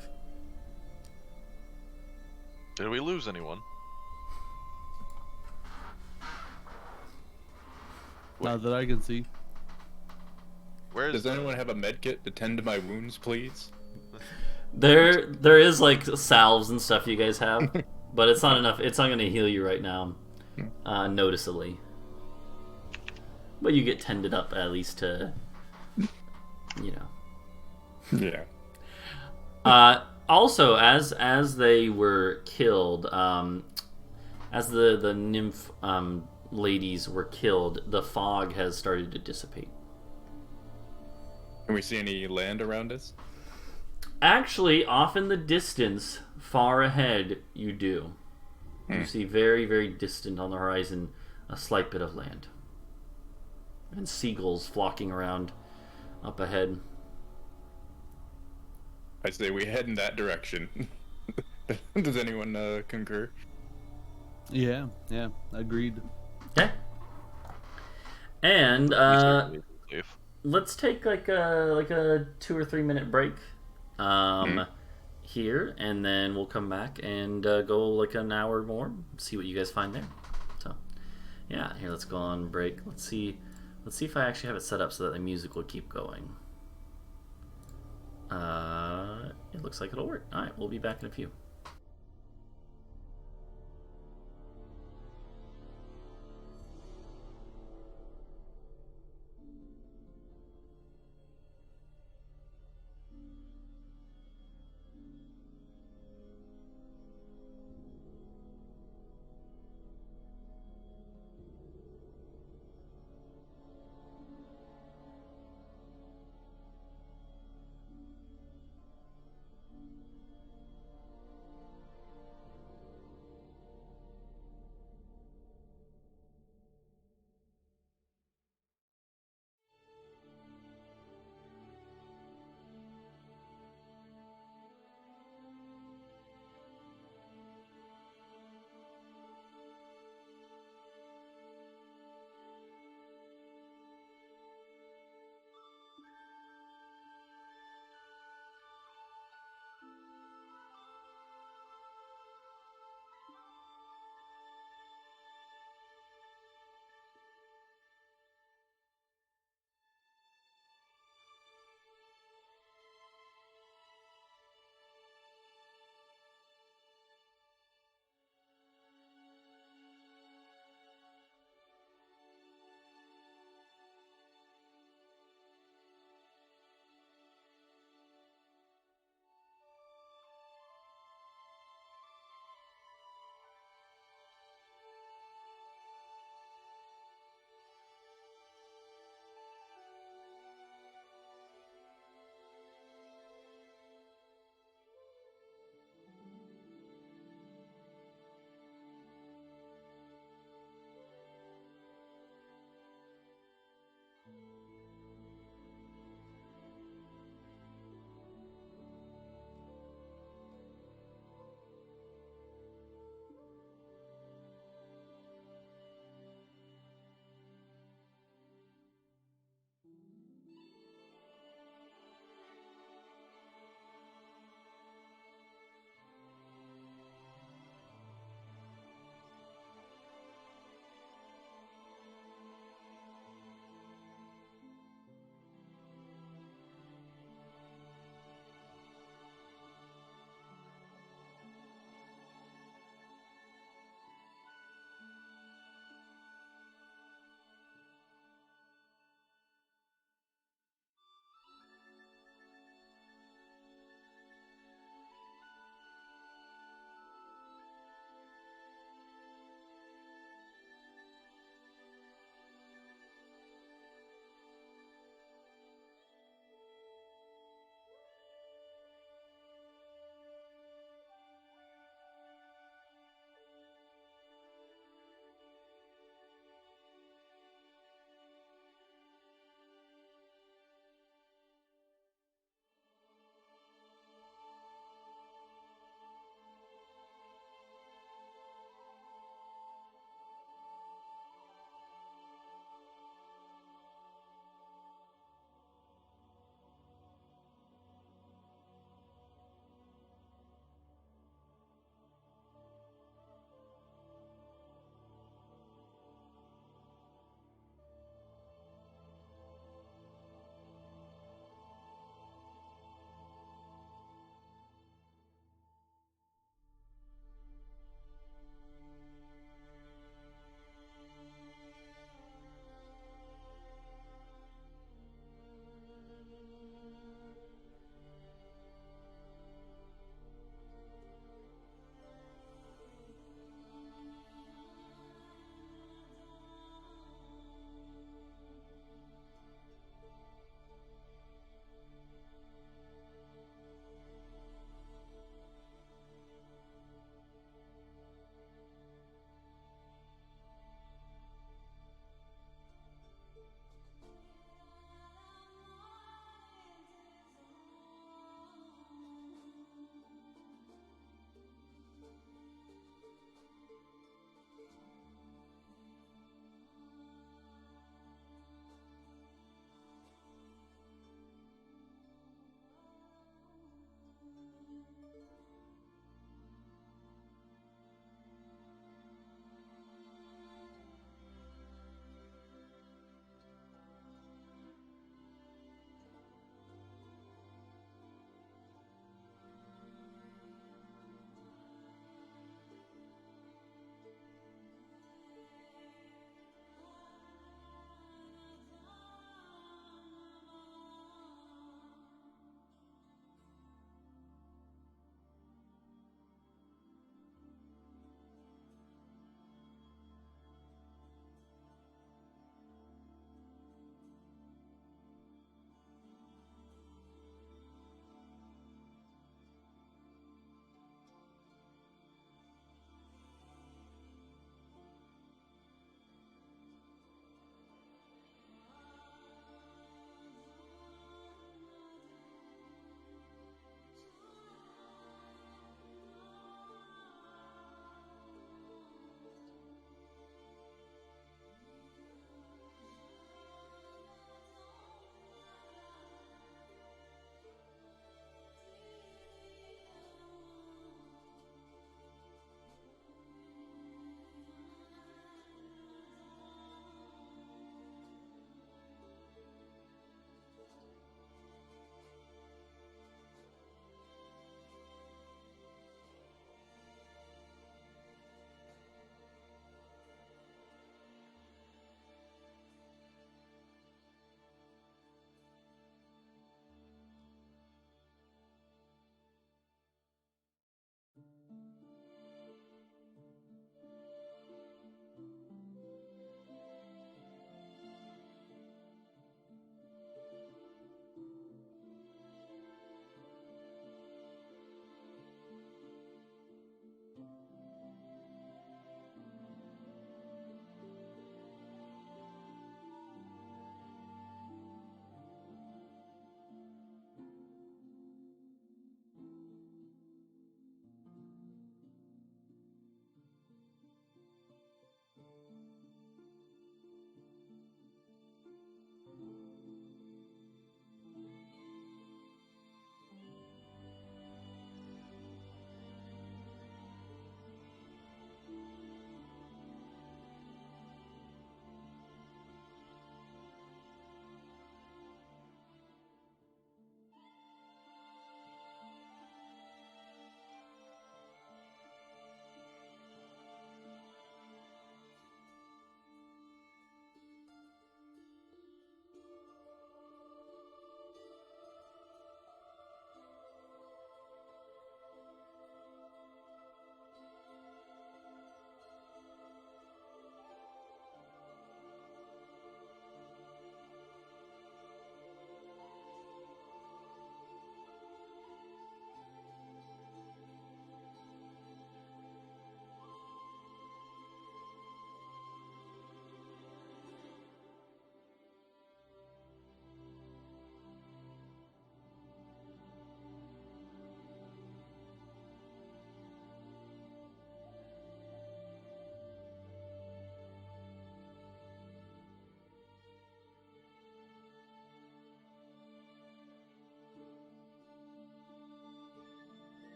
Did we lose anyone? Not that I can see. Where is Does anyone have a med kit to tend to my wounds, please? There is like salves and stuff you guys have, but it's not enough. It's not going to heal you right now, noticeably. But you get tended up at least to, you know. Yeah. Also, as they were killed, as the nymph ladies were killed, the fog has started to dissipate. Can we see any land around us? Actually, off in the distance, far ahead, you do. You see very, very distant on the horizon a slight bit of land. And seagulls flocking around up ahead. I say we head in that direction. Does anyone concur? Yeah, agreed. Okay. And safe? let's take like a 2 or 3 minute break here, and then we'll come back and go like an hour more, see what you guys find there. So yeah, here, let's go on break. Let's see if I actually have it set up so that the music will keep going. It looks like it'll work. Alright, we'll be back in a few.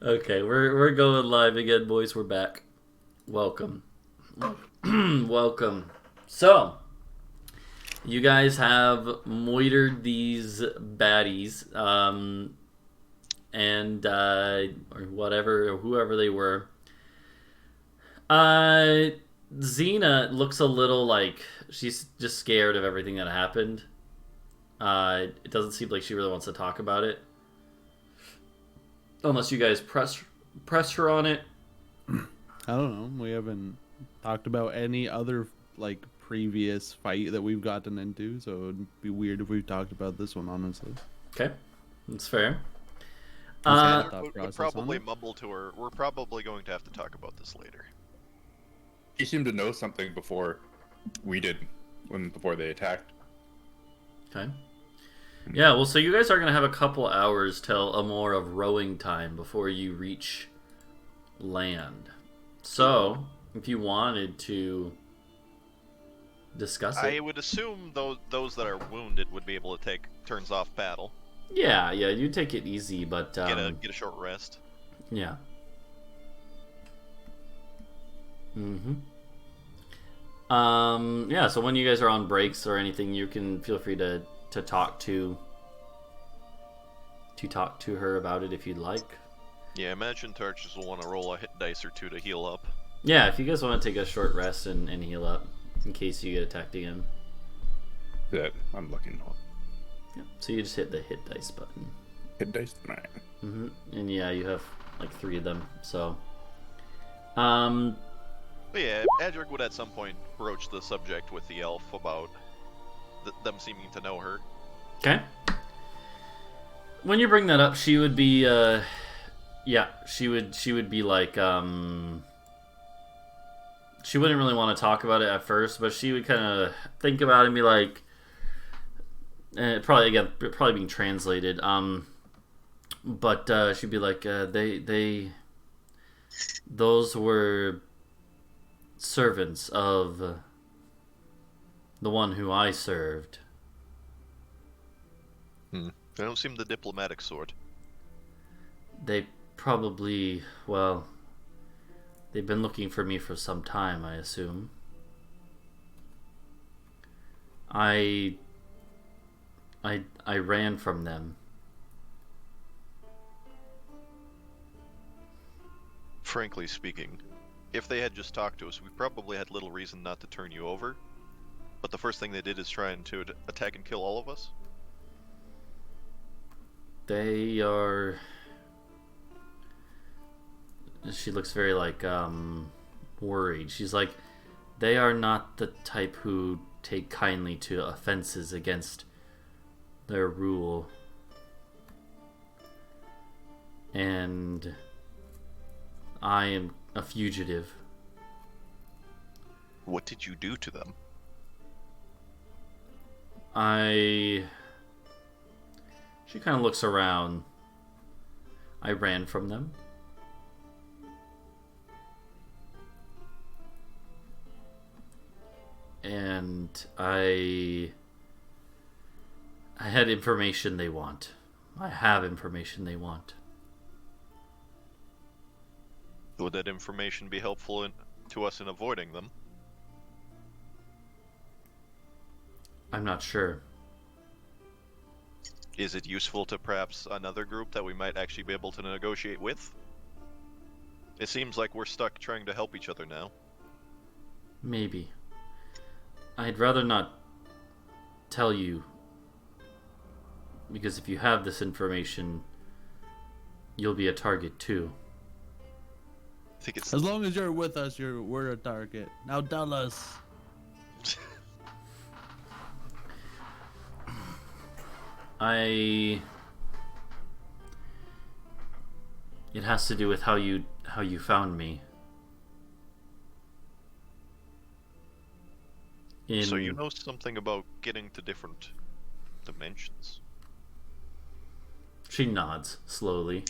Okay, we're going live again, boys. We're back. Welcome. Welcome. So, you guys have moitered these baddies, and or whatever, or whoever they were. Xena looks a little like she's just scared of everything that happened. It doesn't seem like she really wants to talk about it, unless you guys press her on it. I don't know. We haven't talked about any other like previous fight that we've gotten into, so it'd be weird if we talked about this one, honestly. Okay, that's fair. Thought Would process on probably it? mumble to her. We're probably going to have to talk about this later. He seemed to know something before we did, before they attacked. Okay. Yeah, well, so you guys are going to have a couple hours till a more of rowing time before you reach land. So, if you wanted to discuss it. I would assume those that are wounded would be able to take turns off battle. Yeah, you take it easy, but Get a short rest. yeah. Yeah, so when you guys are on breaks or anything, you can feel free to talk to her about it if you'd like. Yeah, imagine Tarchus will want to roll a hit dice or two to heal up. Yeah, if you guys want to take a short rest and heal up in case you get attacked again. That I'm looking on. Yeah. So you just hit the hit dice button. Hit dice. Right. And yeah, you have like 3 of them. So, But yeah, Adric would at some point broach the subject with the elf about them seeming to know her. okay. When you bring that up, she would be, yeah, she would be like, she wouldn't really want to talk about it at first, but she would kind of think about it and be like, probably being translated, but she'd be like, those were servants of the one who I served. They don't seem the diplomatic sort. They probably, well, they've been looking for me for some time, I assume. I ran from them. Frankly speaking, if they had just talked to us, we probably had little reason not to turn you over. But the first thing they did is try to attack and kill all of us. They are... She looks very, like, worried. She's like, they are not the type who take kindly to offenses against their rule. And I am a fugitive. What did you do to them? She kind of looks around. I ran from them. And I had information they want. I have information they want. Would that information be helpful to us in avoiding them? I'm not sure. Is it useful to perhaps another group that we might actually be able to negotiate with? It seems like we're stuck trying to help each other now. Maybe. I'd rather not tell you, because if you have this information, you'll be a target too. I think it's As long as you're with us, we're a target. Now tell us. It has to do with how you found me. So you know something about getting to different dimensions. She nods slowly.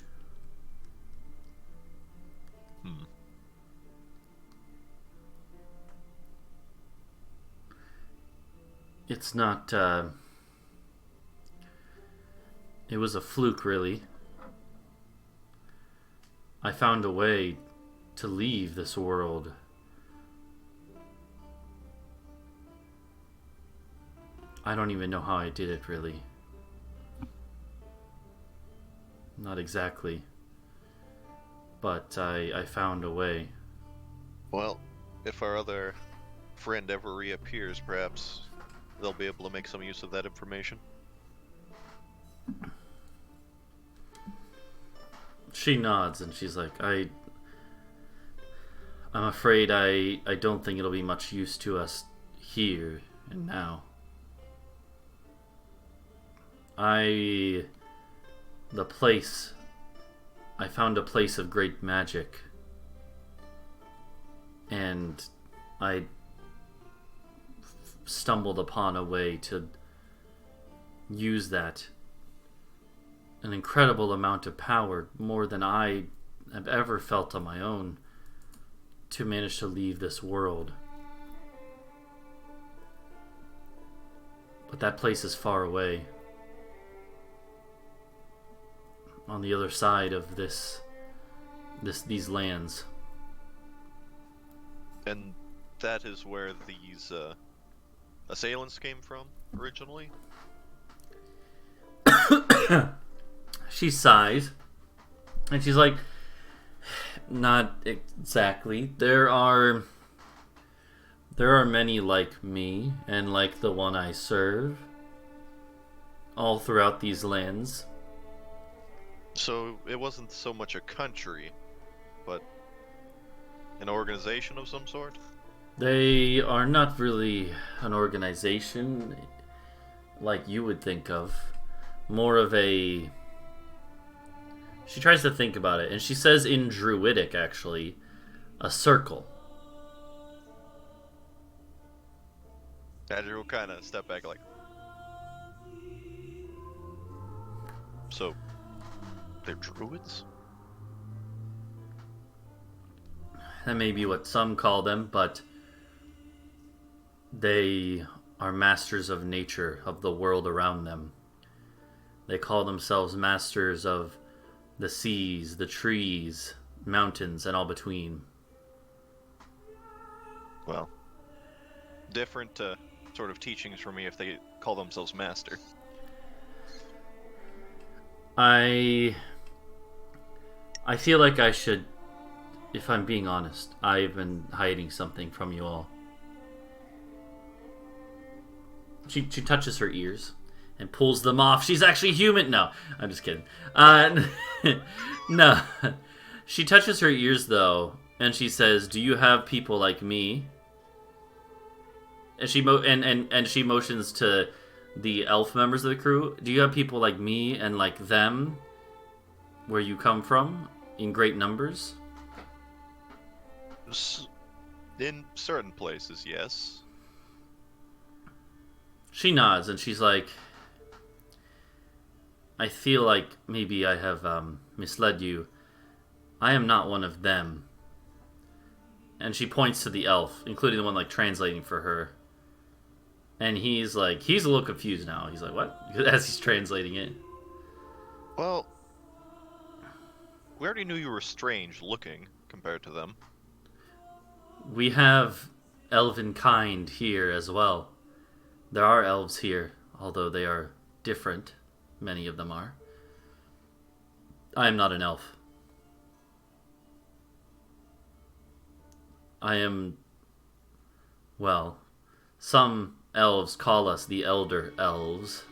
It's not, it was a fluke, really. I found a way to leave this world. I don't even know how I did it, really. Not exactly. But I found a way. Well, if our other friend ever reappears, perhaps they'll be able to make some use of that information. She nods and she's like, I'm afraid I don't think it'll be much use to us here and now. I found a place of great magic, and I stumbled upon a way to use that, an incredible amount of power, more than I have ever felt on my own, to manage to leave this world. But that place is far away. On the other side of these lands. And that is where these assailants came from originally? She sighs, and she's like, not exactly. There are many like me, and like the one I serve, all throughout these lands. So it wasn't so much a country, but an organization of some sort? They are not really an organization like you would think of. More of a... She tries to think about it, and she says in Druidic, actually, a circle. Andrew will kind of step back like... So, they're druids? That may be what some call them, but they are masters of nature, of the world around them. They call themselves masters of the seas, the trees, mountains, and all between. Well, different sort of teachings for me if they call themselves master. I feel like I should, if I'm being honest, I've been hiding something from you all. She touches her ears and pulls them off. She's actually human. No, I'm just kidding. No. She touches her ears, though, and she says, do you have people like me? And she she motions to the elf members of the crew. Do you have people like me and like them where you come from in great numbers? In certain places, yes. She nods and she's like, I feel like maybe I have misled you. I am not one of them. And she points to the elf, including the one like translating for her. And he's a little confused now. He's like, what? As he's translating it. Well, we already knew you were strange looking compared to them. We have elven kind here as well. There are elves here, although they are different. Many of them are. I am not an elf. I am... Well, some elves call us the Elder Elves.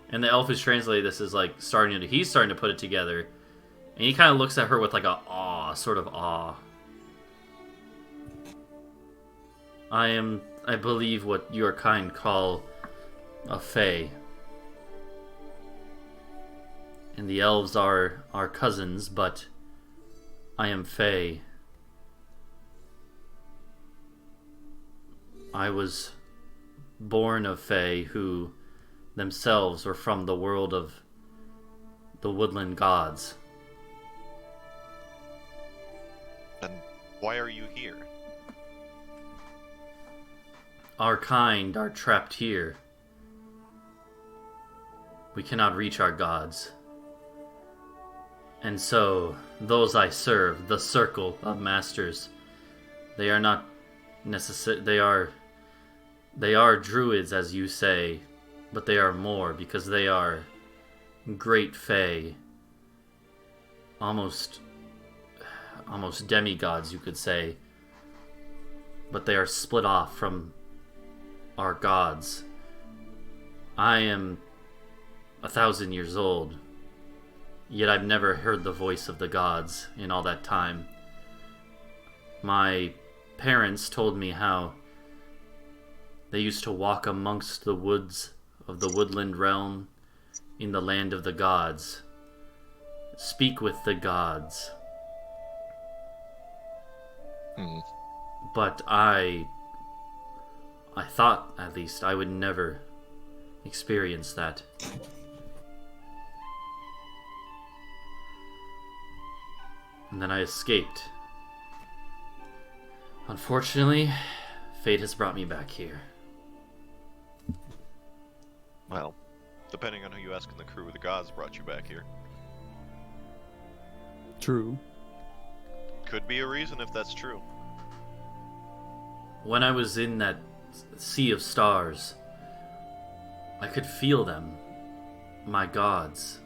And the elf who's translated this is like he's starting to put it together. And he kind of looks at her with like a sort of awe. I believe what your kind call a fae. And the elves are our cousins, but I am fae. I was born of fae who themselves were from the world of the woodland gods. And why are you here? Our kind are trapped here. We cannot reach our gods. And so, those I serve, the circle of masters, they are not necessary. They are druids, as you say, but they are more because they are great fae, almost demigods, you could say. But they are split off from our gods. I am 1,000 years old, yet I've never heard the voice of the gods in all that time. My parents told me how they used to walk amongst the woods of the woodland realm in the land of the gods, speak with the gods. But I thought, at least, I would never experience that. And then I escaped. Unfortunately, fate has brought me back here. Well, depending on who you ask in the crew, the gods brought you back here. True. Could be a reason if that's true. When I was in that sea of stars, I could feel them, my gods,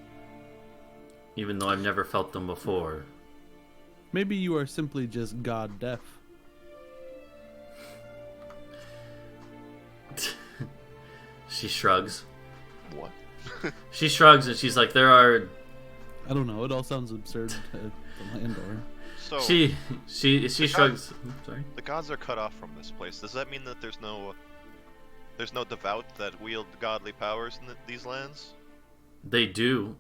even though I've never felt them before. Maybe you are simply just god deaf. She shrugs. What? She shrugs and she's like, there are... I don't know, it all sounds absurd to Landor. So She shrugs. Sorry. the gods are cut off from this place. Does that mean that there's no devout that wield godly powers in these lands? They do,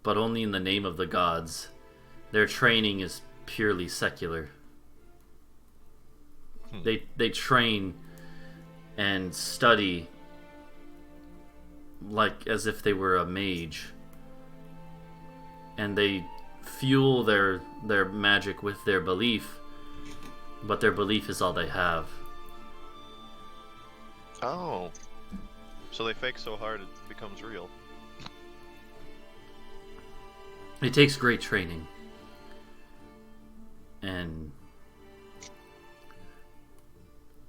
but only in the name of the gods. Their training is purely secular. They train and study like as if they were a mage. And they fuel their magic with their belief, but their belief is all they have. Oh. So they fake so hard it becomes real. It takes great training. And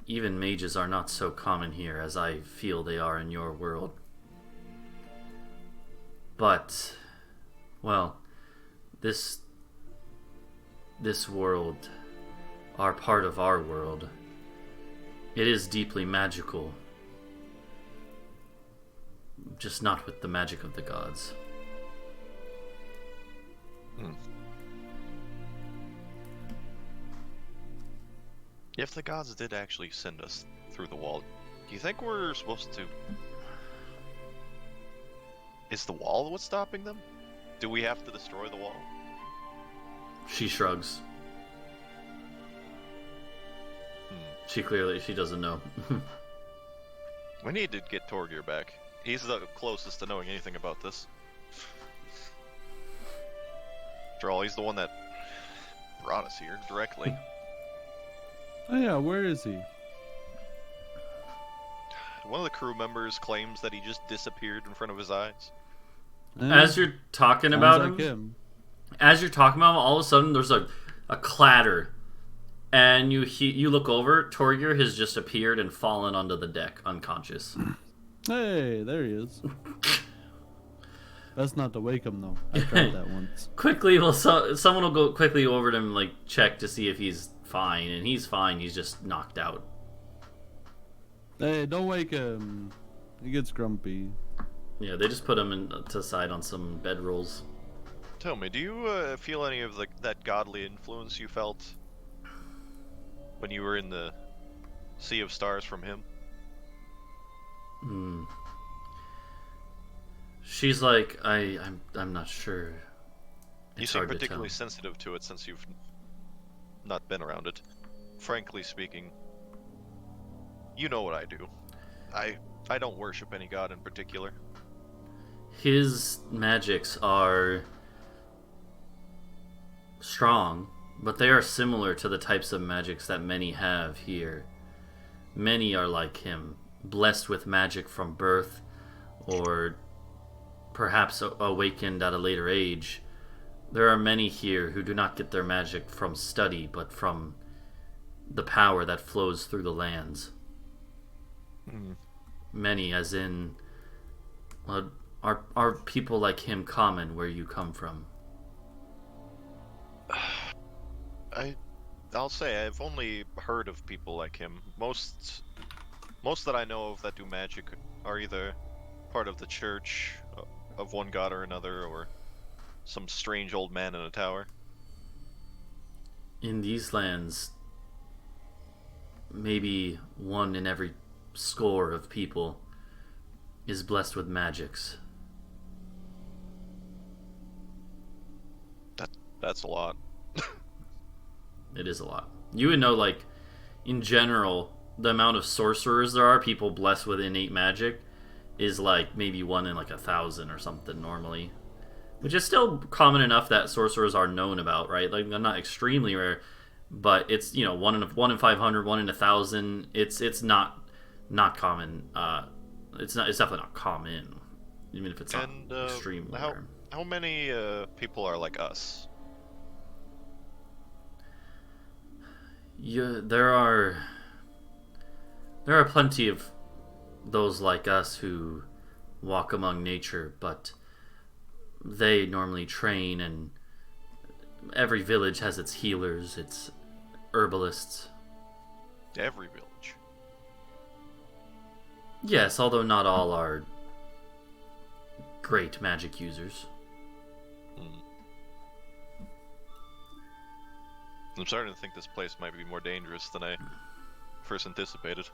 even mages are not so common here as I feel they are in your world. But, well, this world, are part of our world. It is deeply magical. Just not with the magic of the gods. If the gods did actually send us through the wall, do you think we're supposed to... Is the wall what's stopping them? Do we have to destroy the wall? She shrugs. She doesn't know. We need to get Torgir back. He's the closest to knowing anything about this. After all, he's the one that brought us here directly. Oh yeah, where is he? One of the crew members claims that he just disappeared in front of his eyes. As you're talking Sounds about like him, as you're talking about him, all of a sudden there's a clatter, and you look over. Torgir has just appeared and fallen onto the deck, unconscious. Hey, there he is. That's not to wake him though. I tried that once. Quickly, someone will go quickly over to him, like check to see if he's fine, and he's fine. He's just knocked out. Hey, don't wake him. He gets grumpy. Yeah, they just put him to the side on some bedrolls. Tell me, do you feel any of that godly influence you felt when you were in the Sea of Stars from him? She's like, I'm not sure. You seem particularly sensitive to it since you've not been around it. Frankly speaking, you know what I do. I don't worship any god in particular. His magics are strong, but they are similar to the types of magics that many have here. Many are like him, blessed with magic from birth, or perhaps awakened at a later age. there are many here who do not get their magic from study, but from the power that flows through the lands. Many, as in, are people like him common where you come from? I'll say I've only heard of people like him. Most that I know of that do magic are either part of the church of one god or another, or some strange old man in a tower. In these lands, maybe one in every score of people is blessed with magics. That's a lot. It is a lot. You would know, like, in general, the amount of sorcerers there are, people blessed with innate magic, is like maybe 1 in like 1,000 or something normally. Which is still common enough that sorcerers are known about, right? Like, they're not extremely rare, but it's, 1 in 500, 1 in 1,000. It's not common. It's definitely not common, even if it's not extremely rare. How many people are like us? There are plenty of those like us who walk among nature, but they normally train, and every village has its healers, its herbalists. Every village? Yes, although not all are great magic users. I'm starting to think this place might be more dangerous than I first anticipated.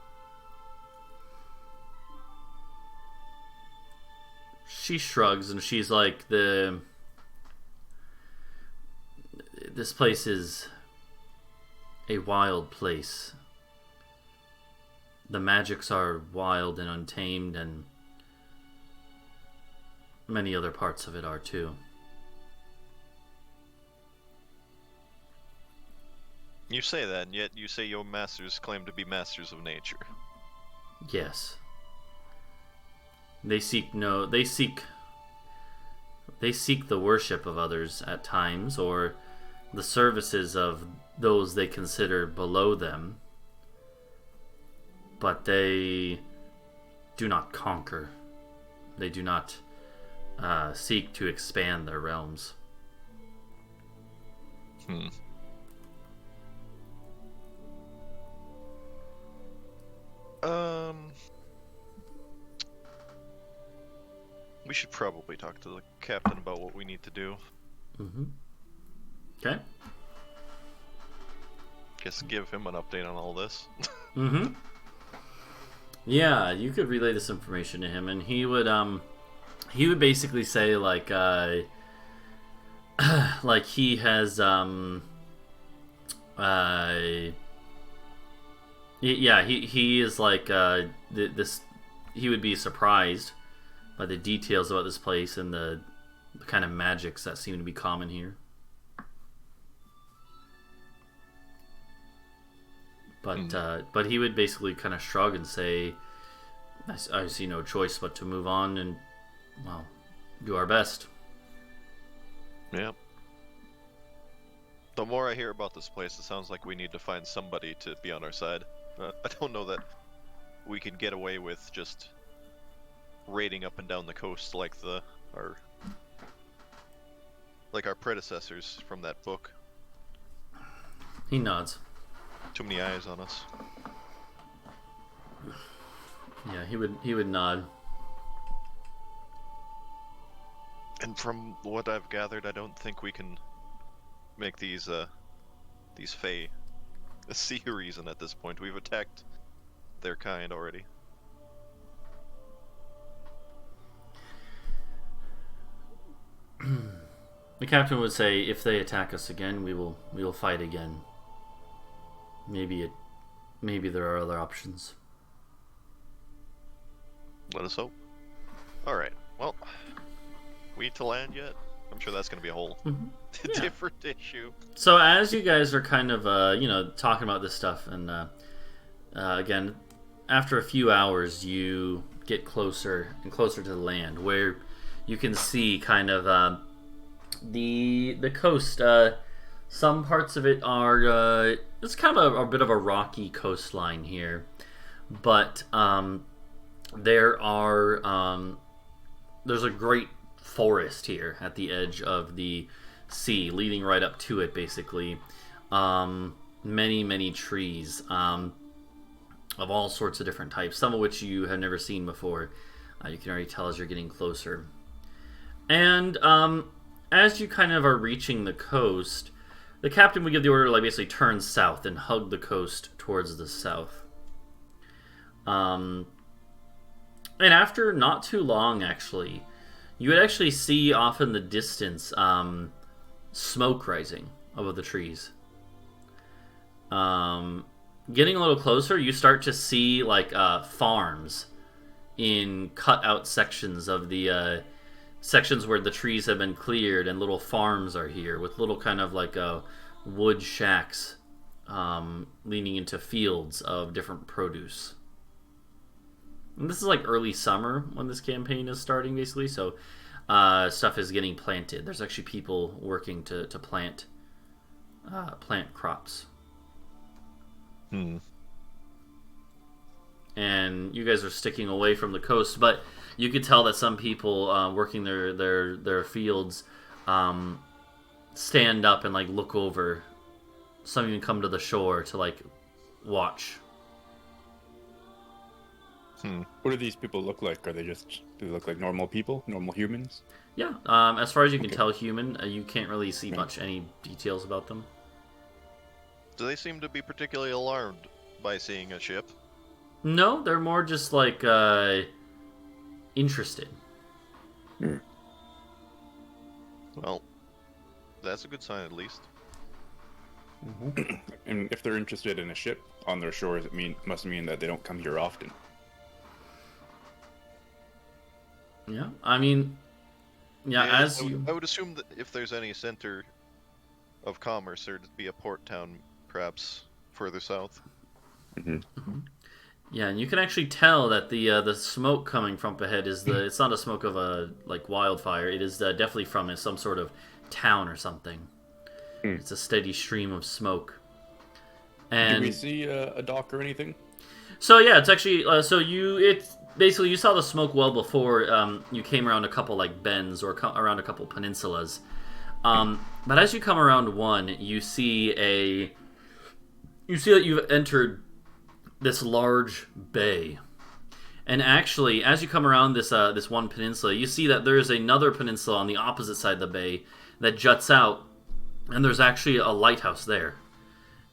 She shrugs and she's like, this place is a wild place. The magics are wild and untamed, and many other parts of it are too. You say that, and yet you say your masters claim to be masters of nature. Yes. They seek the worship of others at times, or the services of those they consider below them, but they do not conquer. They do not seek to expand their realms. We should probably talk to the captain about what we need to do. Okay. Guess give him an update on all this. Yeah, you could relay this information to him, and he would basically say like like he has he is like this. He would be surprised by the details about this place and the kind of magics that seem to be common here. But he would basically kind of shrug and say, I see no choice but to move on and, well, do our best. Yeah. The more I hear about this place, it sounds like we need to find somebody to be on our side. I don't know that we can get away with just raiding up and down the coast like our predecessors from that book. He nods. Too many eyes on us. Yeah, he would nod. And from what I've gathered, I don't think we can make these Fae see a reason at this point. We've attacked their kind already. The captain would say, if they attack us again, we will fight again. Maybe there are other options. Let us hope. Alright, well, we to land yet? I'm sure that's going to be a whole different issue. So as you guys are kind of, talking about this stuff, and again, after a few hours, you get closer and closer to the land, where you can see kind of the coast. Some parts of it are it's kind of a bit of a rocky coastline here, but there's a great forest here at the edge of the sea, leading right up to it. Basically, many trees of all sorts of different types, some of which you have never seen before. You can already tell as you're getting closer. And as you kind of are reaching the coast, the captain would give the order to like basically turn south and hug the coast towards the south. And after not too long, actually, you would actually see off in the distance smoke rising above the trees. Getting a little closer, you start to see like farms in cut out sections of the sections where the trees have been cleared, and little farms are here with little kind of like wood shacks leaning into fields of different produce. And this is like early summer when this campaign is starting, basically, so stuff is getting planted. There's actually people working to plant crops. And you guys are sticking away from the coast, but you could tell that some people working their fields stand up and like look over. Some even come to the shore to like watch. What do these people look like? Do they look like normal people, normal humans? Yeah, as far as you can tell, human. You can't really see any details about them. Do they seem to be particularly alarmed by seeing a ship? No, they're more just like interested. Well, that's a good sign at least. And if they're interested in a ship on their shores, must mean that they don't come here often. Yeah, I mean, I would assume that if there's any center of commerce, there'd be a port town, perhaps further south. Yeah, and you can actually tell that the smoke coming from up ahead it's not a smoke of a like wildfire. It is definitely from some sort of town or something. It's a steady stream of smoke. And do we see a dock or anything? So yeah, it's actually it's basically you saw the smoke well before you came around a couple like bends or around a couple peninsulas. But as you come around one, you see that you've entered this large bay. And actually, as you come around this one peninsula, you see that there's another peninsula on the opposite side of the bay that juts out, and there's actually a lighthouse there.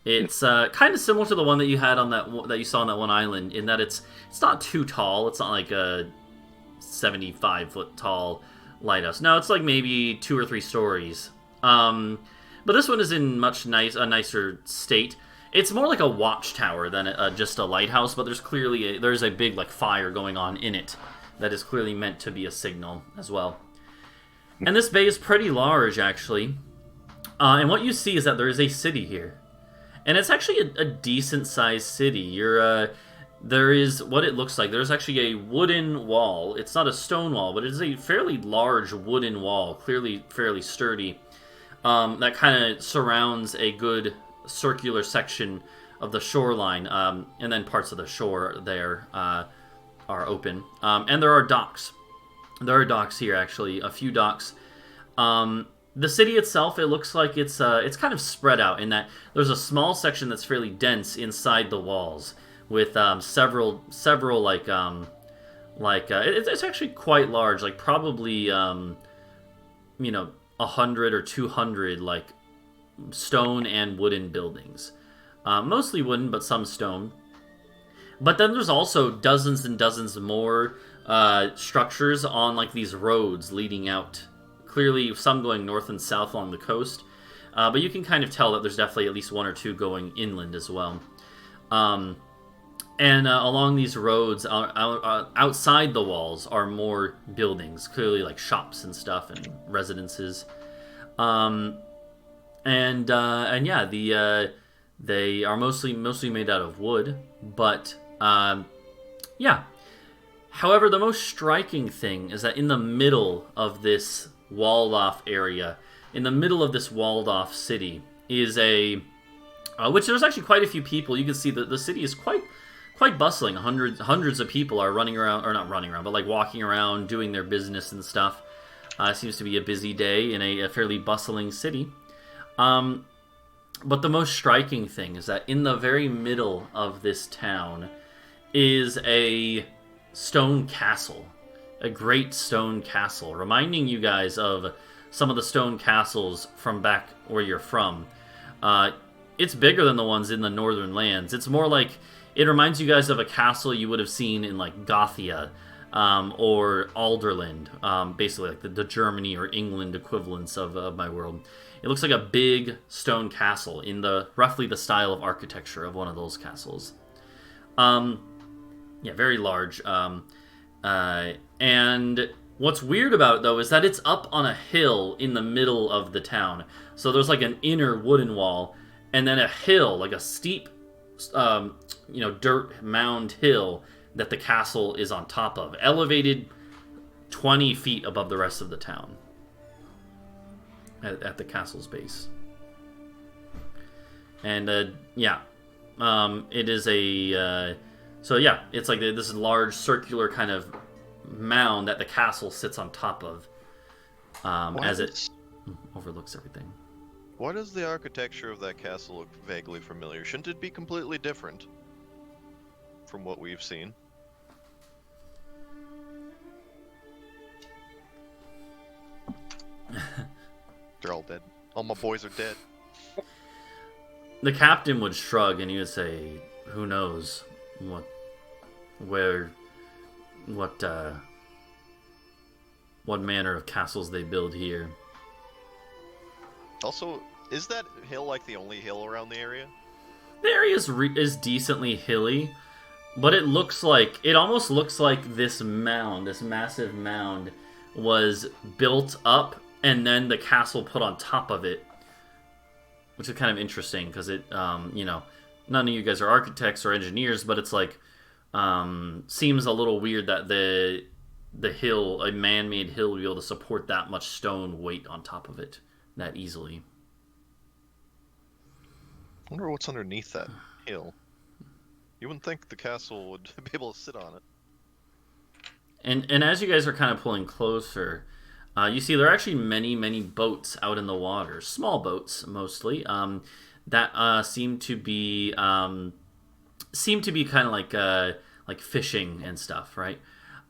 It's kind of similar to the one that you had on that you saw on that one island, in that it's not too tall. It's not like a 75-foot tall lighthouse. No, it's like maybe 2 or 3 stories. But this one is in a nicer state. It's more like a watchtower than just a lighthouse, but there's a big like fire going on in it that is clearly meant to be a signal as well. And this bay is pretty large, actually. And what you see is that there is a city here. And it's actually a decent-sized city. There is what it looks like. There's actually a wooden wall. It's not a stone wall, but it is a fairly large wooden wall, clearly fairly sturdy, that kind of surrounds a good circular section of the shoreline, and then parts of the shore there are open. And there are docks. There are docks here, actually, a few docks. The city itself, it looks like it's kind of spread out in that there's a small section that's fairly dense inside the walls with several like it's actually quite large, like probably 100 or 200 like stone and wooden buildings, mostly wooden but some stone. But then there's also dozens and dozens more structures on like these roads leading out. Clearly, some going north and south along the coast, but you can kind of tell that there's definitely at least 1 or 2 going inland as well. And along these roads, outside the walls, are more buildings, clearly like shops and stuff and residences. And yeah, they are mostly made out of wood, but yeah. However, the most striking thing is that in the middle of this walled off area. In the middle of this walled off city is a, which there's actually quite a few people. You can see that the city is quite bustling. Hundreds of people are running around, or not running around, but like walking around, doing their business and stuff. Seems to be a busy day in a fairly bustling city. But the most striking thing is that in the very middle of this town is a stone castle. A great stone castle, reminding you guys of some of the stone castles from back where you're from. It's bigger than the ones in the northern lands. It's more like, it reminds you guys of a castle you would have seen in like Gothia or Alderland, basically like the Germany or England equivalents of my world. It looks like a big stone castle in roughly the style of architecture of one of those castles. Yeah, very large. And what's weird about it, though, is that it's up on a hill in the middle of the town. So there's like an inner wooden wall, and then a hill, like a steep, dirt mound hill that the castle is on top of, elevated 20 feet above the rest of the town at the castle's base. And, it is a... it's like this large circular kind of mound that the castle sits on top of, as it overlooks everything. Why does the architecture of that castle look vaguely familiar? Shouldn't it be completely different from what we've seen? They're all dead. All my boys are dead. The captain would shrug and he would say, "Who knows what manner of castles they build here." Also, is that hill like the only hill around the area? The area is decently hilly, but it almost looks like this massive mound, was built up and then the castle put on top of it, which is kind of interesting because it, none of you guys are architects or engineers, but it's like, seems a little weird that the hill, a man-made hill, would be able to support that much stone weight on top of it that easily. I wonder what's underneath that hill. You wouldn't think the castle would be able to sit on it. And as you guys are kind of pulling closer, you see there are actually many boats out in the water, small boats mostly, that seem to be kind of like fishing and stuff, right?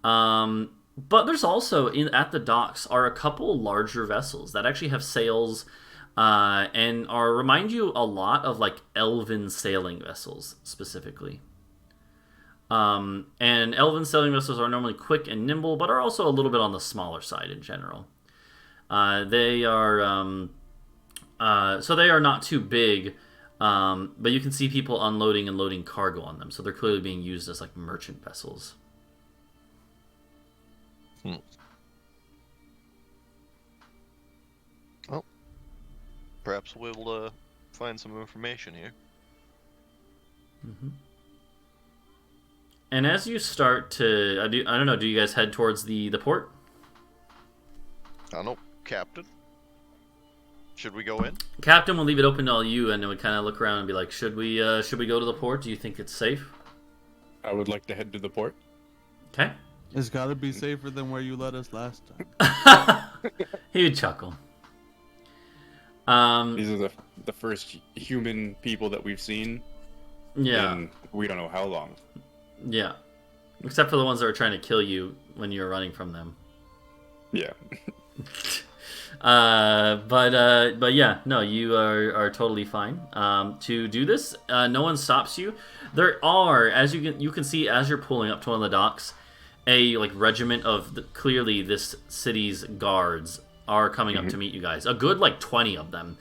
But there's also at the docks are a couple larger vessels that actually have sails and remind you a lot of like elven sailing vessels specifically. And elven sailing vessels are normally quick and nimble, but are also a little bit on the smaller side in general. They are so they are not too big, but you can see people unloading and loading cargo on them. So they're clearly being used as like merchant vessels. Well, perhaps we'll find some information here. Mm-hmm. And as you start to, I don't know, do you guys head towards the port? I don't know, Captain. Should we go in? Captain will leave it open to all you, and then we kind of look around and be like, should we go to the port? Do you think it's safe? I would like to head to the port. Okay. It's got to be safer than where you let us last time. He would chuckle. These are the first human people that we've seen. Yeah. In we don't know how long. Yeah. Except for the ones that were trying to kill you when you were running from them. Yeah. But yeah, no, you are totally fine to do this. No one stops you. There are, as you can see as you're pulling up to one of the docks, a like regiment of clearly this city's guards are coming up to meet you guys. A good like 20 of them,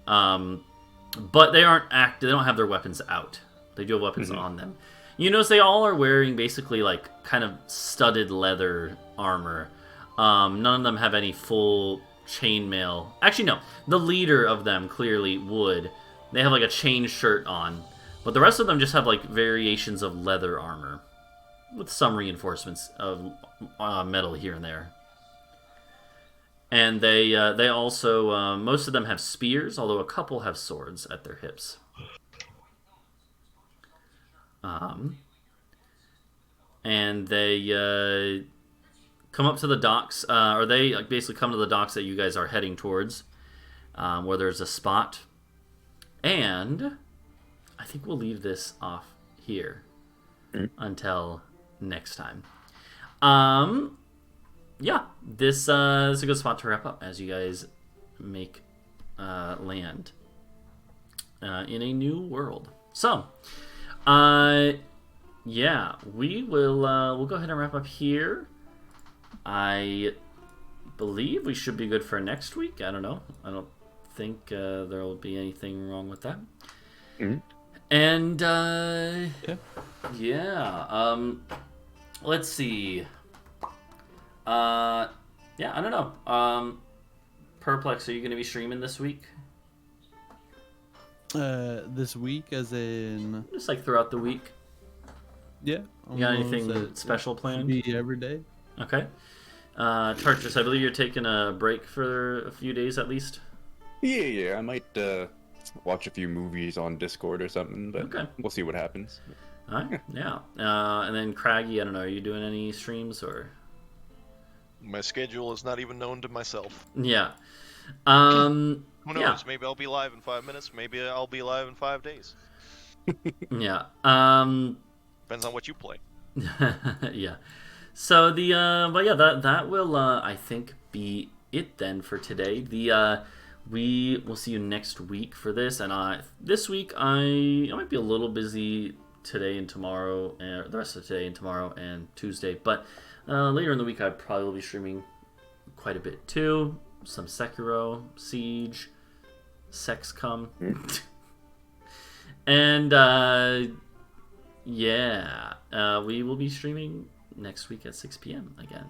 but they aren't They don't have their weapons out. They do have weapons on them. You notice they all are wearing basically like kind of studded leather armor. None of them have any full chainmail. Actually, no. The leader of them clearly would. They have like a chain shirt on, but the rest of them just have like variations of leather armor with some reinforcements of metal here and there. And they also most of them have spears, although a couple have swords at their hips. And they come up to the docks, or they basically come to the docks that you guys are heading towards, where there's a spot. And I think we'll leave this off here until next time. Yeah, this is a good spot to wrap up as you guys make land in a new world. So, yeah, we'll go ahead and wrap up here. I believe we should be good for next week. I don't know. I don't think there will be anything wrong with that. And yeah. Let's see. Yeah, I don't know. Perplex, are you going to be streaming this week? This week, as in Just like throughout the week. Yeah. You got anything special planned? Be every day. Okay. Tartarus, I believe you're taking a break for a few days at least. Yeah. I might watch a few movies on Discord or something, but Okay. we'll see what happens. All right. Yeah. And then Craggy, I don't know. Are you doing any streams or? My schedule is not even known to myself. Yeah. Who knows? Yeah. Maybe I'll be live in 5 minutes. Maybe I'll be live in 5 days. Yeah. Depends on what you play. Yeah. So but yeah, that will I think be it then for today. We will see you next week for this, and this week I might be a little busy today and tomorrow, and the rest of today and tomorrow and Tuesday, but later in the week I probably will be streaming quite a bit too. Some Sekiro, Siege, Sexcom, and yeah, we will be streaming next week at 6 p.m. again.